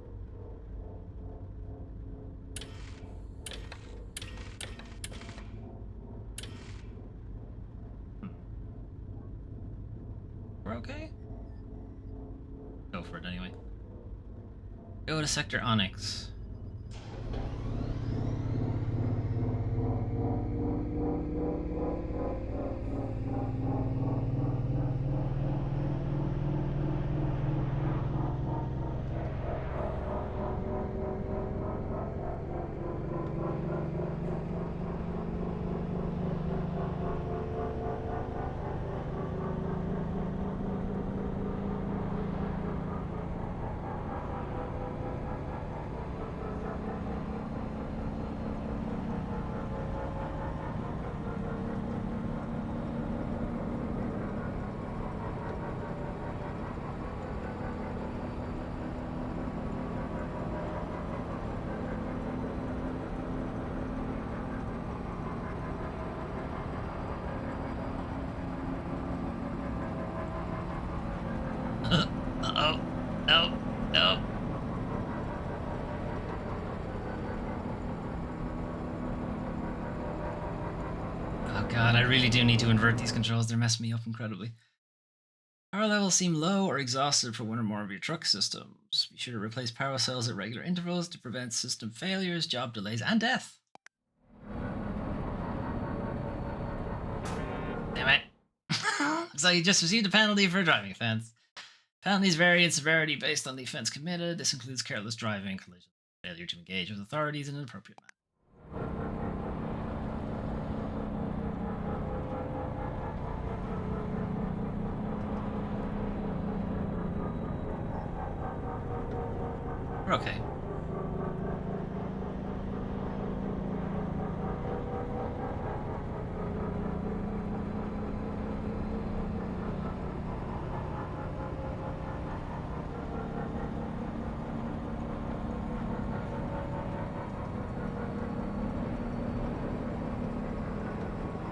We're okay? Go for it anyway. Go to Sector Onyx. Uh-oh. No. No. Oh god, I really do need to invert these controls. They're messing me up incredibly. Power levels seem low or exhausted for one or more of your truck systems. Be sure to replace power cells at regular intervals to prevent system failures, job delays, and death. Damn it. So you just received a penalty for a driving offense. Penalties vary in severity based on the offense committed. This includes careless driving, collision, failure to engage with authorities in an appropriate manner. We're okay.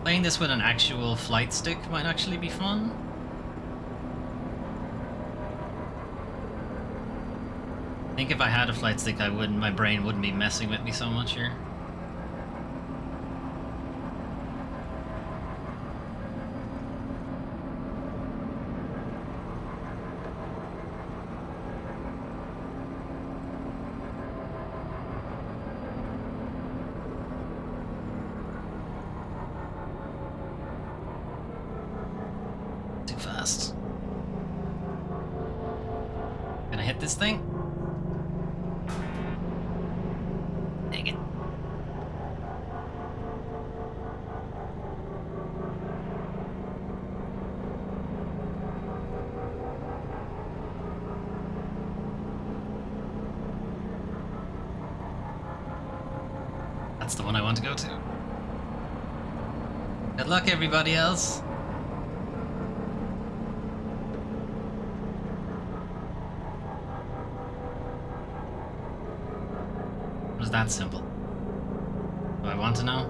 Playing this with an actual flight stick might actually be fun. I think if I had a flight stick, my brain wouldn't be messing with me so much here. Too fast. Can I hit this thing? Dang it. That's the one I want to go to. Good luck, everybody else. Was that simple? Do I want to know?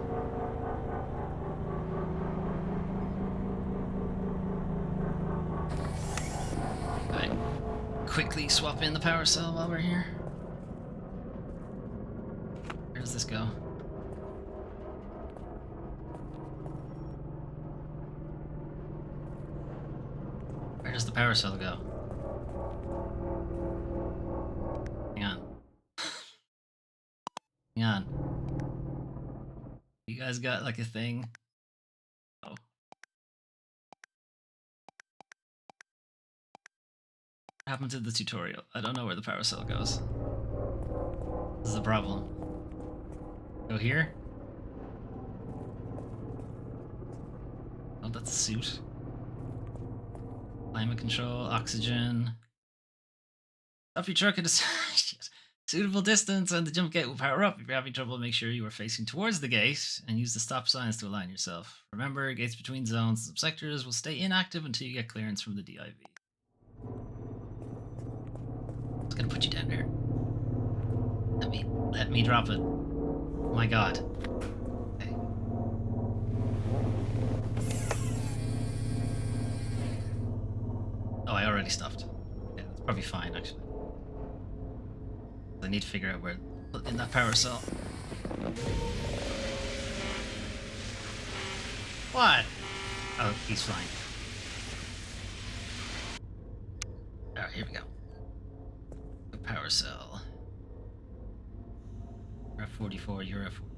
Right. Quickly swap in the power cell while we're here. Where does this go? Where does the power cell go? Hang on. Hang on. You guys got like a thing? Oh. What happened to the tutorial? I don't know where the power cell goes. This is a problem. Go here? Oh, that's a suit. Climate control, oxygen. Stop your truck at a suitable distance and the jump gate will power up. If you're having trouble, make sure you are facing towards the gate and use the stop signs to align yourself. Remember, gates between zones and subsectors will stay inactive until you get clearance from the DIV. It's gonna put you down there. Let me drop it. Oh my god. Okay. Oh, I already stopped. Yeah, that's probably fine actually. I need to figure out where in that power cell. What? Oh, he's flying. Alright, here we go. The power cell. You're at 44, you're at 40.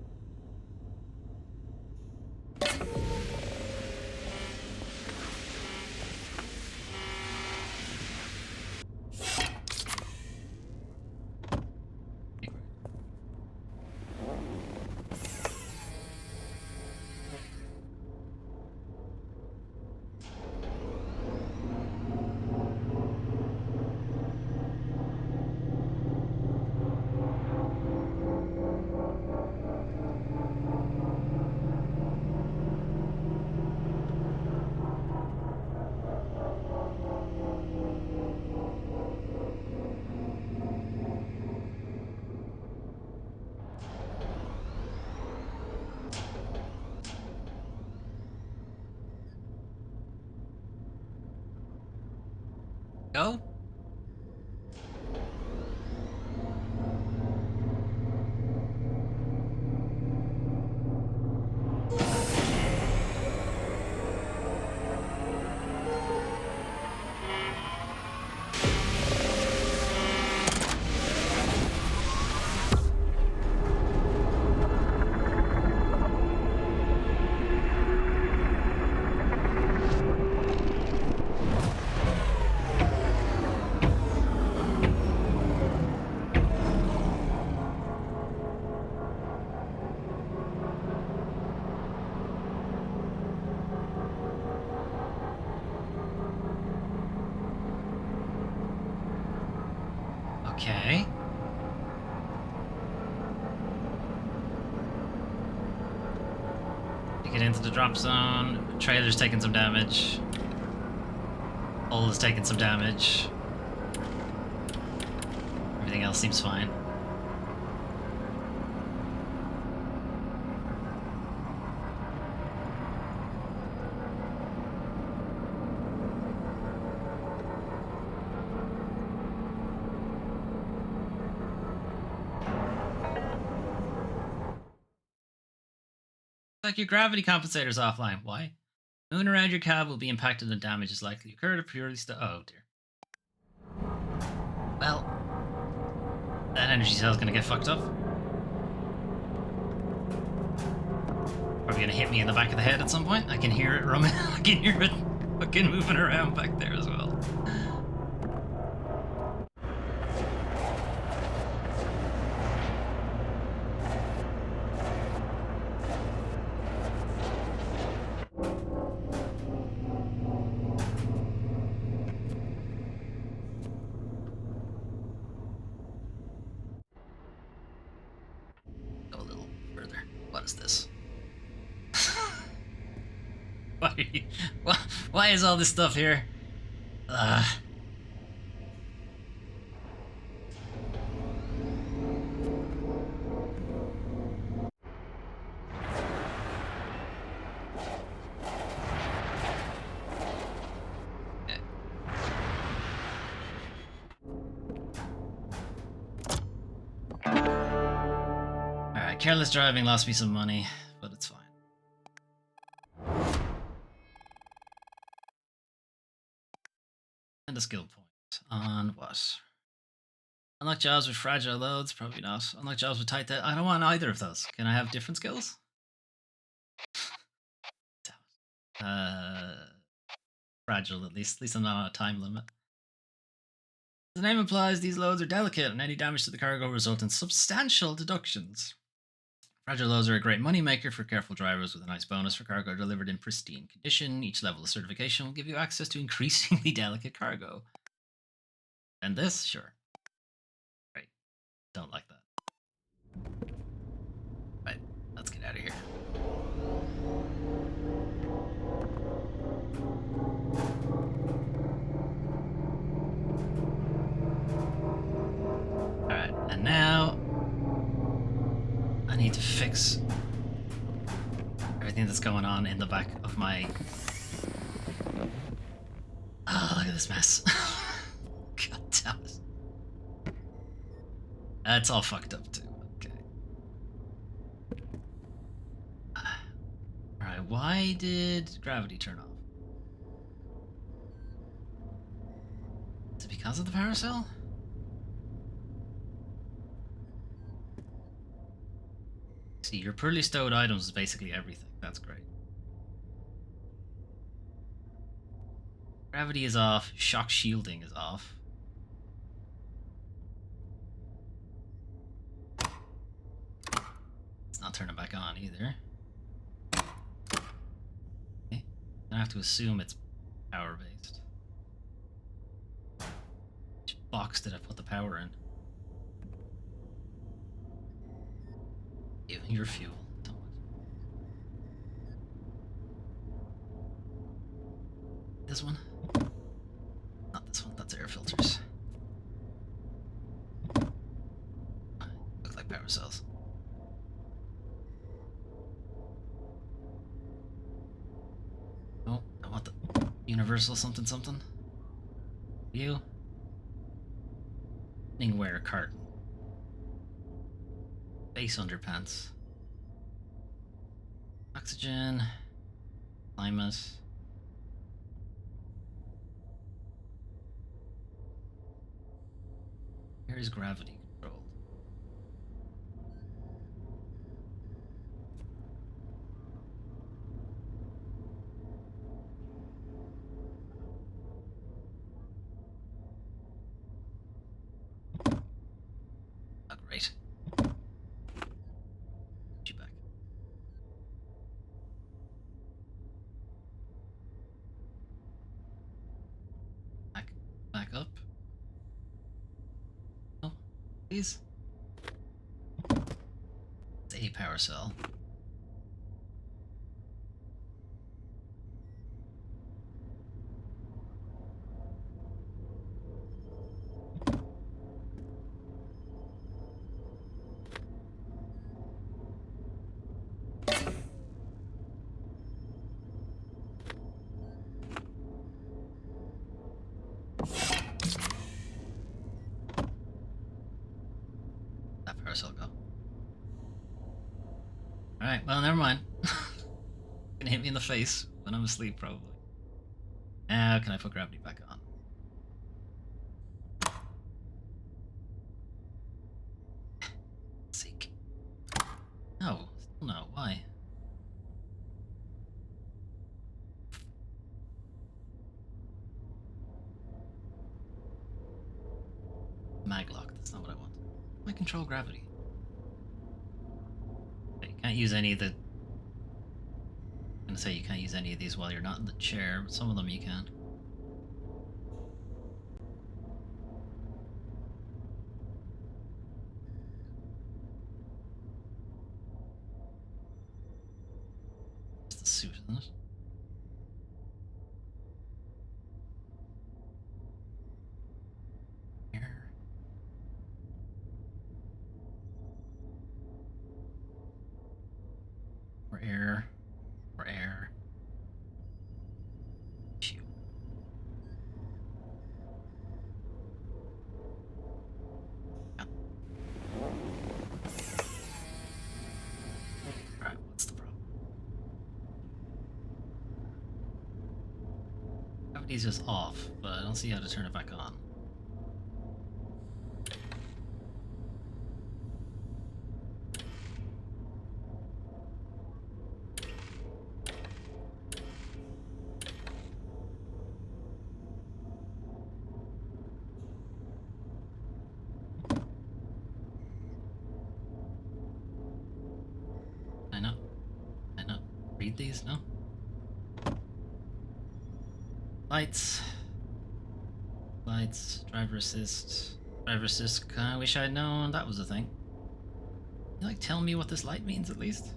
Go? Okay. get into the drop zone. Trailer's taking some damage. Hull is taking some damage. Everything else seems fine. Like your gravity compensator's offline. Why? Moving around your cab will be impacted and damage is likely to occur to purely oh dear. Well, that energy cell's gonna get fucked up. Probably gonna hit me in the back of the head at some point. I can hear it rumming. I can hear it fucking moving around back there as well. Go a little further. What is this? Why, are you, why is all this stuff here? Alright, careless driving lost me some money, but it's fine. And a skill point. On what? Unlock jobs with fragile loads? Probably not. Unlock jobs with tight... I don't want either of those. Can I have different skills? Fragile at least. At least I'm not on a time limit. The name implies these loads are delicate and any damage to the cargo will result in substantial deductions. Fragile loads are a great moneymaker for careful drivers with a nice bonus for cargo delivered in pristine condition. Each level of certification will give you access to increasingly delicate cargo. And this? Sure. Right. Don't like that. Right. Let's get out of here. Alright, and now I need to fix everything that's going on in the back of my... Oh, look at this mess. God damn it. That's all fucked up too. Okay. Alright, why did gravity turn off? Is it because of the power cell? See, your poorly stowed items is basically everything. That's great. Gravity is off. Shock shielding is off. It's not turning back on either. Okay. I have to assume it's power based. Which box did I put the power in? Even your fuel. This one? Not this one, that's air filters. Look like power cells. Oh, I want the universal something something. You? Wear carton. Base underpants. Oxygen. Climate. Where is gravity controlled? Oh, great. Put you back. Back up. Oh, please. It's a power cell. That parasol go. Alright, well, never mind. Gonna hit me in the face when I'm asleep, probably. Now, can I put gravity back on? Seek. No, still no. Why? Maglock, that's not what I want. I control gravity. Okay, you can't use any of the... I'm gonna say you can't use any of these while you're not in the chair, but some of them you can. It's the suit, isn't it? Air. Or air. Or air. Phew. Yeah. Alright, what's the problem? Gravity's just off, but I don't see how to turn it back on. I not read these? No? Lights. Lights. Driver assist. Driver assist. I wish I'd known that was a thing. Can you, like, tell me what this light means at least?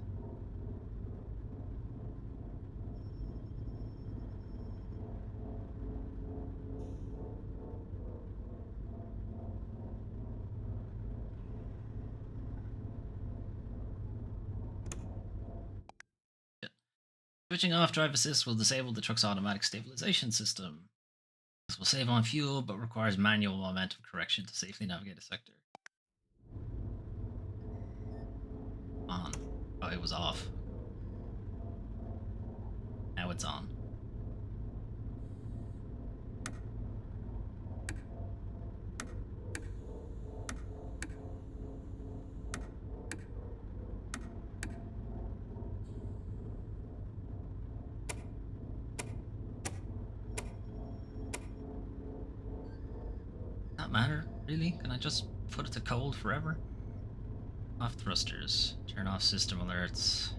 Switching off drive assist will disable the truck's automatic stabilization system. This will save on fuel, but requires manual momentum correction to safely navigate a sector. On. Oh, it was off. Now it's on. Matter really? Can I just put it to cold forever? Off thrusters. Turn off system alerts.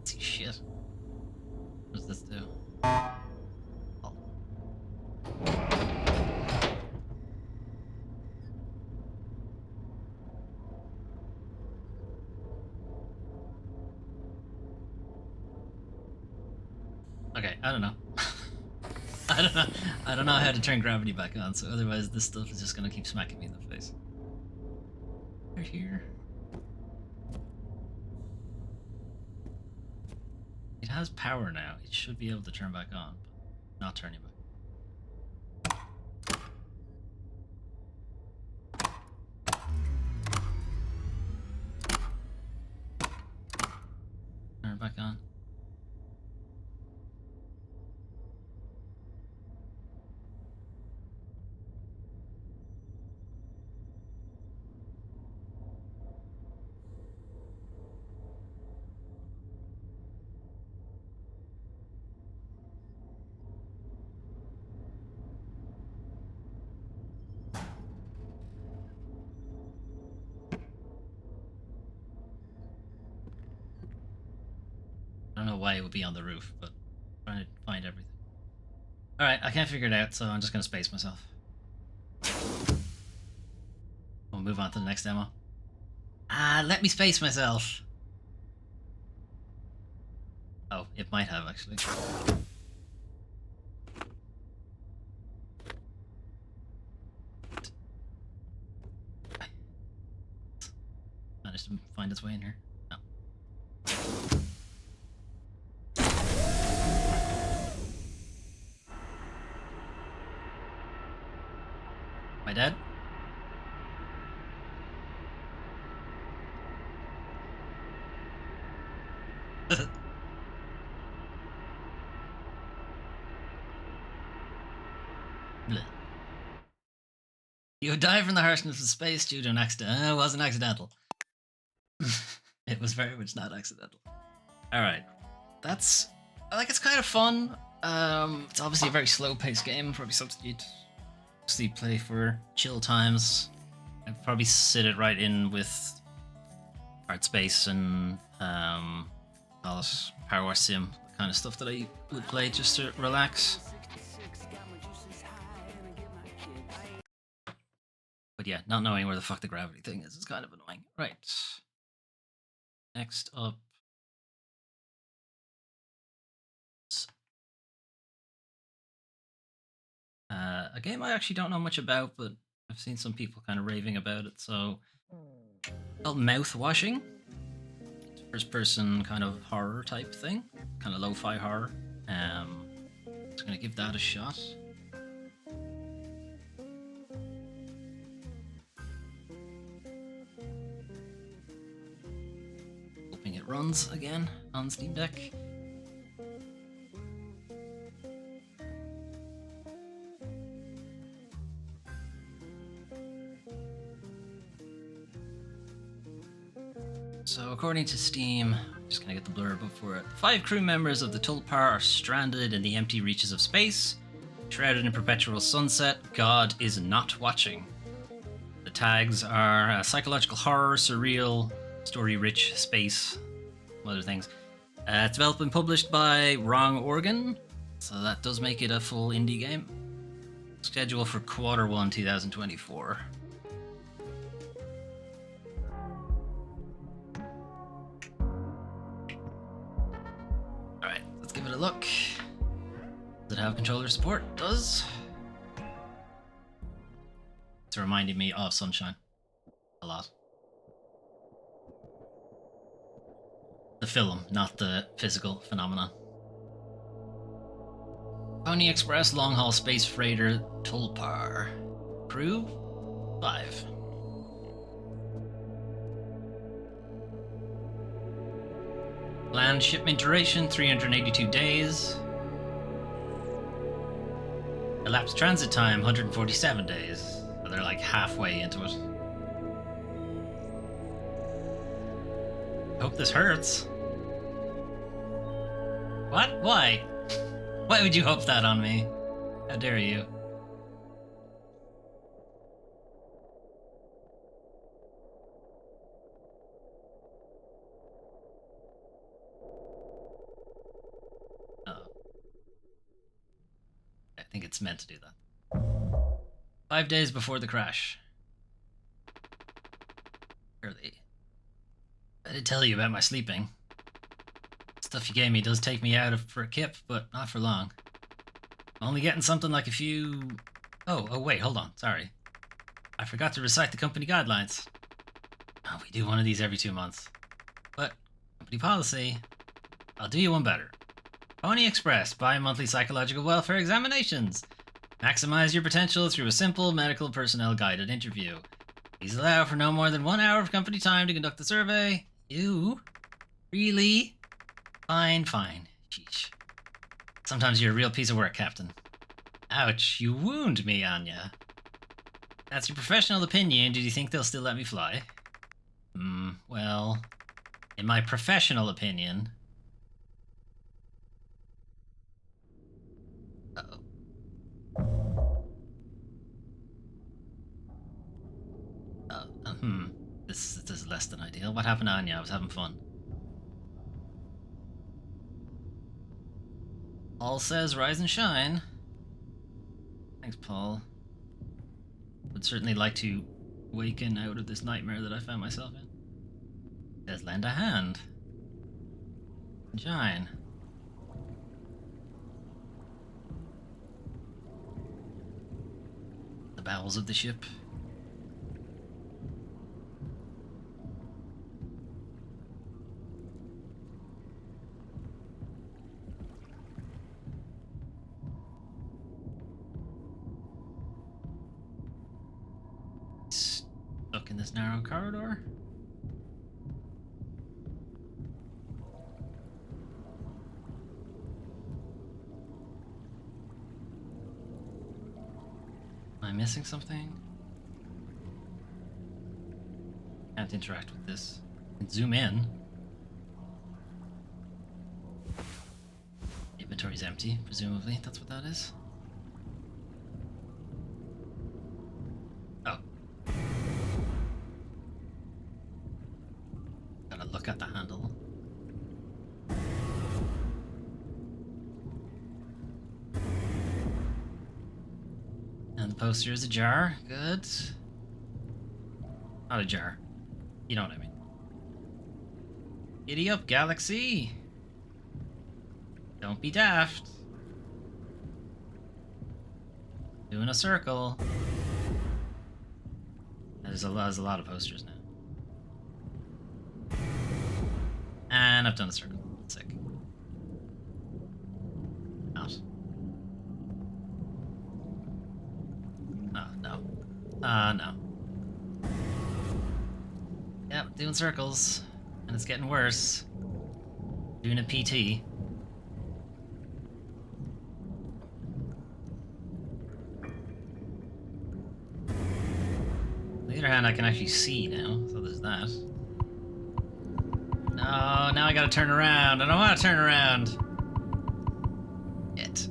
See shit. What does this do? Oh. Okay, I don't know. I don't know how to turn gravity back on, so otherwise this stuff is just gonna keep smacking me in the face. Right here. It has power now. It should be able to turn back on, but not turning back. Turn it back on. I don't know why it would be on the roof, but I'm trying to find everything. Alright, I can't figure it out, so I'm just gonna space myself. We'll move on to the next demo. Ah, let me space myself! Oh, it might have, actually. Managed to find its way in here. No. Bleh. You die from the harshness of space due to an accident. It wasn't accidental. It was very much not accidental. Alright. That's... like, it's kind of fun. It's obviously a very slow-paced game. Probably something you'd mostly play for chill times. I'd probably sit it right in with Art Space and all this Power Wash Sim, the kind of stuff that I would play just to relax. But yeah, not knowing where the fuck the gravity thing is kind of annoying. Right. Next up. A game I actually don't know much about, but I've seen some people kind of raving about it. So, called Mouthwashing. It's a first-person kind of horror type thing, kind of lo-fi horror. Just gonna give that a shot. Hoping it runs again on Steam Deck. So according to Steam, I'm just gonna get the blurb up for it. 5 crew members of the Tulpar are stranded in the empty reaches of space. Shrouded in perpetual sunset, God is not watching. The tags are psychological horror, surreal, story-rich space, other things. It's developed and published by Wrong Organ, so that does make it a full indie game. Scheduled for Q1 2024. Alright, let's give it a look. Does it have controller support? It does. It's reminding me of Sunshine a lot. The film, not the physical phenomenon. Pony Express long haul space freighter Tulpar. Crew 5. Planned shipment duration 382 days. Elapsed transit time 147 days. So they're like halfway into it. Hope this hurts. What? Why? Why would you hope that on me? How dare you? Oh. I think it's meant to do that. 5 days before the crash. Early. I did tell you about my sleeping. Stuff you gave me does take me out for a kip, but not for long. I'm only getting something like a few... Oh, wait, hold on, sorry. I forgot to recite the company guidelines. Oh, we do one of these every 2 months. But, company policy, I'll do you one better. Pony Express, bi-monthly psychological welfare examinations. Maximize your potential through a simple medical personnel guided interview. Please allow for no more than 1 hour of company time to conduct the survey. You? Really? Fine. Sheesh. Sometimes you're a real piece of work, Captain. Ouch, you wound me, Anya. That's your professional opinion. Did you think they'll still let me fly? Well, in my professional opinion... Uh-oh. This is less than ideal. What happened to Anya? I was having fun. All says rise and shine. Thanks, Paul. Would certainly like to waken out of this nightmare that I found myself in. Says lend a hand. Shine. The bowels of the ship. Stuck in this narrow corridor. I missing something? Can't interact with this. Can zoom in. Inventory's empty, presumably. That's what that is. Oh. Gotta look at the handle. And the poster is a jar. Good. Not a jar. You know what I mean. Giddy up, Galaxy! Don't be daft. Doing a circle. There's a lot of posters now. And I've done a circle. Sick. Out. Oh, no. No. Yep, doing circles. And it's getting worse. Doing a PT. On the other hand, I can actually see now, so there's that. No, now I gotta turn around. I don't want to turn around. It.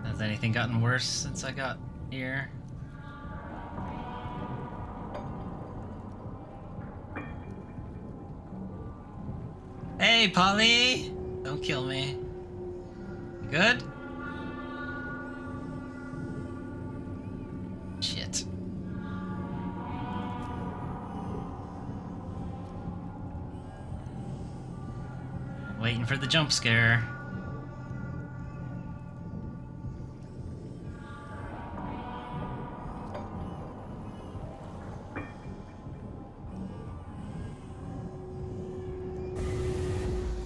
Has anything gotten worse since I got here? Hey, Polly! Don't kill me. You good? Shit. Waiting for the jump scare.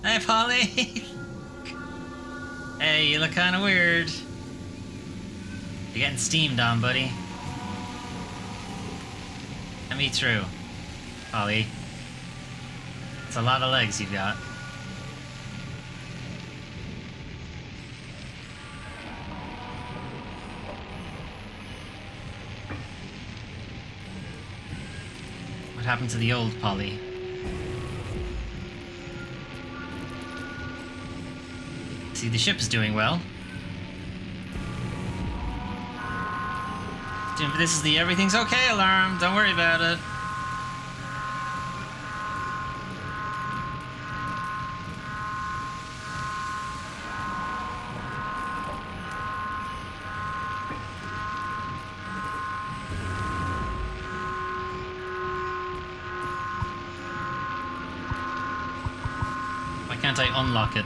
Hey, Polly! Hey, you look kinda weird. You're getting steamed on, buddy. Let me through, Polly. It's a lot of legs you've got. What happened to the old Polly? See, the ship is doing well. This is the everything's okay alarm. Don't worry about it. Why can't I unlock it?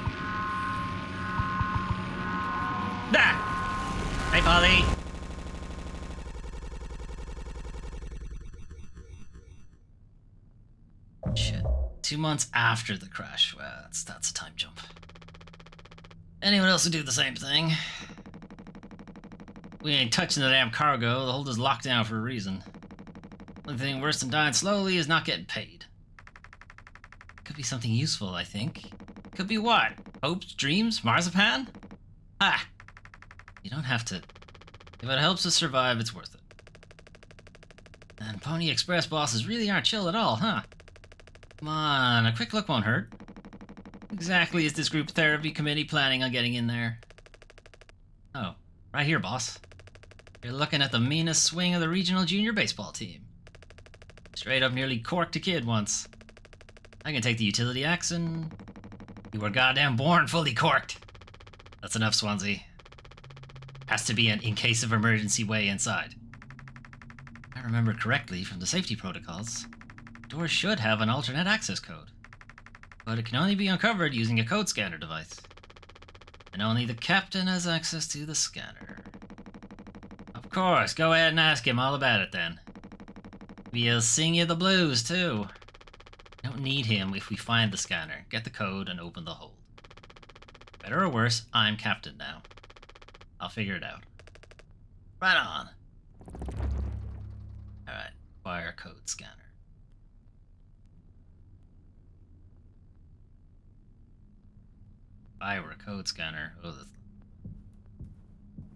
Ah! Hey, Polly! Shit. 2 months after the crash. Well, that's a time jump. Anyone else would do the same thing. We ain't touching the damn cargo. The hold is locked down for a reason. Only thing worse than dying slowly is not getting paid. Could be something useful, I think. Could be what? Hopes, dreams, marzipan? Ah! You don't have to. If it helps us survive, it's worth it. And Pony Express bosses really aren't chill at all, huh? Come on, a quick look won't hurt. Exactly is this group therapy committee planning on getting in there? Oh, right here, boss. You're looking at the meanest swing of the regional junior baseball team. Straight up nearly corked a kid once. I can take the utility axe and... You were goddamn born fully corked. That's enough, Swansea. Has to be an in case of emergency way inside. If I remember correctly from the safety protocols, doors should have an alternate access code. But it can only be uncovered using a code scanner device. And only the captain has access to the scanner. Of course, go ahead and ask him all about it then. He'll sing you the blues too. We don't need him if we find the scanner, get the code, and open the hold. Better or worse, I'm captain now. I'll figure it out. Right on. Alright, wire code scanner. I were a code scanner. Oh, that's...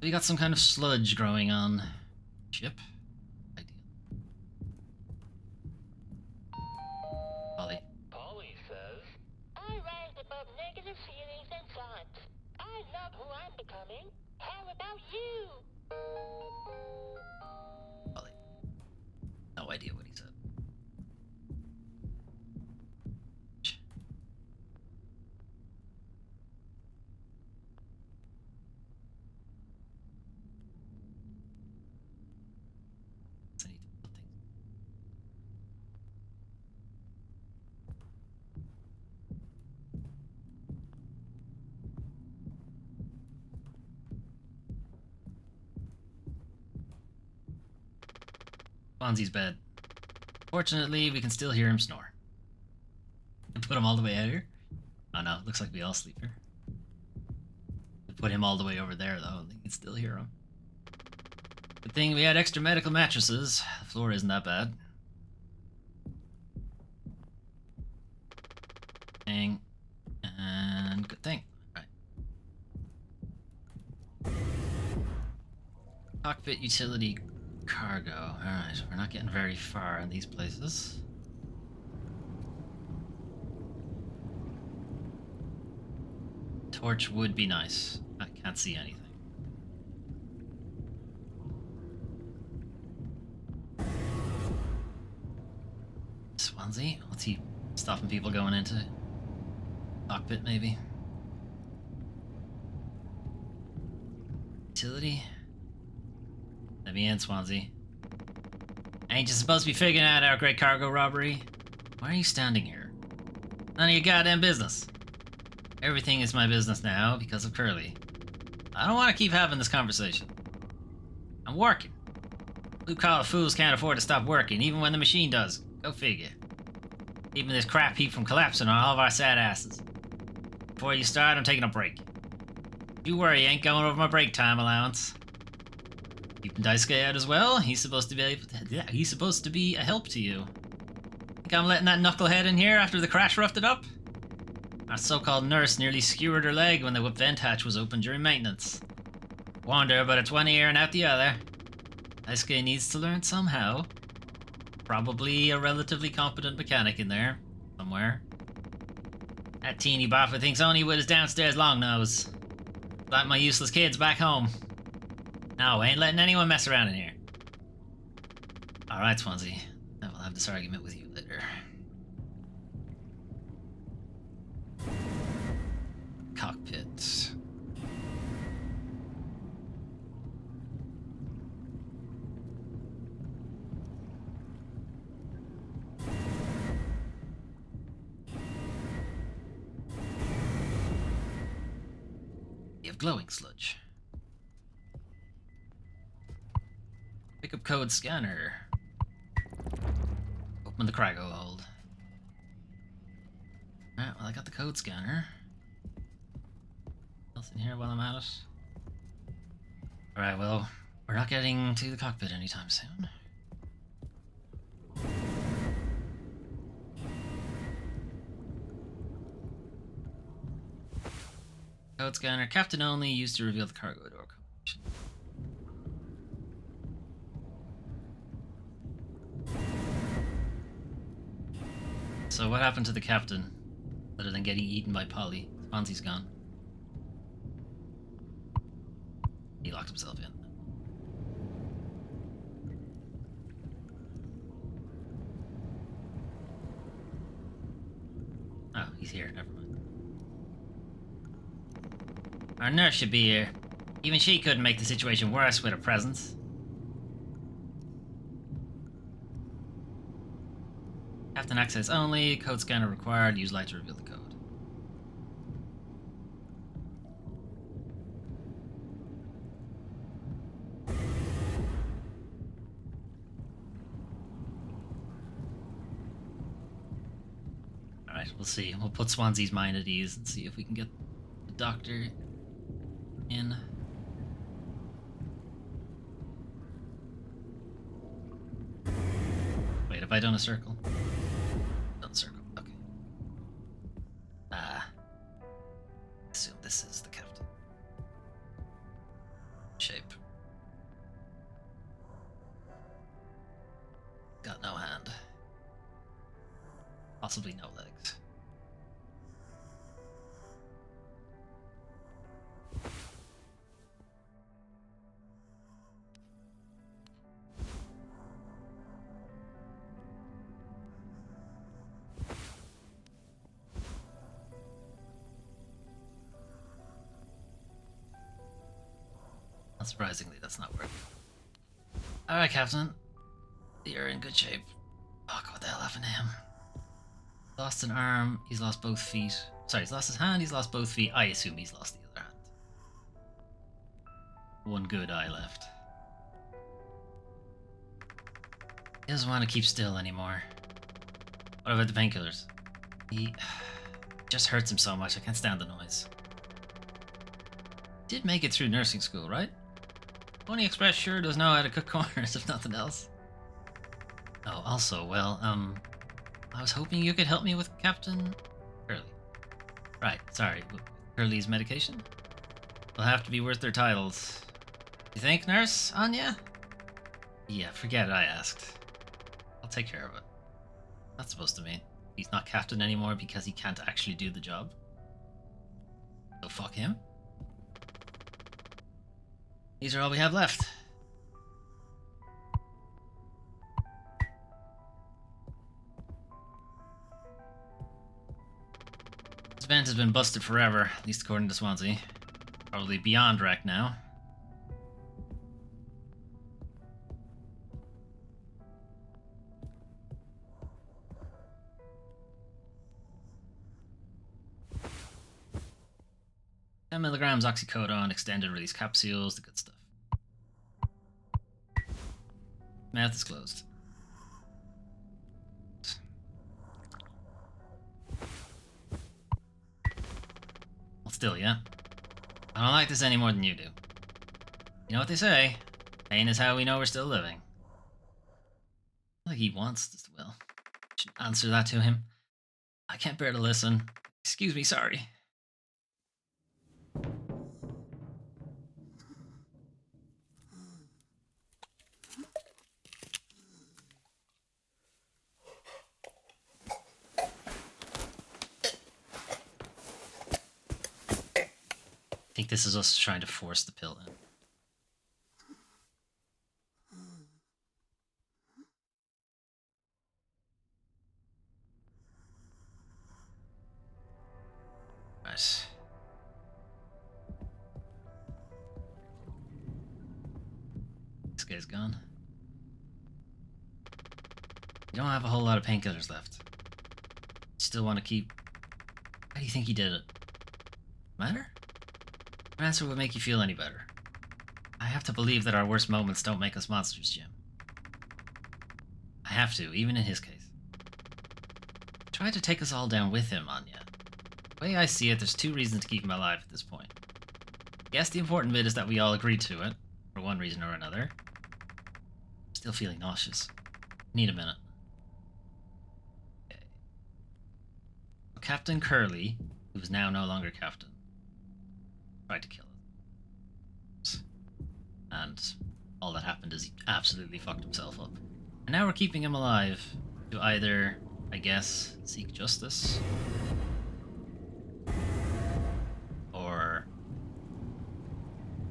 We got some kind of sludge growing on ship. Ideal. Polly. Polly says, I rise above negative feelings and thoughts. I love who I'm becoming. How about you? Polly. No idea what he said. Fonzie's bed. Fortunately, we can still hear him snore. And put him all the way out here? Oh no, looks like we all sleep here. Put him all the way over there though, and you can still hear him. Good thing we had extra medical mattresses. The floor isn't that bad. Thing. And good thing. Right. Cockpit utility cargo. Alright, we're not getting very far in these places. Torch would be nice. I can't see anything. Swansea? What's he stopping people going into? Cockpit, maybe? Utility? Let me in, Swansea. Ain't you supposed to be figuring out our great cargo robbery? Why are you standing here? None of your goddamn business. Everything is my business now because of Curly. I don't want to keep having this conversation. I'm working. Blue-collar fools can't afford to stop working, even when the machine does. Go figure. Keeping this crap heap from collapsing on all of our sad asses. Before you start, I'm taking a break. You worry, you ain't going over my break time allowance. Keeping Daisuke out as well. He's supposed to be a help to you. Think I'm letting that knucklehead in here after the crash roughed it up? Our so-called nurse nearly skewered her leg when the whip vent hatch was open during maintenance. Warned her, but it's one ear and out the other. Daisuke needs to learn somehow. Probably a relatively competent mechanic in there, somewhere. That teeny bopper thinks only with his downstairs long nose. Like my useless kids back home. No, I ain't letting anyone mess around in here. Alright, Swansea. I will have this argument with you later. Cockpit. You have glowing sludge. Pick up code scanner. Open the cargo hold. Alright, well I got the code scanner. Else in here while I'm at it? Alright, well, we're not getting to the cockpit anytime soon. Code scanner, captain only, used to reveal the cargo door combination. So what happened to the captain, other than getting eaten by Polly? Fonzie's gone. He locked himself in. Oh, he's here, never mind. Our nurse should be here. Even she couldn't make the situation worse with her presence. Captain access only, code scanner required, use light to reveal the code. Alright, we'll see. We'll put Swansea's mind at ease and see if we can get the doctor in. Wait, have I done a circle? Done a circle, okay. Assume Possibly no legs. Unsurprisingly, that's not working. Alright, Captain. You're in good shape. Fuck, what the hell happened to him? Lost an arm, he's lost both feet. Sorry, he's lost his hand, he's lost both feet. I assume he's lost the other hand. One good eye left. He doesn't want to keep still anymore. What about the painkillers? He just hurts him so much, I can't stand the noise. Did make it through nursing school, right? Pony Express sure does know how to cut corners, if nothing else. Oh, also, well, I was hoping you could help me with Captain Curly. Right, sorry, with Curly's medication? Will have to be worth their titles. You think, Nurse Anya? Yeah, forget it, I asked. I'll take care of it. That's supposed to mean he's not captain anymore because he can't actually do the job. So fuck him. These are all we have left. This vent has been busted forever, at least according to Swansea. Probably beyond wreck now. $10 milligrams oxycodone, extended release capsules, the good stuff. Mouth is closed. Well, still, yeah. I don't like this any more than you do. You know what they say? Pain is how we know we're still living. I think he wants this, Will. Should answer that to him. I can't bear to listen. Excuse me, sorry. I think this is us trying to force the pill in. Right. This guy's gone. You don't have a whole lot of painkillers left. Still want to keep... How do you think he did it? Matter? What answer would make you feel any better? I have to believe that our worst moments don't make us monsters, Jim. I have to, even in his case. Try to take us all down with him, Anya. The way I see it, there's two reasons to keep him alive at this point. Yes, the important bit is that we all agreed to it, for one reason or another. I'm still feeling nauseous. Need a minute. Okay. Captain Curly, who is now no longer captain, tried to kill us. And all that happened is he absolutely fucked himself up. And now we're keeping him alive to either, I guess, seek justice, or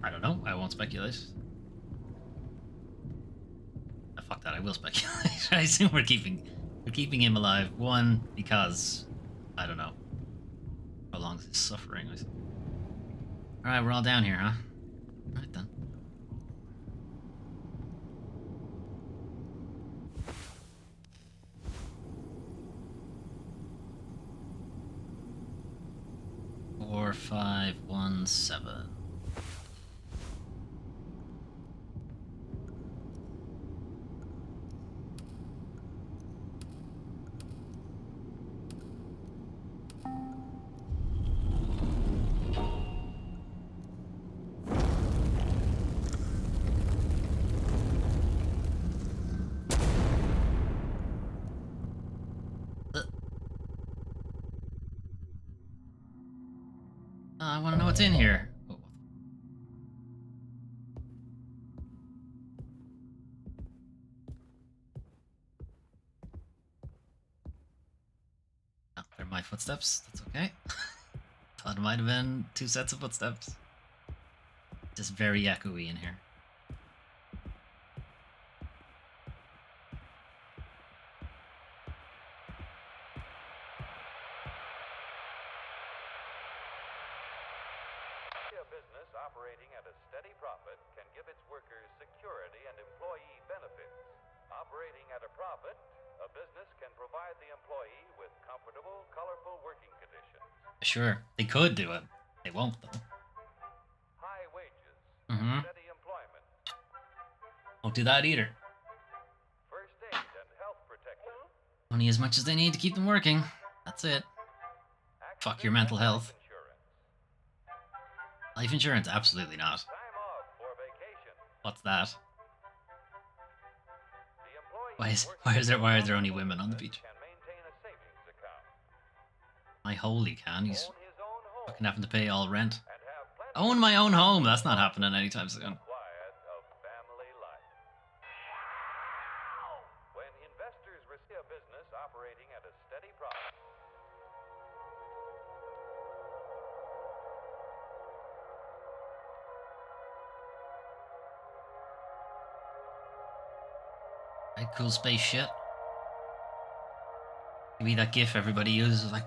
I don't know, I won't speculate. Fuck that, I will speculate. I assume we're keeping him alive. One, because I don't know. Prolongs his suffering. Alright, we're all down here, huh? Alright then. Four, 5, 1, 7. I want to know what's in here. Oh. my footsteps. That's okay. Thought it might have been 2 sets of footsteps. Just very echoey in here. A business operating at a steady profit can give its workers security and employee benefits. Operating at a profit, a business can provide the employee with comfortable, colorful working conditions. Sure, they could do it. They won't, though. High wages, steady employment. Won't do that either. First aid and health protection. Only as much as they need to keep them working. That's it. Fuck your mental health. Life insurance? Absolutely not. What's that? Why are there only women on the beach? My holy can, he's fucking having to pay all rent. Own my own home, that's not happening anytime soon. When investors receive a business operating at a steady profit. Right, cool space shit. Give me that gif everybody uses, like.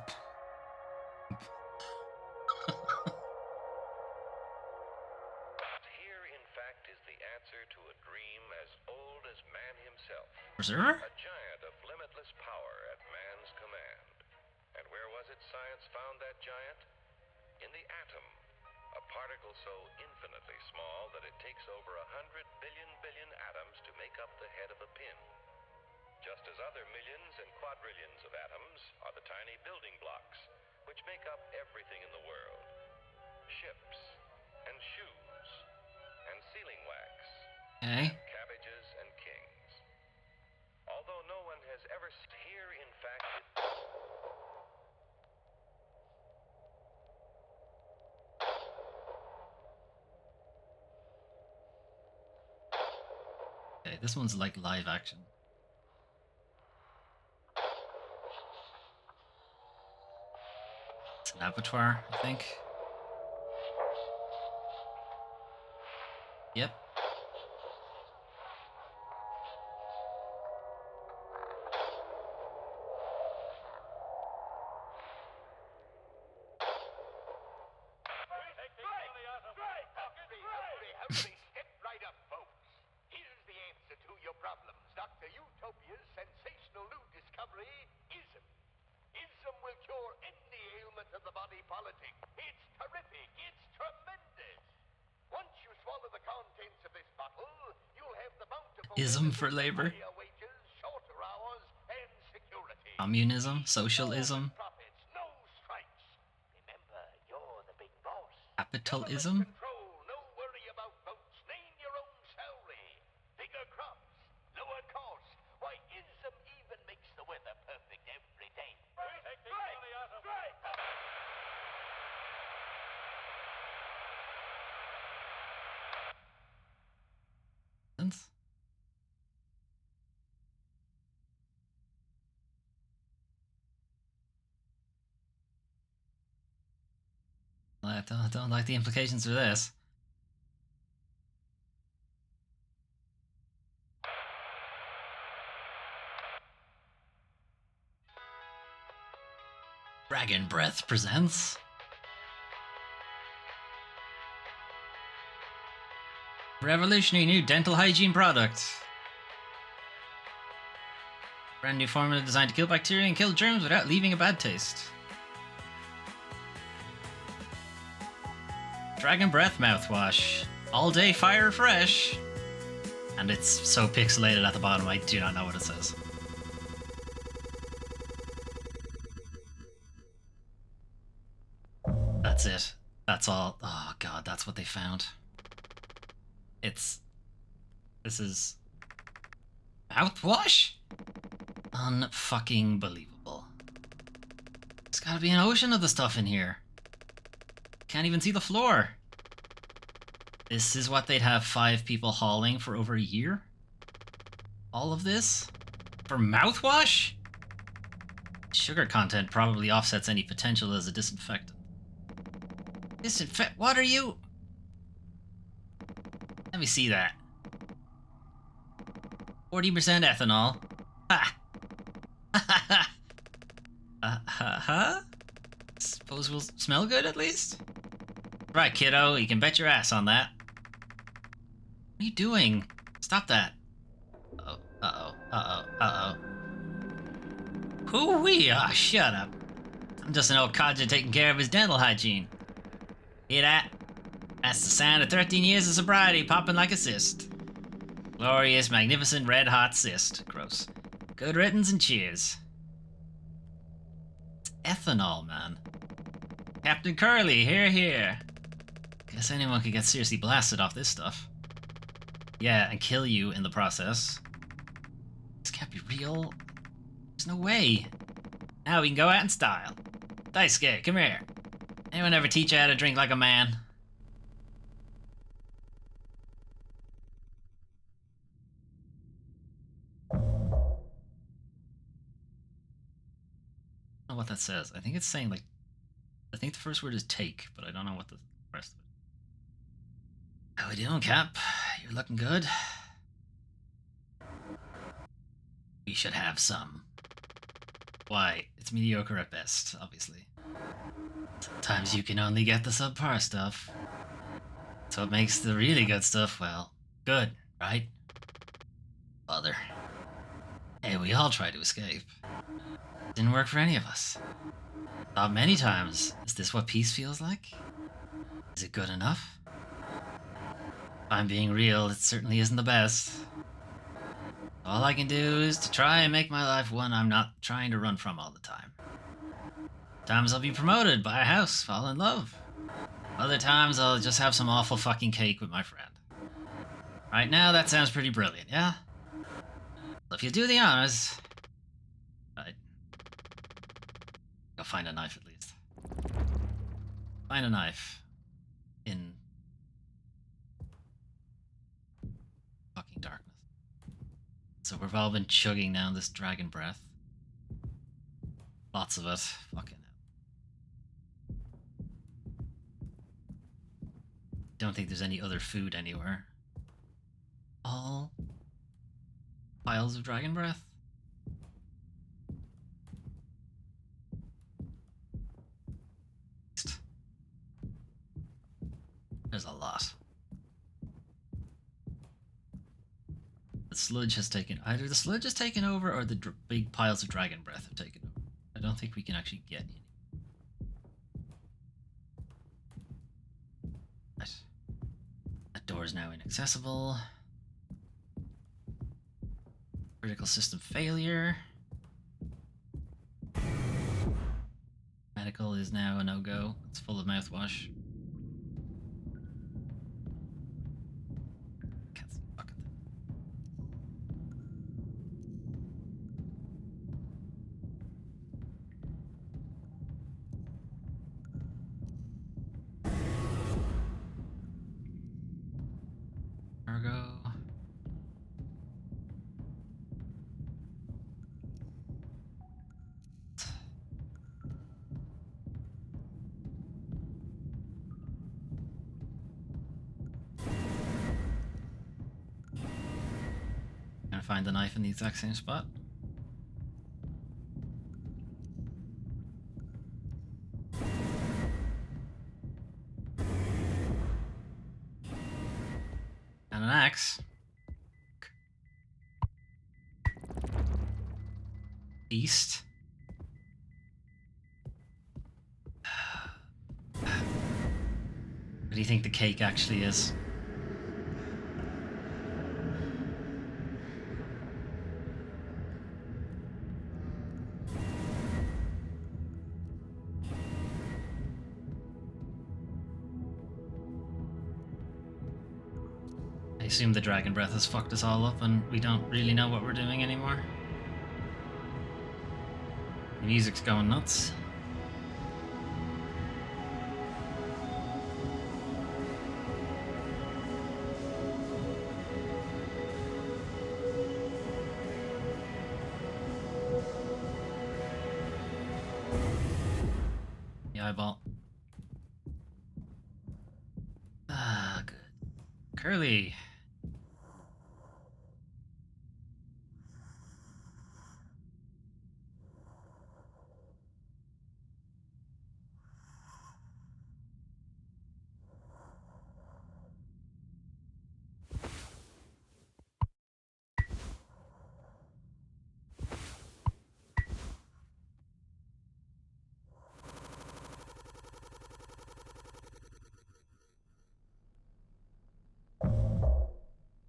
Here, in fact, is the answer to a dream as old as man himself. Preserver? A giant of limitless power at man's command. And where was it science found that giant? In the atom. A particle so infinitely small that it takes over 100 billion atoms to make up the head of a pin. Just as other millions and quadrillions of atoms are the tiny building blocks which make up everything in the world. Ships, and shoes, and sealing wax, Okay. and cabbages and kings. Although no one has ever here, in fact... Okay, this one's like live action. It's an abattoir, I think. Yep. Step right up, folks. Here's the answer to your problems. Dr. Utopia's sensational new discovery, ism. Ism will cure any ailment of the body politic. It's terrific. It's tremendous. Once you swallow the contents of this bottle, you'll have the bountiful Ism for labor. higher wages, shorter hours, and security. Communism, socialism, Profits, no strikes. Remember, you're the big boss. capitalism. No worry about votes. Name your own salary. Bigger crops, lower cost. Why, ism even makes the weather perfect every day. Strike! I don't like the implications for this. Dragon Breath presents revolutionary new dental hygiene product. Brand new formula designed to kill bacteria and kill germs without leaving a bad taste. Dragon Breath mouthwash. All day fire fresh. And it's so pixelated at the bottom, I do not know what it says. That's it. That's all. Oh god, that's what they found. This is mouthwash? Unfucking believable. There's gotta be an ocean of the stuff in here. Can't even see the floor. This is what they'd have 5 people hauling for over a year? All of this? For mouthwash? Sugar content probably offsets any potential as a disinfectant. What are you? Let me see that. 40% ethanol. Ha! Huh? Suppose we'll smell good at least? Right, kiddo, you can bet your ass on that. What are you doing? Stop that. Uh-oh. Hoo-wee! Ah, shut up. I'm just an old codger taking care of his dental hygiene. Hear that? That's the sound of 13 years of sobriety popping like a cyst. Glorious, magnificent, red-hot cyst. Gross. Good riddance and cheers. It's ethanol, man. Captain Curly, here. Guess anyone could get seriously blasted off this stuff. Yeah, and kill you in the process. This can't be real. There's no way. Now we can go out in style. Daisuke, come here. Anyone ever teach you how to drink like a man? I don't know what that says. I think it's saying like, I think the first word is take, but I don't know what the rest of it. How we doing, Cap? You're looking good. We should have some. Why? It's mediocre at best, obviously. Sometimes you can only get the subpar stuff. So what makes the really good stuff, well, good, right? Bother. Hey, we all tried to escape. Didn't work for any of us. Thought many times, is this what peace feels like? Is it good enough? If I'm being real, it certainly isn't the best. All I can do is to try and make my life one I'm not trying to run from all the time. Times I'll be promoted, buy a house, fall in love. Other times I'll just have some awful fucking cake with my friend. Right now, that sounds pretty brilliant, yeah? So if you do the honors... Right. Go find a knife at least. Find a knife. In... fucking darkness. So we've all been chugging down this dragon breath. Lots of it. Fucking hell. Don't think there's any other food anywhere. All piles of dragon breath. There's a lot. The sludge has taken... Either the sludge has taken over or the big piles of dragon breath have taken over. I don't think we can actually get any. Right. That door is now inaccessible. Critical system failure. Medical is now a no-go. It's full of mouthwash. Can't see a fucking thing. Cargo. Gonna find the knife in the exact same spot. And an axe. East. What do you think the cake actually is? I assume the dragon breath has fucked us all up and we don't really know what we're doing anymore. The music's going nuts. eyeball. Ah, good. Curly.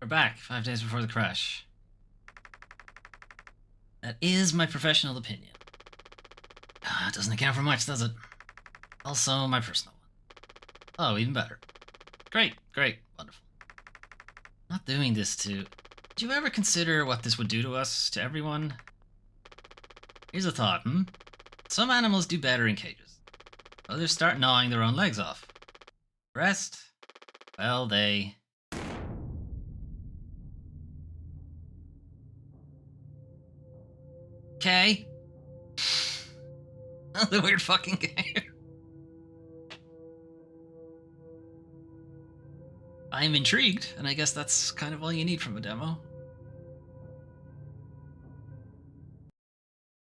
We're back 5 days before the crash. That is my professional opinion. It doesn't account for much, does it? Also, my personal one. Oh, even better. Great, wonderful. Not doing this to... Did you ever consider what this would do to us, to everyone? Here's a thought, Some animals do better in cages. Others start gnawing their own legs off. The rest, well, they... Okay. The weird fucking game. I'm intrigued, and I guess that's kind of all you need from a demo.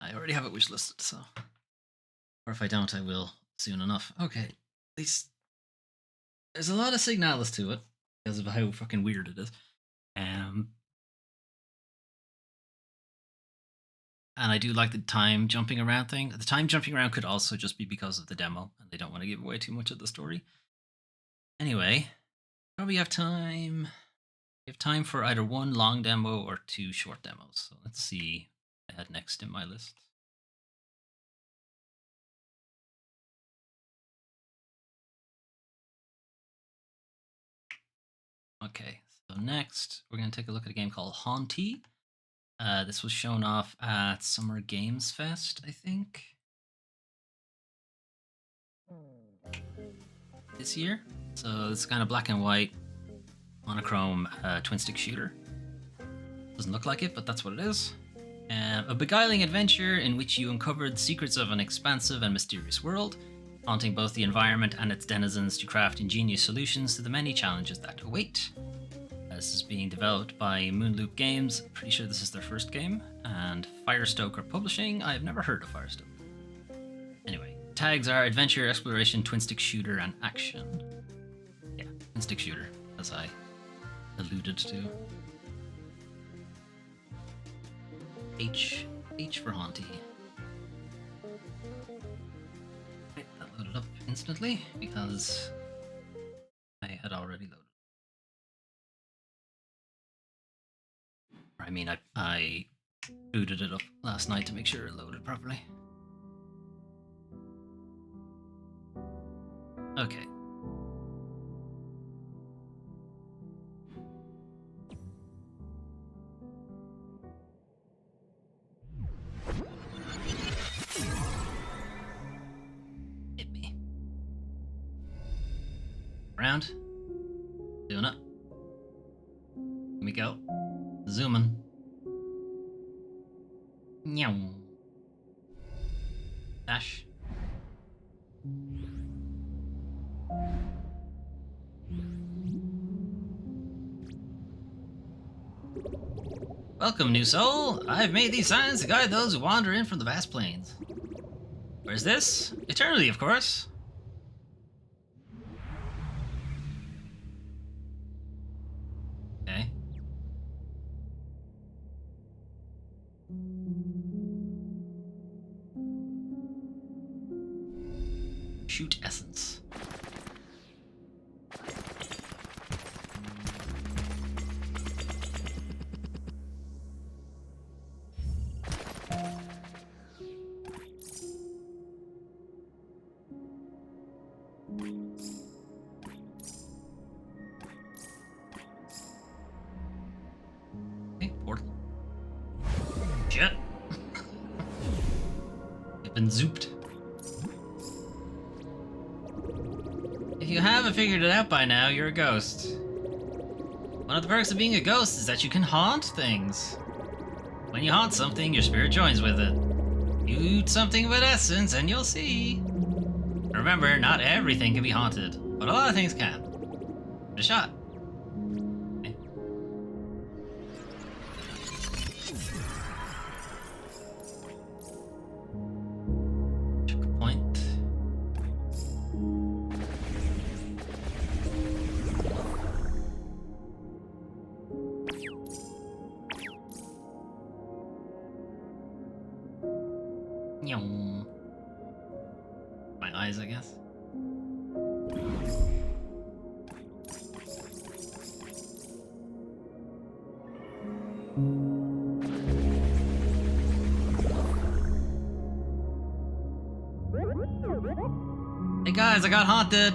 I already have it wishlisted, so... Or if I don't, I will soon enough. Okay, at least... There's a lot of signalis to it, because of how fucking weird it is. And I do like the time jumping around thing. The time jumping around could also just be because of the demo, and they don't want to give away too much of the story. Anyway, probably have time. We have time for either one long demo or 2 short demos. So let's see what I had next in my list. Okay, so next we're going to take a look at a game called Hauntii. This was shown off at Summer Games Fest, I think, this year. So it's kind of black and white, monochrome twin stick shooter. Doesn't look like it, but that's what it is. A beguiling adventure in which you uncover the secrets of an expansive and mysterious world, haunting both the environment and its denizens to craft ingenious solutions to the many challenges that await. This is being developed by Moonloop Games. Pretty sure this is their first game. And Firestoker Publishing. I have never heard of Firestoker. Anyway, tags are adventure, exploration, twin stick shooter, and action. Yeah, twin stick shooter, as I alluded to. H for Hauntii. Right, that loaded up instantly because I had already loaded. I mean, I booted it up last night to make sure it loaded properly. Okay. Hit me. Round. Doing it. Here we go. Zooming. Meow. Dash. Welcome, new soul. I've made these signs to guide those who wander in from the vast plains. Where's this? Eternity, of course. Okay. Shoot essence. Okay, portal. Shit. I've been zooped. If you haven't figured it out by now, you're a ghost. One of the perks of being a ghost is that you can haunt things. When you haunt something, your spirit joins with it. You eat something with essence and you'll see. Remember, not everything can be haunted, but a lot of things can. Give it a shot. Okay. Checkpoint. Nyong. My eyes, I guess. Hey guys, I got haunted!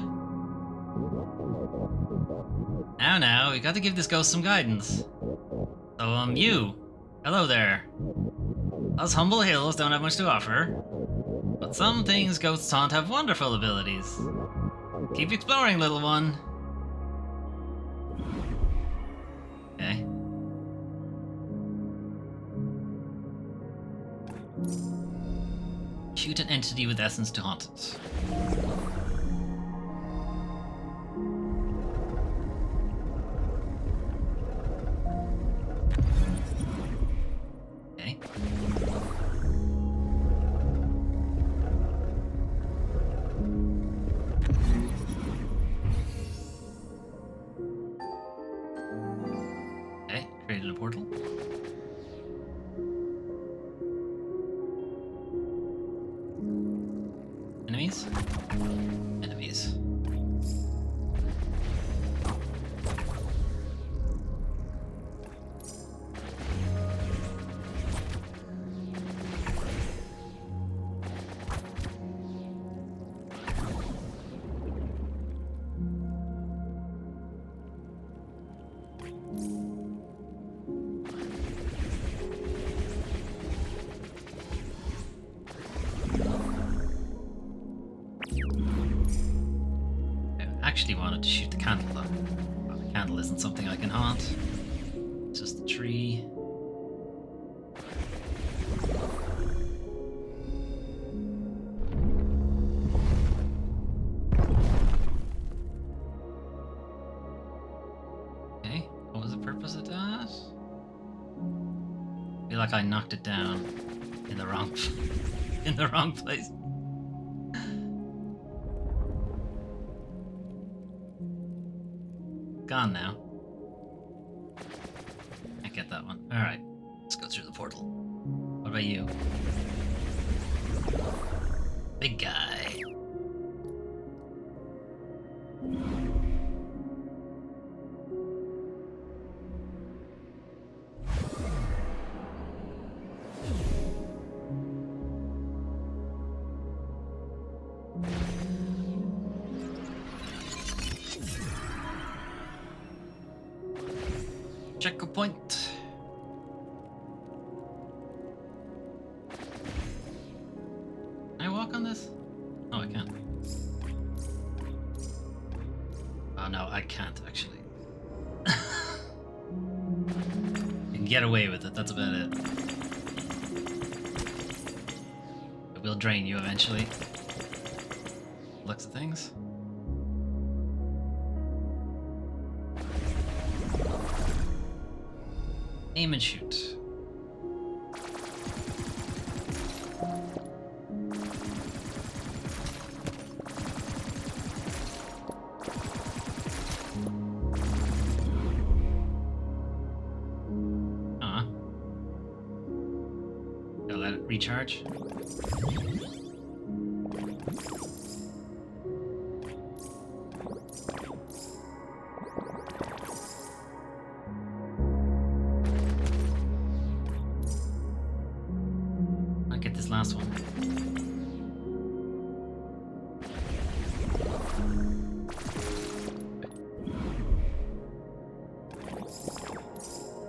Now, we got to give this ghost some guidance. So, you. Hello there. Us humble hills don't have much to offer, but some things ghosts haunt have wonderful abilities. Keep exploring, little one. Okay. Shoot an entity with essence to haunt it. Okay. Okay, created a portal. Enemies? Enemies. Actually wanted to shoot the candle though. Well, the candle isn't something I can haunt. It's just a tree. Okay, what was the purpose of that? I feel like I knocked it down in the wrong in the wrong place. Gone now. Can't get that one. Alright, let's go through the portal. What about you? Big guy. Checkpoint. Can I walk on this? Oh, I can't. Oh no, I can't actually. You can get away with it, that's about it. It will drain you eventually. Looks at things. Aim and shoot. Gotta let it recharge. Last one.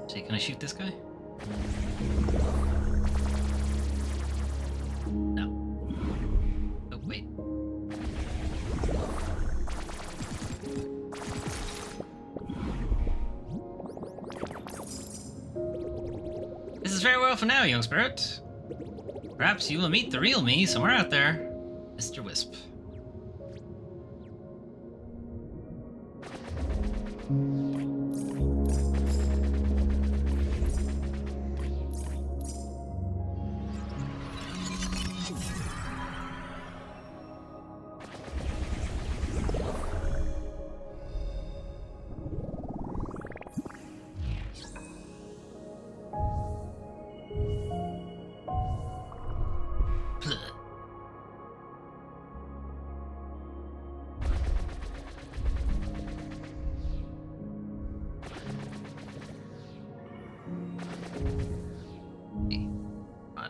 See, can I shoot this guy? No. Oh, wait. This is very well for now, young spirit. Perhaps you will meet the real me somewhere out there, Mr. Wisp.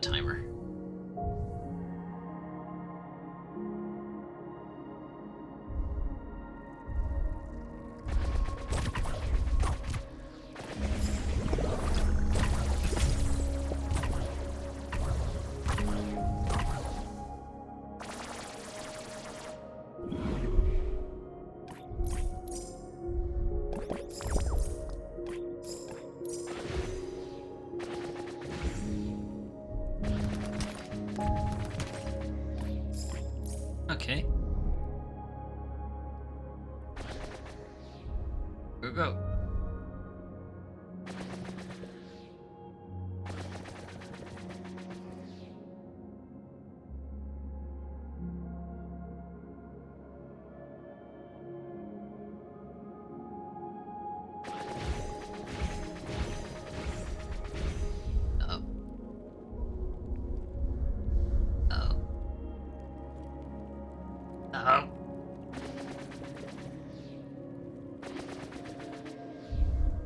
Timer. Okay. Go.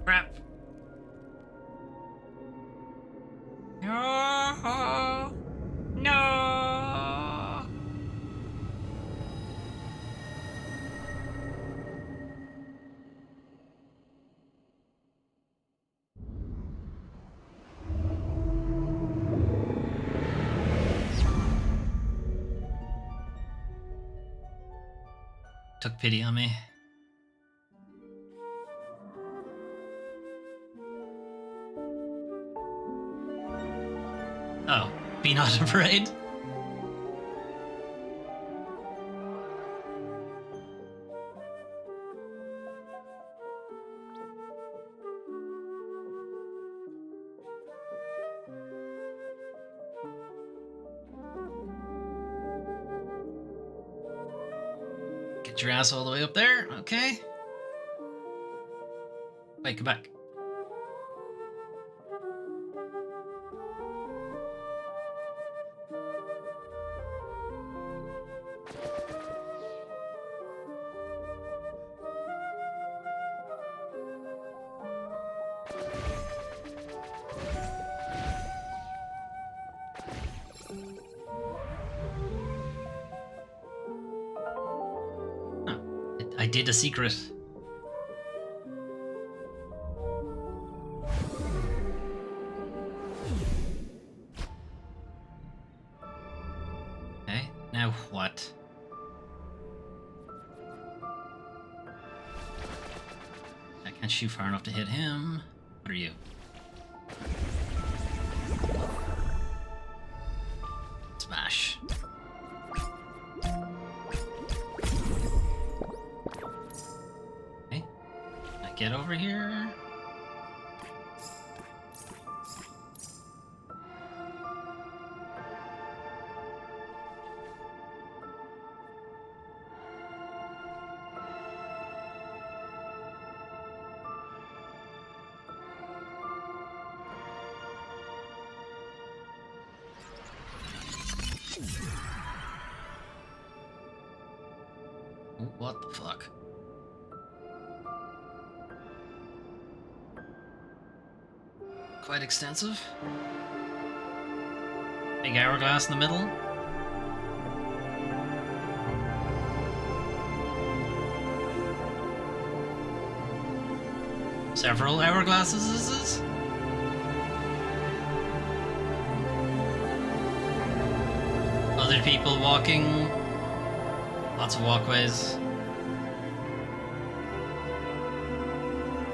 Crap. No. No. Took pity on me. Oh, be not afraid. Get your ass all the way up there, okay? Wait, come back. I did a secret. Okay, now what? I can't shoot far enough to hit him. What are you? Smash. Okay, now get over here. What the fuck? Quite extensive. Big hourglass in the middle. Several hourglasses. Other people walking. Lots of walkways.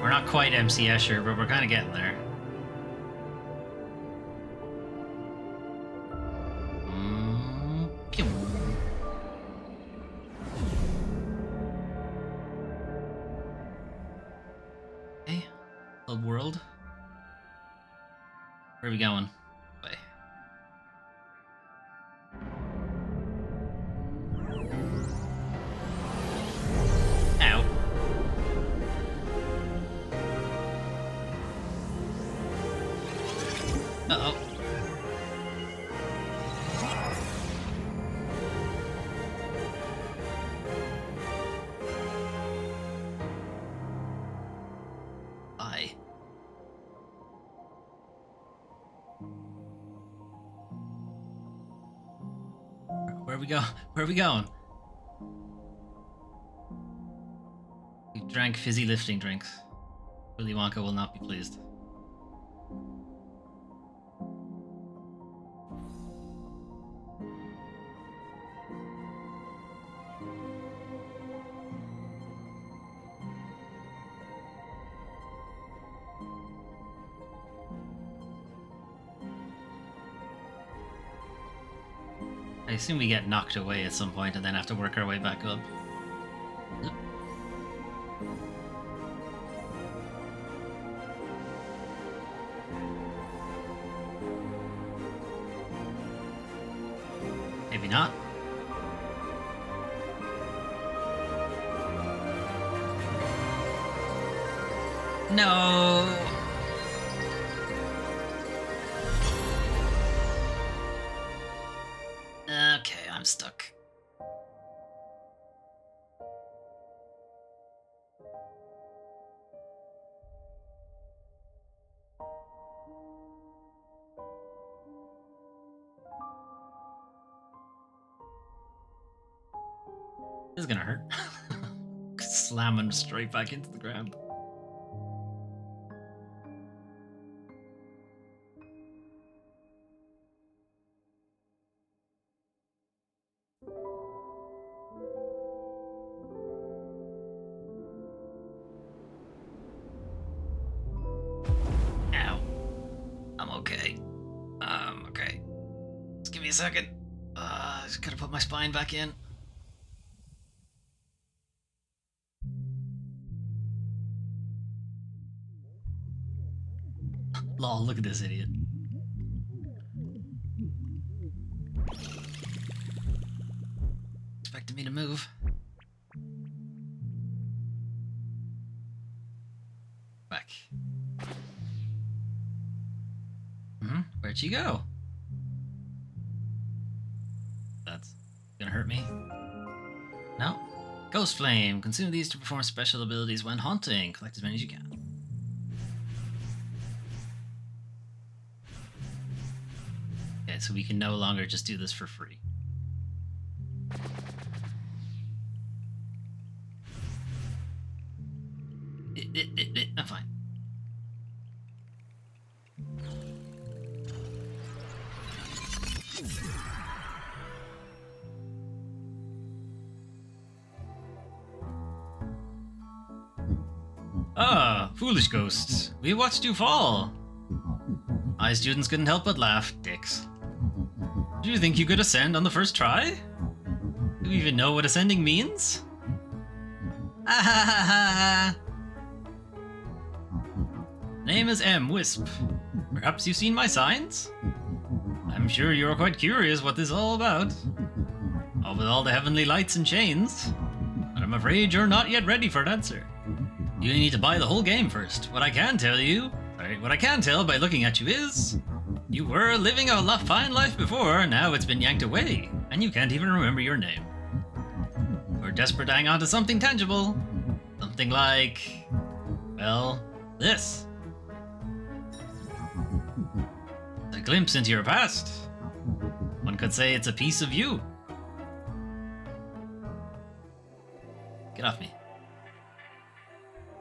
We're not quite MC Escher, but we're kind of getting there. Pew. Club World. Where are we going? Way. Ow. Uh-oh. Bye. Where we go? Where are we going? We drank fizzy lifting drinks. Willy Wonka will not be pleased. I assume we get knocked away at some point and then have to work our way back up. Maybe not. No. Okay, I'm stuck. This is gonna hurt. Slamming straight back into the ground. Ow. I'm okay. Okay. Just give me a second. Just gotta put my spine back in. Lol, look at this idiot. Expected me to move. Back. Where'd she go? That's gonna hurt me. No? Ghost Flame. Consume these to perform special abilities when haunting. Collect as many as you can. Okay, so we can no longer just do this for free. I'm fine. Ah, foolish ghosts. We watched you fall. My students couldn't help but laugh, dicks. Do you think you could ascend on the first try? Do you even know what ascending means? Ah ha ha ha! Name is M. Wisp. Perhaps you've seen my signs? I'm sure you're quite curious what this is all about. With all the heavenly lights and chains. But I'm afraid you're not yet ready for an answer. You need to buy the whole game first. What I can tell by looking at you is... You were living a fine life before, now it's been yanked away, and you can't even remember your name. We're desperate to hang on to something tangible. Something like... well, this. A glimpse into your past. One could say it's a piece of you. Get off me.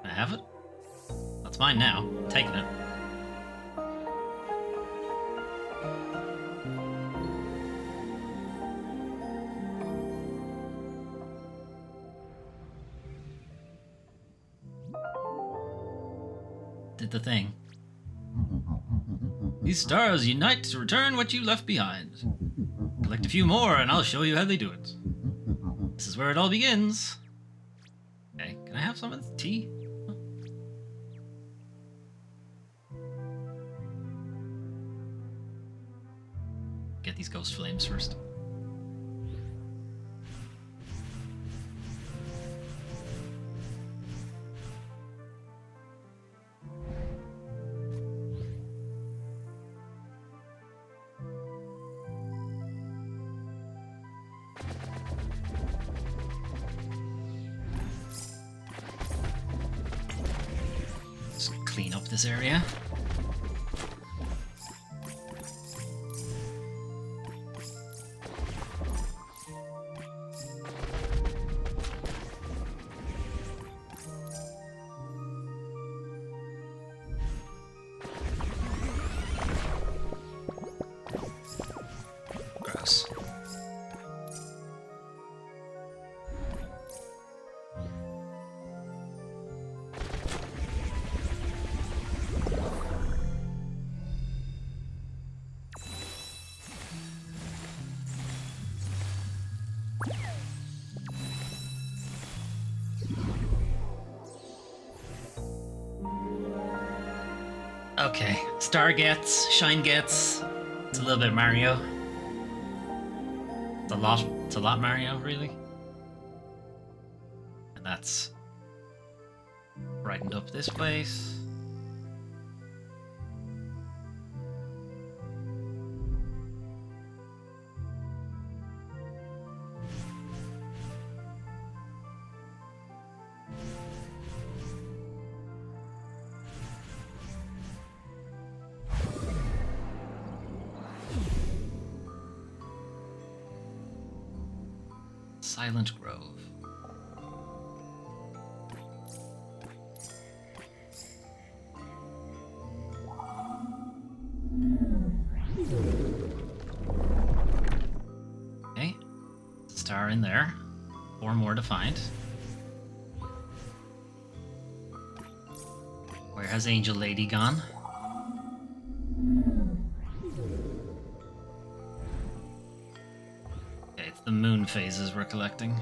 Can I have it? That's mine now. I'm taking it. Did the thing. These stars unite to return what you left behind. Collect a few more and I'll show you how they do it. This is where it all begins. Okay, can I have some of the tea? get these ghost flames first. Just clean up this area. Gross. Okay, Star gets, Shine gets. It's a little bit Mario. It's a lot Mario, really. And that's brightened up this place. Silent Grove. Okay, star in there. 4 more to find. Where has Angel Lady gone? Okay, it's the moon phases we're collecting.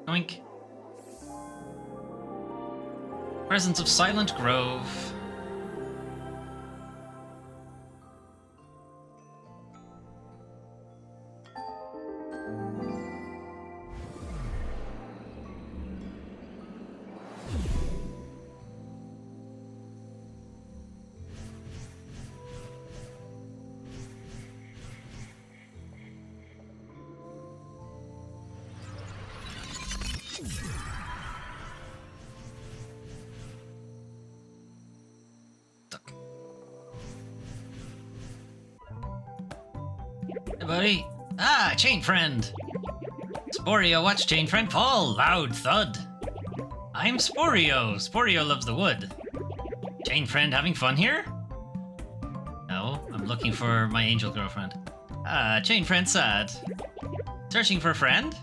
Oink. Presence of Silent Grove. Hey, buddy. Ah, Chain Friend. Sporio, watch Chain Friend fall. Loud thud. I'm Sporio. Sporio loves the wood. Chain Friend having fun here? No, I'm looking for my angel girlfriend. Ah, Chain Friend sad. Searching for a friend?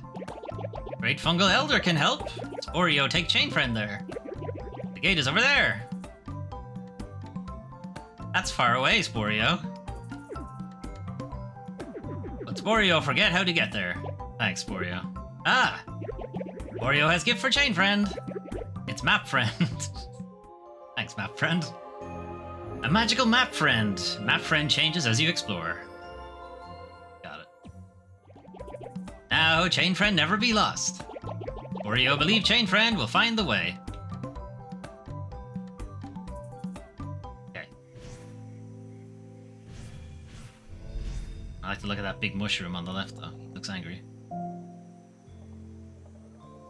Great Fungal Elder can help. Sporio, take Chain Friend there. The gate is over there. That's far away, Sporio. But Sporio forget how to get there. Thanks, Sporio. Ah! Sporio has gift for Chain Friend. It's Map Friend. Thanks, Map Friend. A magical Map Friend. Map Friend changes as you explore. Got it. Now, Chain Friend never be lost. Sporio believe Chain Friend will find the way. Okay. I like to look at that big mushroom on the left, though. He looks angry.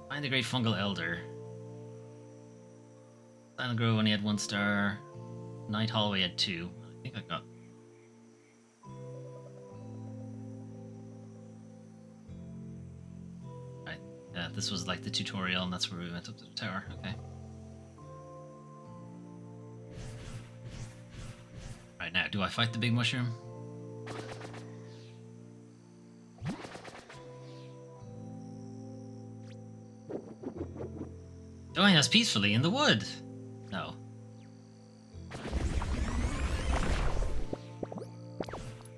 Find the Great Fungal Elder. Silent Grove only had 1 star. Night Hallway had 2. I think I got... Right. This was like the tutorial, and that's where we went up to the tower. Okay. Right, now, do I fight the big mushroom? Join us peacefully in the wood. No.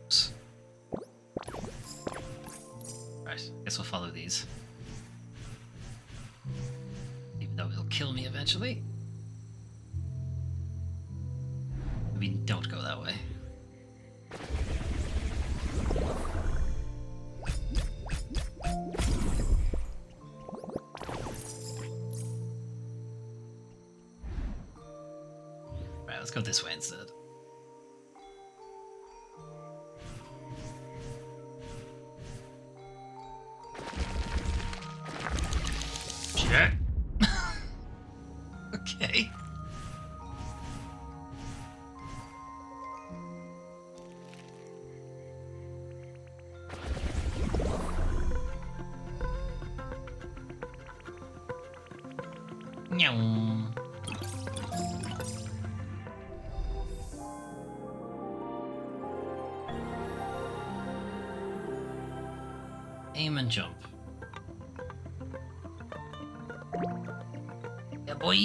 Oops. Right, guess we'll follow these. Even though it'll kill me eventually. Maybe don't go that way. Let's go this way instead. Shit. Okay. Meow. Aim and jump. Yeah, boy!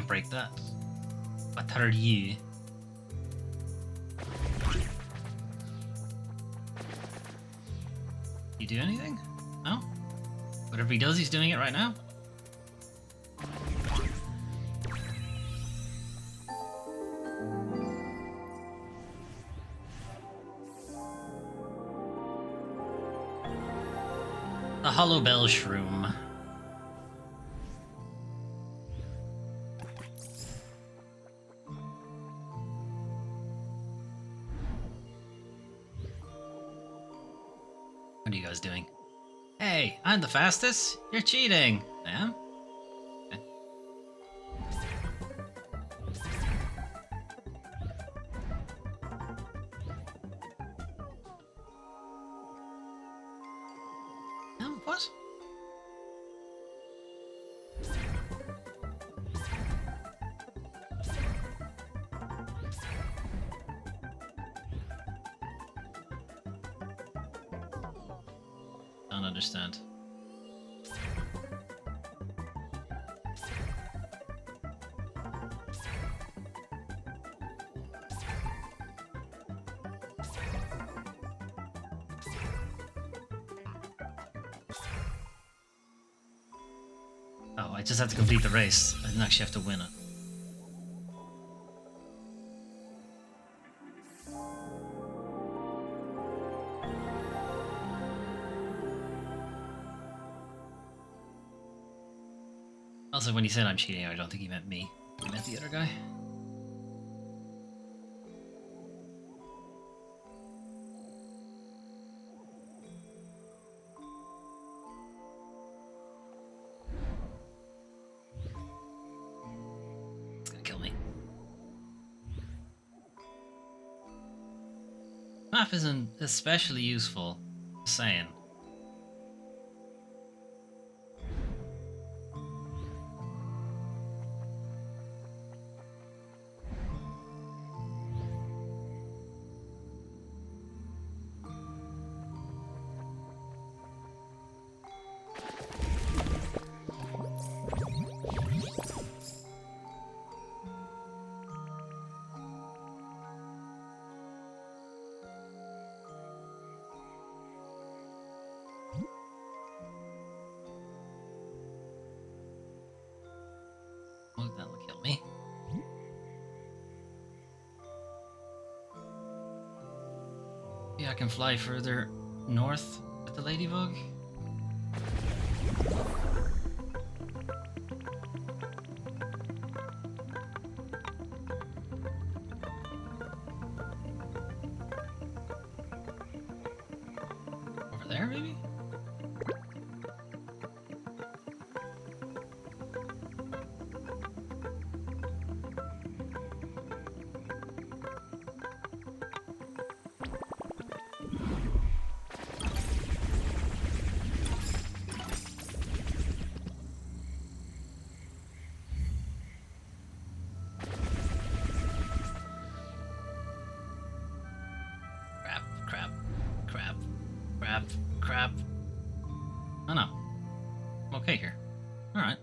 Break that. What are you? You do anything? No? Whatever he does, he's doing it right now? The Hollow Bell Shroom. What are you guys doing? Hey, I'm the fastest? You're cheating! I am? Okay. What? Don't understand. Oh, I just have to complete the race. I didn't actually have to win it. Also, when he said I'm cheating, I don't think he meant me. He meant the other guy. It's gonna kill me. Map isn't especially useful. Just saying. Oh, that'll kill me. Yeah, I can fly further north with the ladybug? Over there, maybe? Crap. Oh no. I'm okay here. Alright.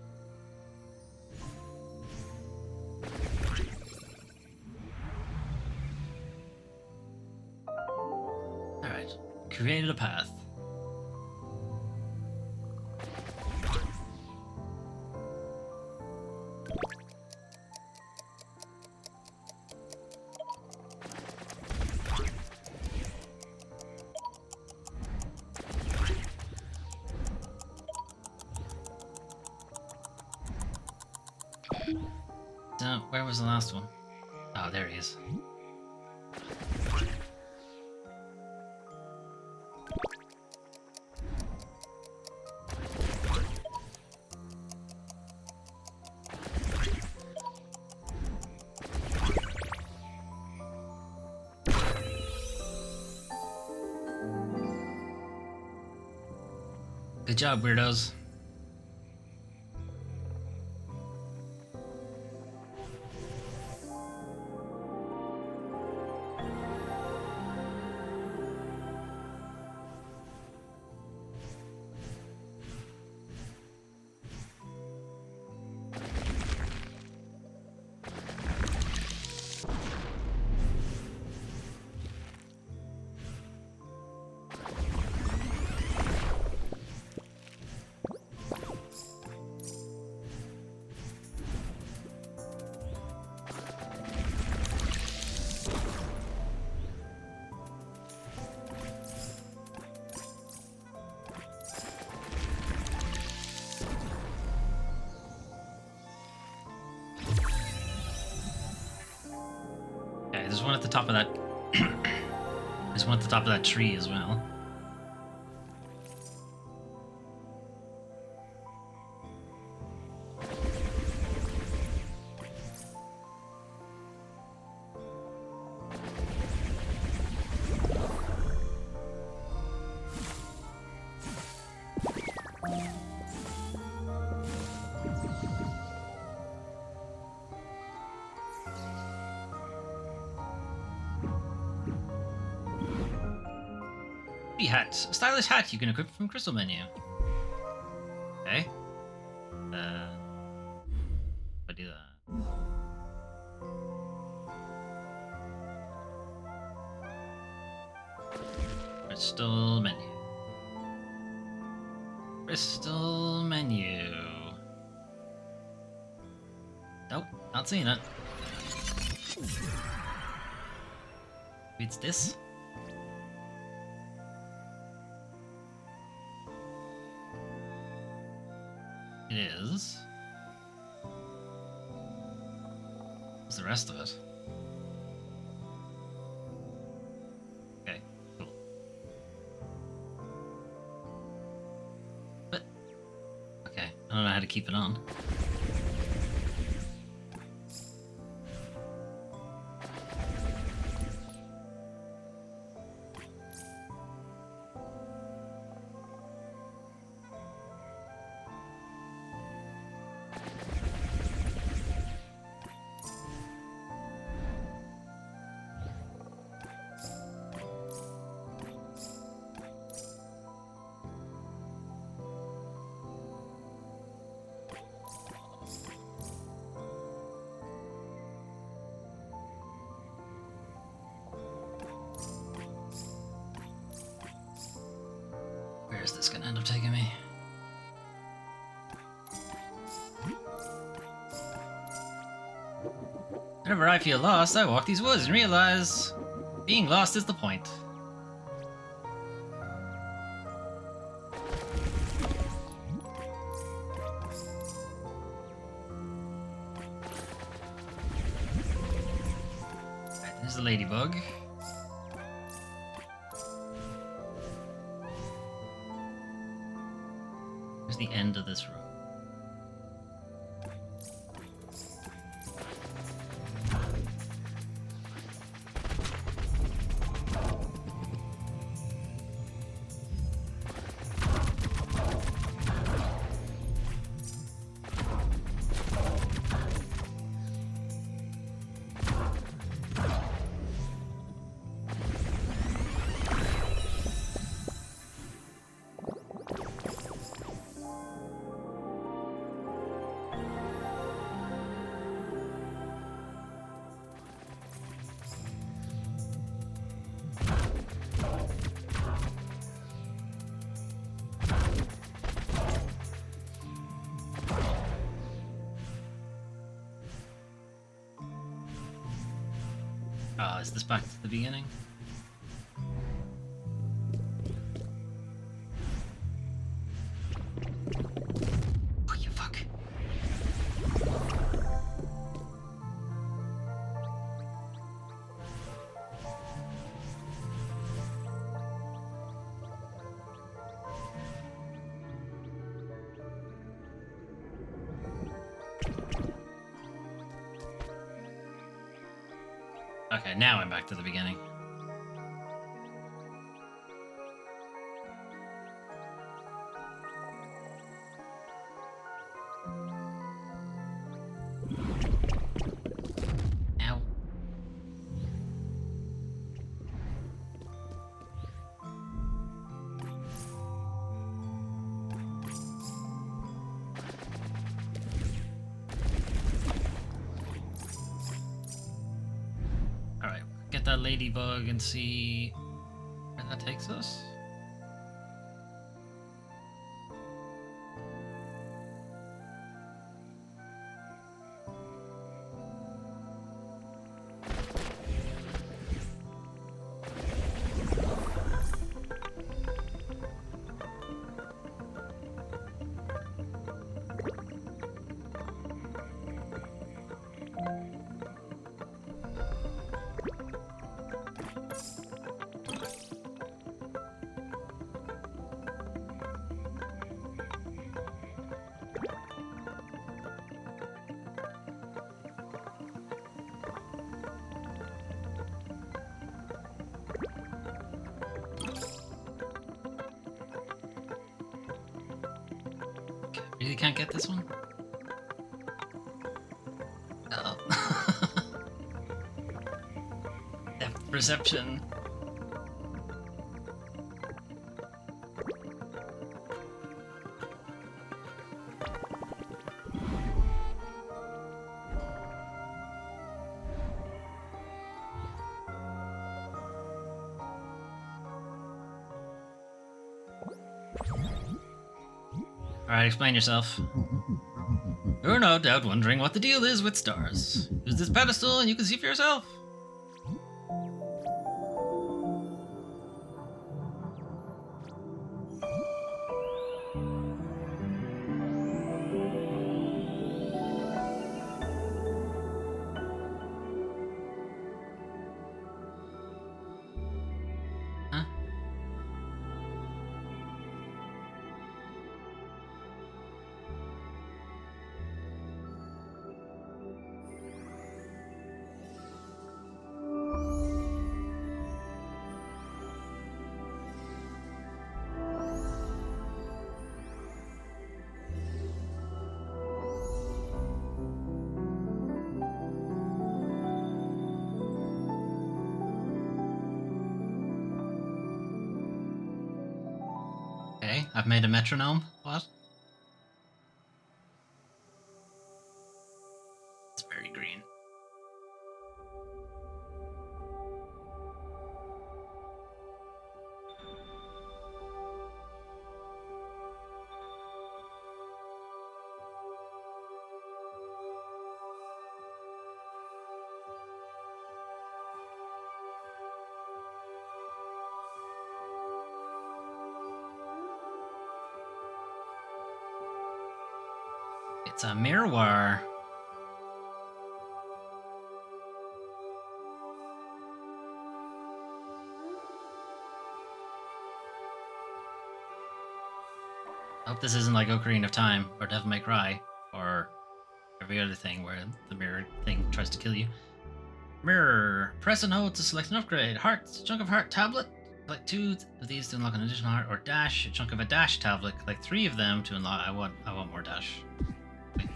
Alright. Created a path. Where was the last one? Oh, there he is. Good job, weirdos. There's one at the top of that. There's one at the top of that tree as well. Hat. A stylish hat you can equip from crystal menu. Okay. I do that. Crystal menu. Crystal menu. Nope, not seeing it. It's this. It is. What's the rest of it? Okay, cool. But okay, I don't know how to keep it on. Where's this gonna end up taking me? Whenever I feel lost, I walk these woods and realize being lost is the point. the ladybug. Here's the end of this room. Is this back to the beginning? Oh, you fuck. Okay, now I'm back to the beginning. Ow. Alright, get that ladybug and see where that takes us. Really can't get this one? Oh. Depth perception. Alright, explain yourself. You're no doubt wondering what the deal is with stars. Use this pedestal and you can see for yourself. Huh? Okay, I've made a metronome. What? It's very green. It's a miroir. I hope this isn't like Ocarina of Time or Devil May Cry or every other thing where the mirror thing tries to kill you. Mirror. Press and hold to select an upgrade. Heart. Chunk of heart tablet. Collect 2 of these to unlock an additional heart. Or dash. A chunk of a dash tablet. Collect 3 of them to unlock. I want more dash. Okay.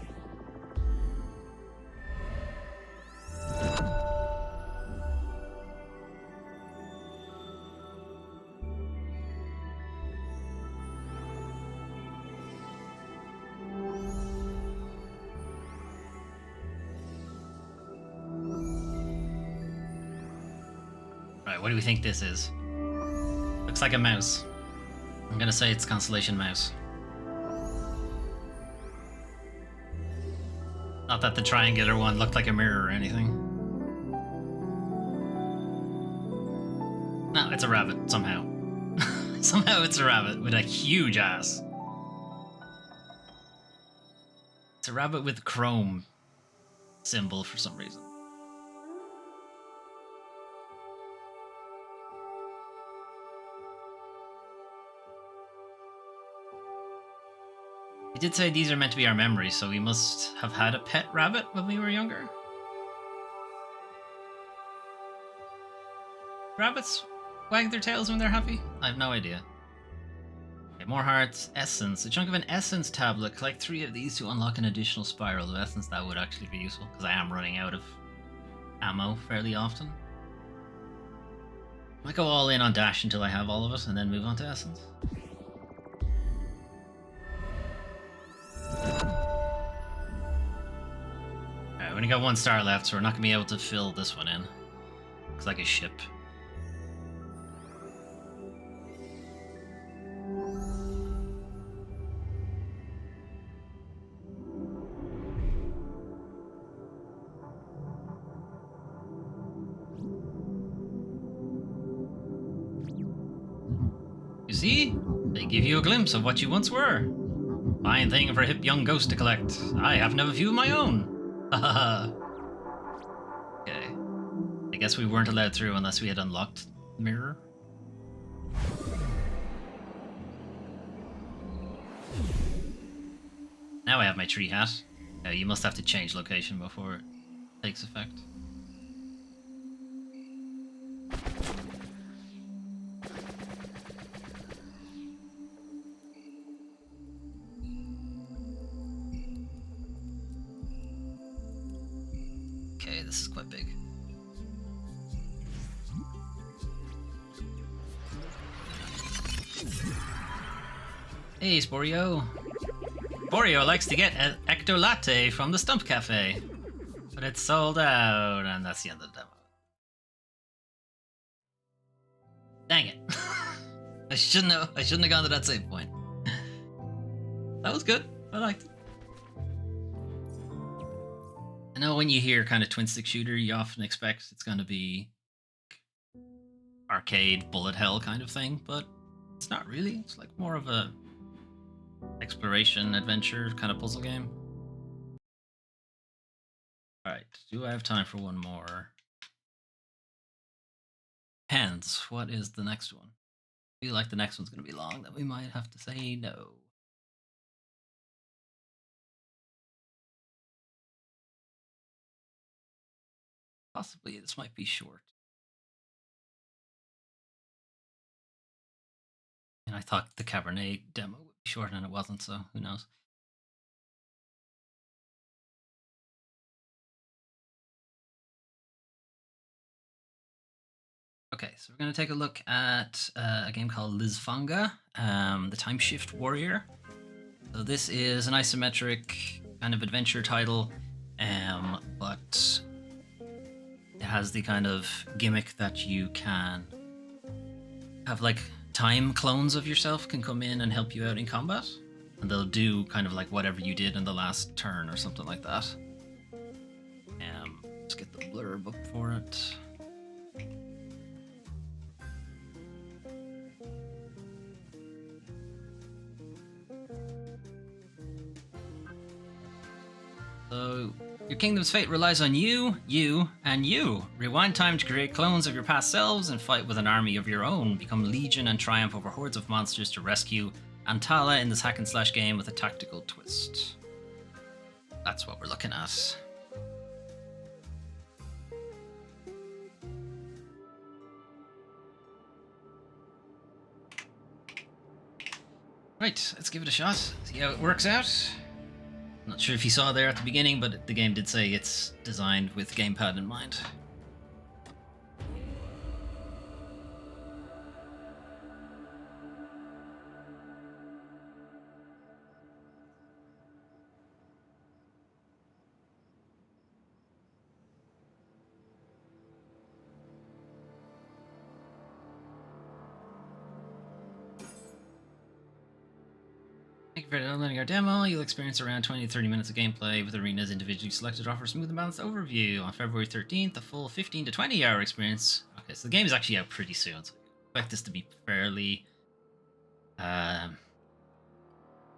Right, what do we think this is? Looks like a mouse. I'm gonna say it's Constellation Mouse. Not that the triangular one looked like a mirror or anything. No, it's a rabbit, somehow. Somehow it's a rabbit with a huge ass. It's a rabbit with chrome symbol for some reason. He did say these are meant to be our memories, so we must have had a pet rabbit when we were younger. Rabbits wag their tails when they're happy? I have no idea. Okay, more hearts. Essence. A chunk of an essence tablet. Collect 3 of these to unlock an additional spiral of essence. That would actually be useful, because I am running out of ammo fairly often. I might go all in on dash until I have all of it, and then move on to essence. Alright, we only got 1 star left, so we're not going to be able to fill this one in. Looks like a ship. You see? They give you a glimpse of what you once were. Fine thing for a hip young ghost to collect. I happen to have a few of my own. Haha. Okay. I guess we weren't allowed through unless we had unlocked the mirror. Now I have my tree hat. You must have to change location before it takes effect. Okay, this is quite big. Hey, Sporio. Sporio likes to get an Ecto Latte from the Stump Cafe, but it's sold out, and that's the end of the demo. Dang it. I shouldn't have gone to that save point. That was good. I liked it. I know when you hear kind of twin stick shooter, you often expect it's going to be arcade bullet hell kind of thing, but it's not really. It's like more of a exploration adventure kind of puzzle game. Alright, do I have time for one more? Hands, what is the next one? I feel like the next one's going to be long, then we might have to say no. Possibly this might be short. And I thought the Cabernet demo would be short and it wasn't, so who knows. Okay, so we're going to take a look at a game called Lysfanga, the Time Shift Warrior. So this is an isometric kind of adventure title, but it has the kind of gimmick that you can have like time clones of yourself can come in and help you out in combat, and they'll do kind of like whatever you did in the last turn or something like that. Let's get the blurb up for it. So, your kingdom's fate relies on you, and you. Rewind time to create clones of your past selves and fight with an army of your own. Become legion and triumph over hordes of monsters to rescue Antala in this hack and slash game with a tactical twist. That's what we're looking at. Right, let's give it a shot, see how it works out. Not sure if you saw there at the beginning, but the game did say it's designed with gamepad in mind. Thank you for downloading our demo. You'll experience around 20 to 30 minutes of gameplay with arenas individually selected to offer a smooth and balanced overview. On February 13th, a full 15 to 20 hour experience. Okay, so the game is actually out pretty soon, so I expect this to be fairly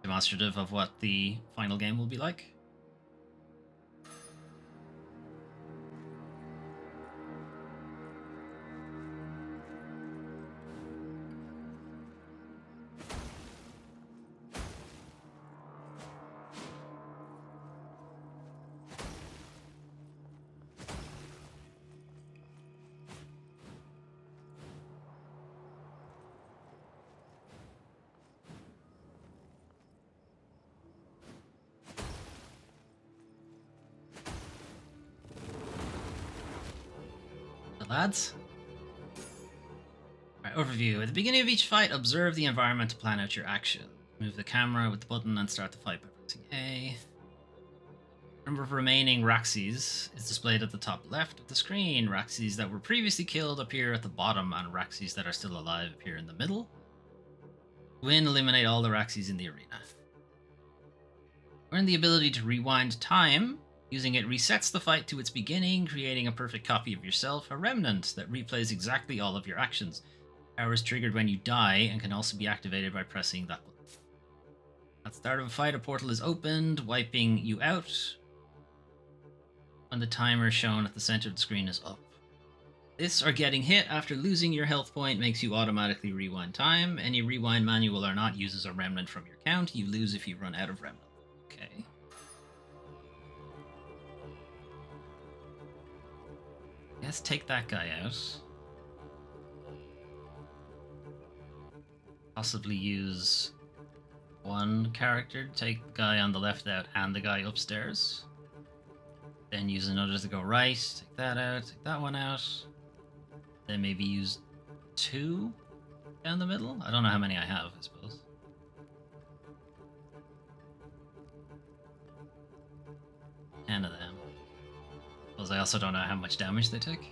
demonstrative of what the final game will be like. Lads. Alright, overview. At the beginning of each fight, observe the environment to plan out your action. Move the camera with the button and start the fight by pressing A. The number of remaining Raxes is displayed at the top left of the screen. Raxes that were previously killed appear at the bottom, and Raxes that are still alive appear in the middle. Win, eliminate all the Raxes in the arena. Earn the ability to rewind time. Using it resets the fight to its beginning, creating a perfect copy of yourself, a remnant that replays exactly all of your actions. Power is triggered when you die and can also be activated by pressing that button. At the start of a fight, a portal is opened, wiping you out when the timer shown at the center of the screen is up. This or getting hit after losing your health point makes you automatically rewind time. Any rewind manual or not uses a remnant from your count. You lose if you run out of remnant. Okay. Let's take that guy out. Possibly use one character to take the guy on the left out and the guy upstairs. Then use another to go right. Take that out. Take that one out. Then maybe use two down the middle. I don't know how many I have, I suppose. 10 of them. Because I also don't know how much damage they take.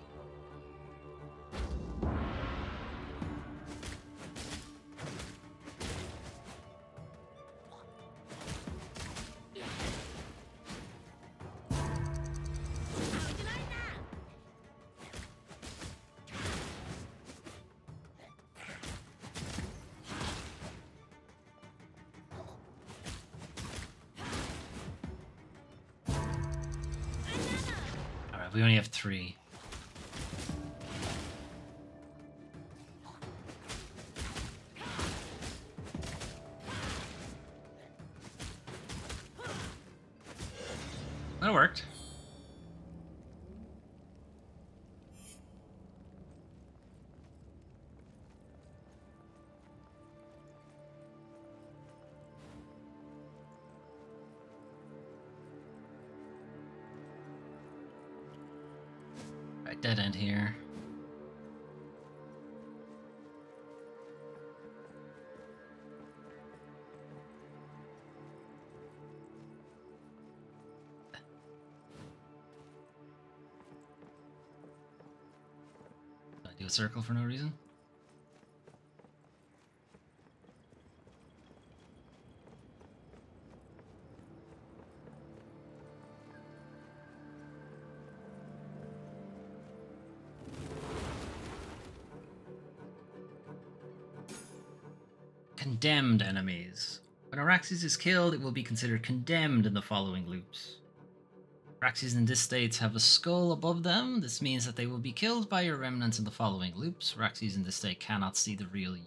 We only have 3. That worked. Dead end here. Did I do a circle for no reason? Condemned enemies. When a Raxes is killed, it will be considered condemned in the following loops. Raxes in this state have a skull above them. This means that they will be killed by your remnants in the following loops. Raxes in this state cannot see the real you.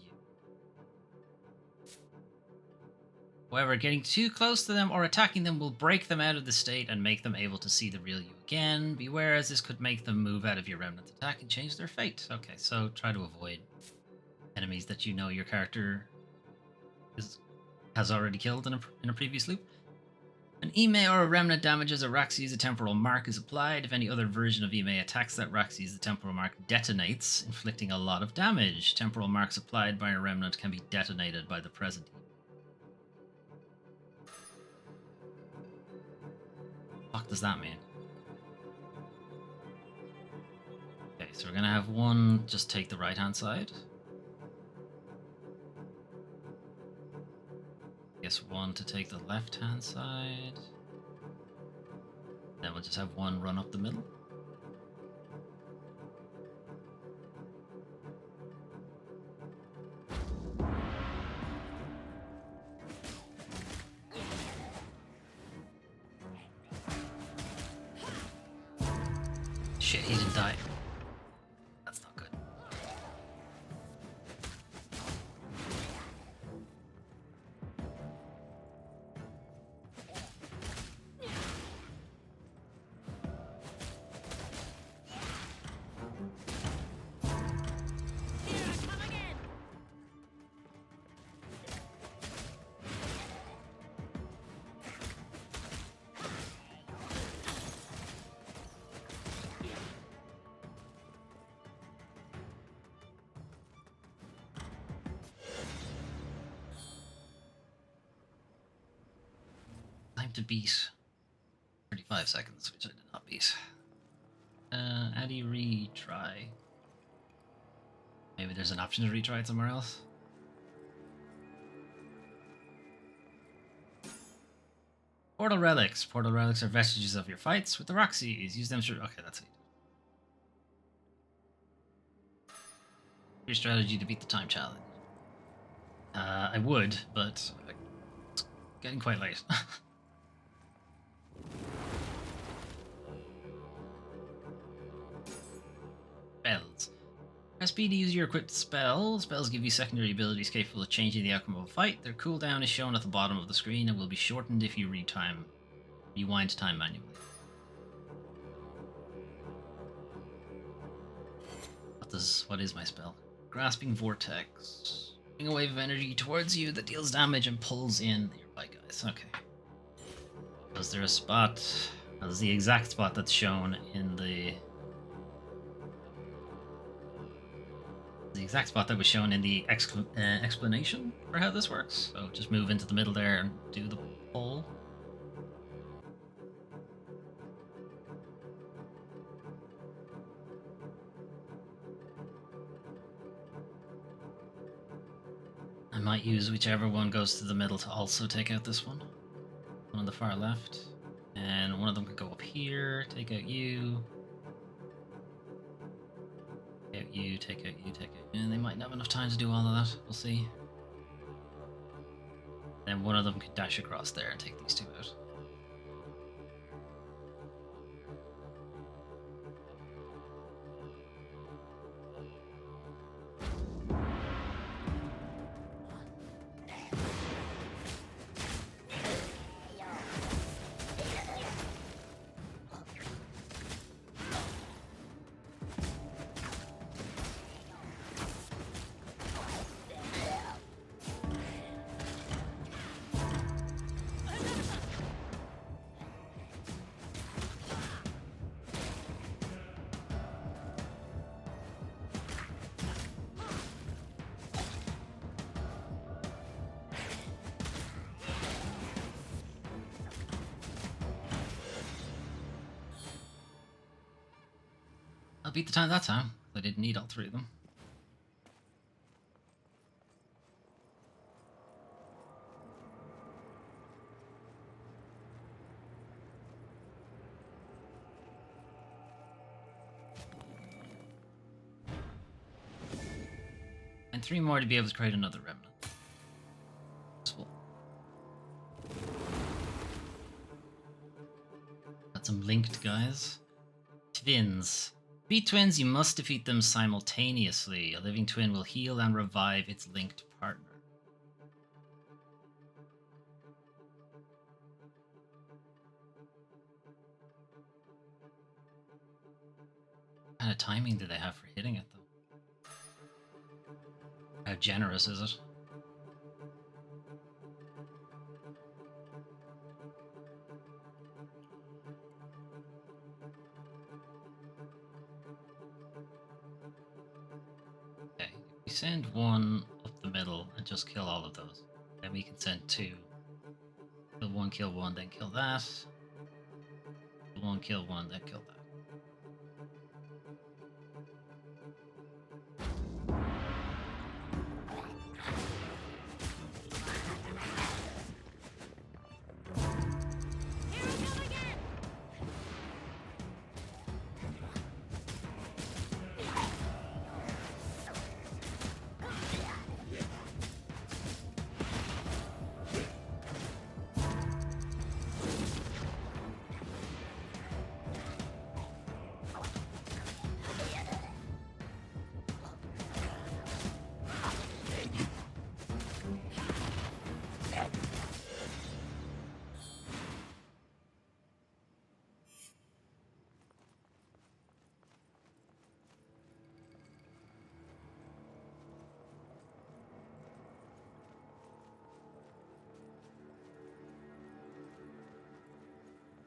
However, getting too close to them or attacking them will break them out of the state and make them able to see the real you again. Beware, as this could make them move out of your remnant attack and change their fate. Okay, so try to avoid enemies that you know your character has already killed in a previous loop. An Ime or a remnant damages a Raxes, a temporal mark is applied. If any other version of Ime attacks that Raxes, the temporal mark detonates, inflicting a lot of damage. Temporal marks applied by a remnant can be detonated by the present Ime. What the fuck does that mean? Okay, so we're gonna have one just take the right hand side. Guess one to take the left hand side. Then we'll just have one run up the middle. Shit, he didn't die. That's not good. Time to beat 35 seconds, which I did not beat. How do you retry? Maybe there's an option to retry it somewhere else. Portal relics. Portal relics are vestiges of your fights with the Roxys. Use them to... Okay, that's it. Your strategy to beat the time challenge. I would, but it's getting quite late. Spells. Press B to use your equipped spell. Spells give you secondary abilities capable of changing the outcome of a fight. Their cooldown is shown at the bottom of the screen and will be shortened if you rewind time manually. What is my spell? Grasping Vortex. Bring a wave of energy towards you that deals damage and pulls in nearby guys. Okay. Was there a spot? That was the exact spot that's shown in the exact spot that was shown in the explanation for how this works. So just move into the middle there and do the pull. I might use whichever one goes to the middle to also take out this one. One on the far left. And one of them could go up here, take out you. Take out you, take out you, take out you. And they might not have enough time to do all of that. We'll see. Then one of them could dash across there and take these two out. I beat the time that time. I didn't need all three of them. And 3 more to be able to create another remnant. Useful. Got some linked guys. Twins. Beat twins, you must defeat them simultaneously. A living twin will heal and revive its linked partner. kind of timing do they have for hitting it, though? How generous is it? Okay, if we send one up the middle and just kill all of those, then we can send two. Kill one, then kill that. Kill one, then kill that.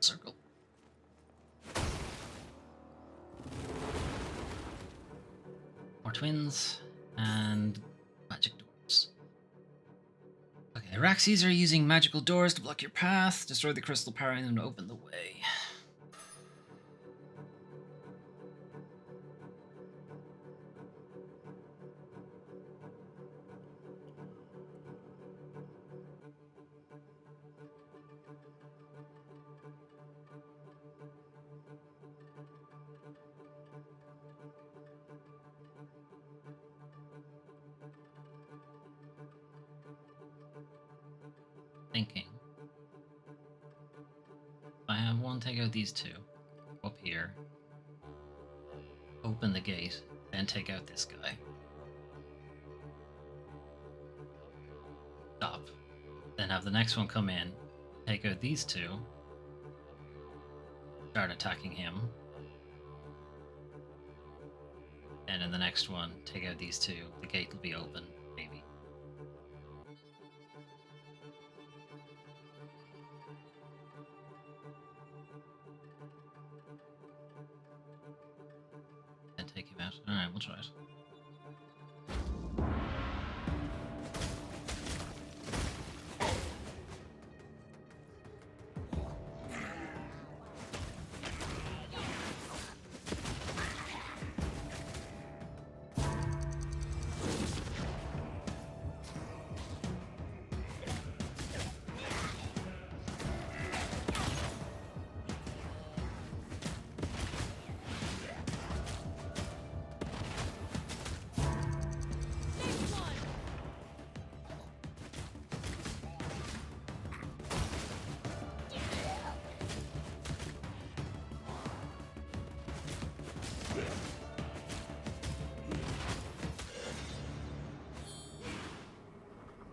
Circle. More twins and magic doors. Okay, Araxes are using magical doors to block your path. Destroy the crystal powering them to open the way. Thinking. I have one, take out these two. Up here. Open the gate, then take out this guy. Stop. Then have the next one come in, take out these two. Start attacking him. And in the next one, take out these two. The gate will be open, maybe. And take him out. Alright, we'll try it.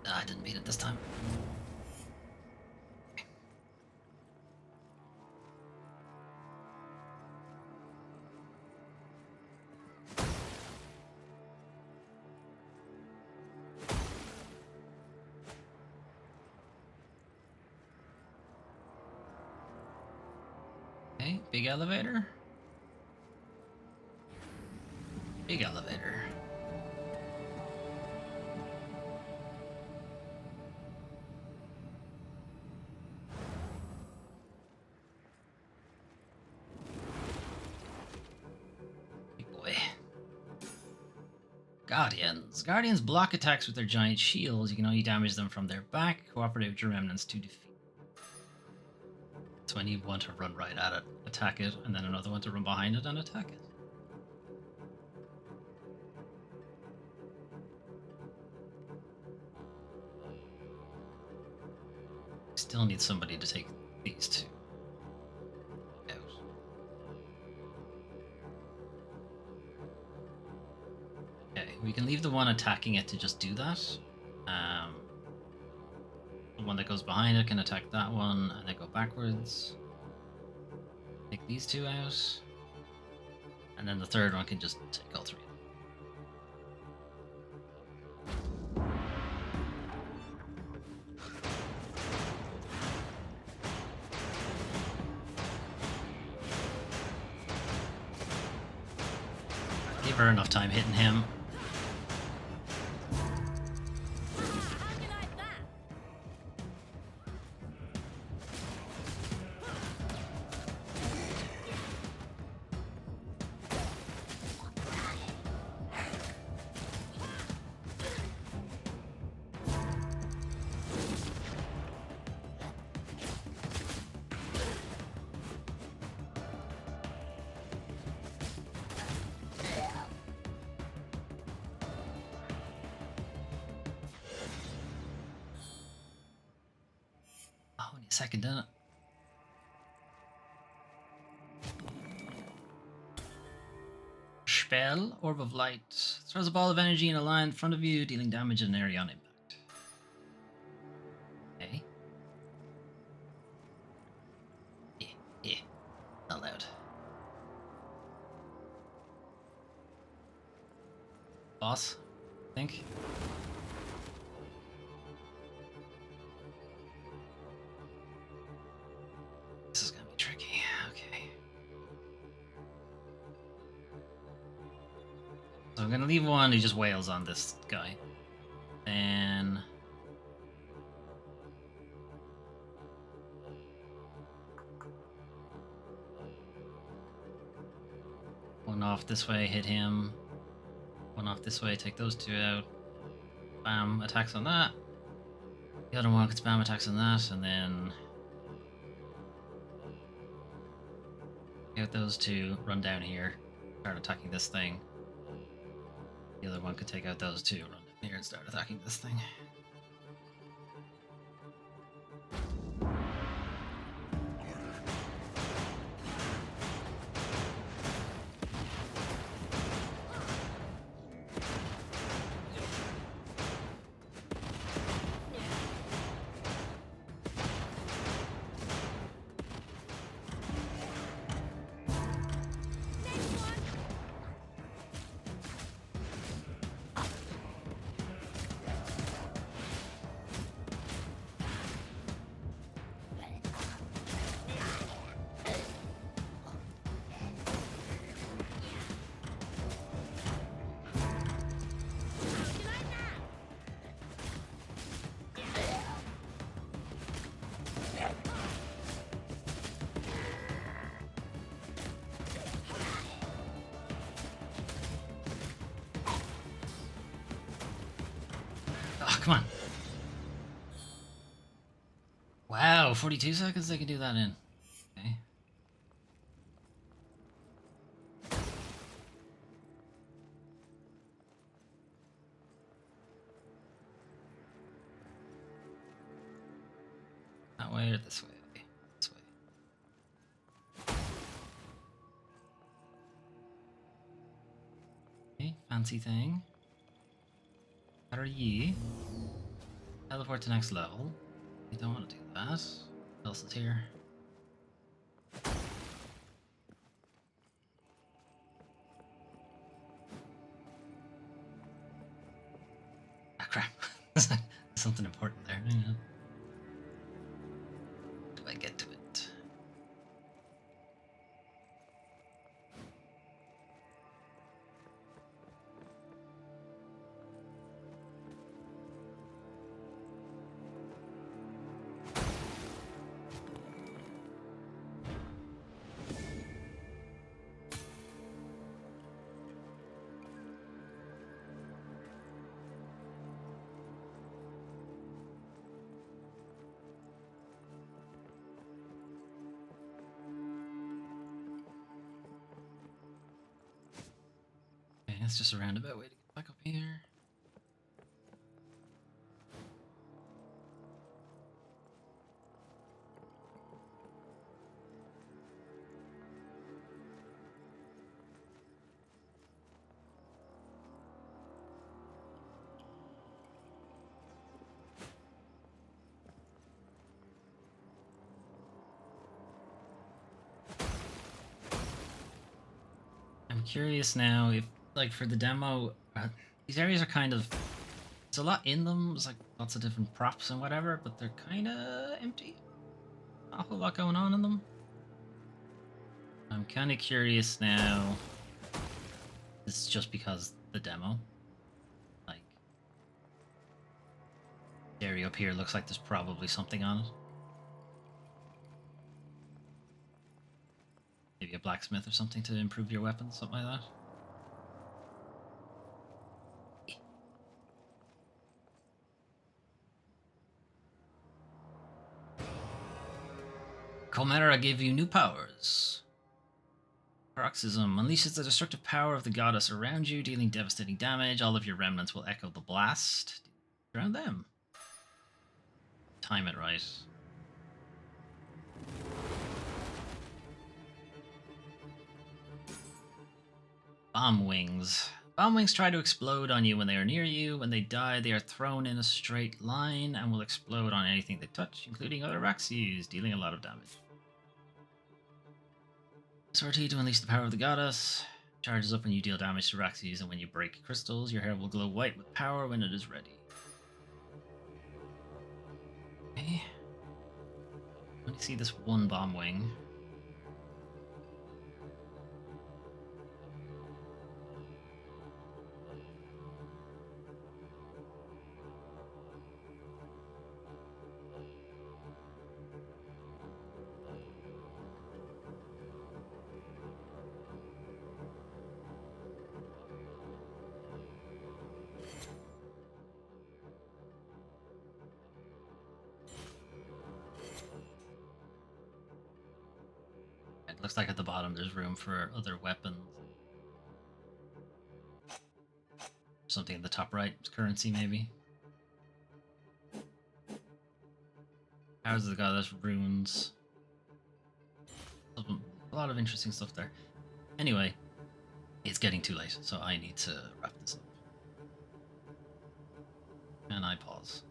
I didn't beat it this time. Okay, big elevator. Big elevator. Guardians. Guardians block attacks with their giant shields. You can only damage them from their back. Cooperate with your remnants to defeat. So I need one to run right at it, attack it, and then another one to run behind it and attack it. Still need somebody to take these two out. Okay, we can leave the one attacking it to just do that. The one that goes behind it can attack that one and then go backwards. Take these two out. And then the third one can just take all three. Give her enough time hitting him. Oh, we need a second, didn't it? Spell, Orb of Light. Throws a ball of energy in a line in front of you, dealing damage in an area on impact. Okay. Yeah. Not loud. Boss, I think. This is gonna be tricky. Okay. So I'm gonna leave one who just wails on this guy. Then one off this way, hit him. One off this way, take those two out. Bam, attacks on that. The other one gets spam attacks on that, and then get those two, run down here, start attacking this thing. The other one could take out those two, run down here and start attacking this thing. Oh, come on. Wow, 42 seconds they can do that in. Okay. That way or this way? This way. Okay, fancy thing. How are ye? Teleport to next level. You don't want to do that. What else is here? Ah, crap. Something important there. Hang on. Do I get to it? Okay, it's just a roundabout way to get back up here. curious now if, like, for the demo, these areas are kind of, there's a lot in them. There's like lots of different props and whatever, but they're kind of empty. Not a whole lot going on in them. I'm kind of curious now. It's just because the demo, like, the area up here looks like there's probably something on it. Maybe a blacksmith or something to improve your weapons, something like that. Kanzera gave you new powers. Paroxysm unleashes the destructive power of the goddess around you, dealing devastating damage. All of your remnants will echo the blast around them. Time it right. Bomb wings. Bomb wings try to explode on you when they are near you. When they die, they are thrown in a straight line and will explode on anything they touch, including other Raxies, dealing a lot of damage. Sortie to unleash the power of the goddess. Charges up when you deal damage to Raxies, and when you break crystals, your hair will glow white with power when it is ready. Okay. Let me see this one bomb wing. It looks like at the bottom there's room for other weapons. Something in the top right, currency maybe. Powers of the goddess, runes. A lot of interesting stuff there. Anyway, it's getting too late, so I need to wrap this up. And I pause.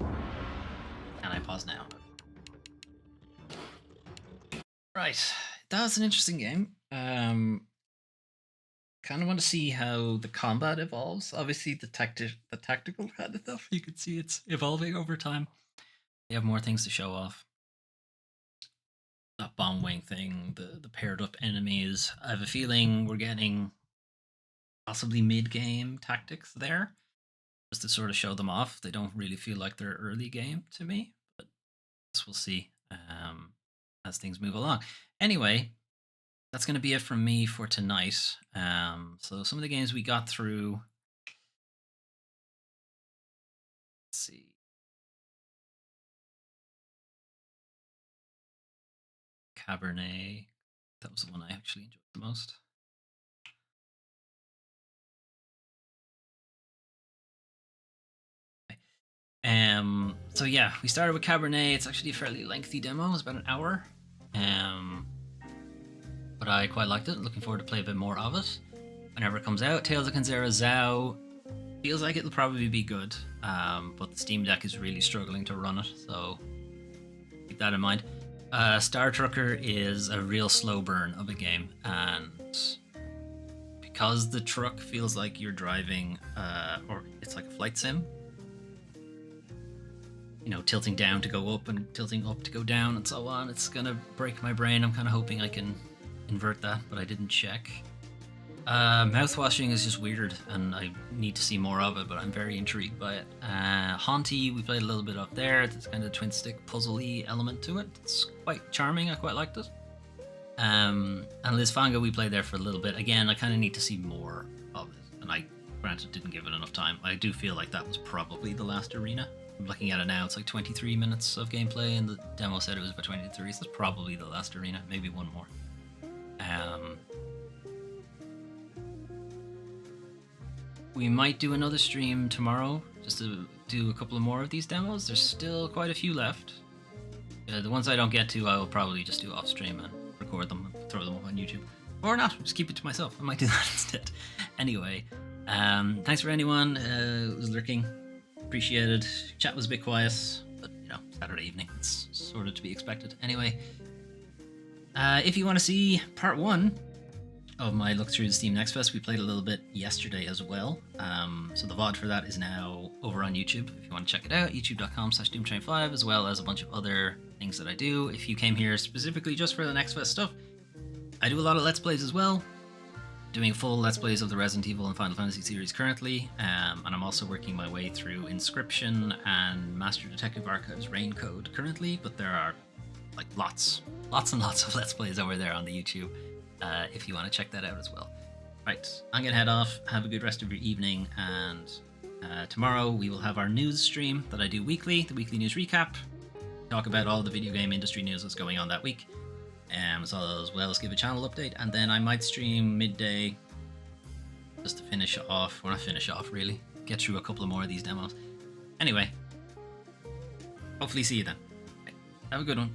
And I pause now. Right, that was an interesting game. Kind of want to see how the combat evolves. Obviously, the tactical kind of stuff, you can see it's evolving over time. They have more things to show off. That bomb wing thing, the paired up enemies. I have a feeling we're getting possibly mid-game tactics there, just to sort of show them off. They don't really feel like they're early game to me, but I guess we'll see as things move along. Anyway, that's going to be it from me for tonight. So some of the games we got through. Let's see. Cabernet. That was the one I actually enjoyed the most. So yeah, we started with Cabernet. It's actually a fairly lengthy demo. It's about an hour. But I quite liked it. Looking forward to play a bit more of it whenever it comes out. Tales of Kanzera Zhao feels like it'll probably be good, but the Steam Deck is really struggling to run it, so keep that in mind. Star Trucker is a real slow burn of a game, and because the truck feels like you're driving, or it's like a flight sim, you know, tilting down to go up and tilting up to go down and so on, it's gonna break my brain. I'm kind of hoping I can invert that, but I didn't check. Mouthwashing is just weird, and I need to see more of it, but I'm very intrigued by it. Hauntii, we played a little bit up there. It's kind of twin stick puzzle-y element to it. It's quite charming. I quite liked it. And Lysfanga, we played there for a little bit. Again, I kind of need to see more of it, and I, granted, didn't give it enough time. I do feel like that was probably the last arena. I'm looking at it now, it's like 23 minutes of gameplay, and the demo said it was about 23, so that's probably the last arena, maybe one more. We might do another stream tomorrow, just to do a couple of more of these demos. There's still quite a few left. The ones I don't get to, I will probably just do off stream and record them and throw them up on YouTube. Or not, just keep it to myself. I might do that instead. Anyway, thanks for anyone who was lurking. Appreciated. Chat was a bit quiet, but you know, Saturday evening, it's sort of to be expected. Anyway, If you want to see part 1 of my look through the Steam Next Fest, we played a little bit yesterday as well. So the VOD for that is now over on YouTube. If you want to check it out, youtube.com/doomtrain5, as well as a bunch of other things that I do. If you came here specifically just for the Next Fest stuff, I do a lot of Let's Plays as well. Doing full Let's Plays of the Resident Evil and Final Fantasy series currently, and I'm also working my way through Inscription and Master Detective Archives Rain Code currently, but there are like lots and lots of Let's Plays over there on the YouTube, if you want to check that out as well. Right, I'm gonna head off. Have a good rest of your evening, and tomorrow we will have our news stream that I do weekly, the weekly news recap. Talk about all the video game industry news that's going on that week. As well as give a channel update, and then I might stream midday just to finish off, well, not finish off really, get through a couple of more of these demos. Anyway, hopefully see you then. Have a good one.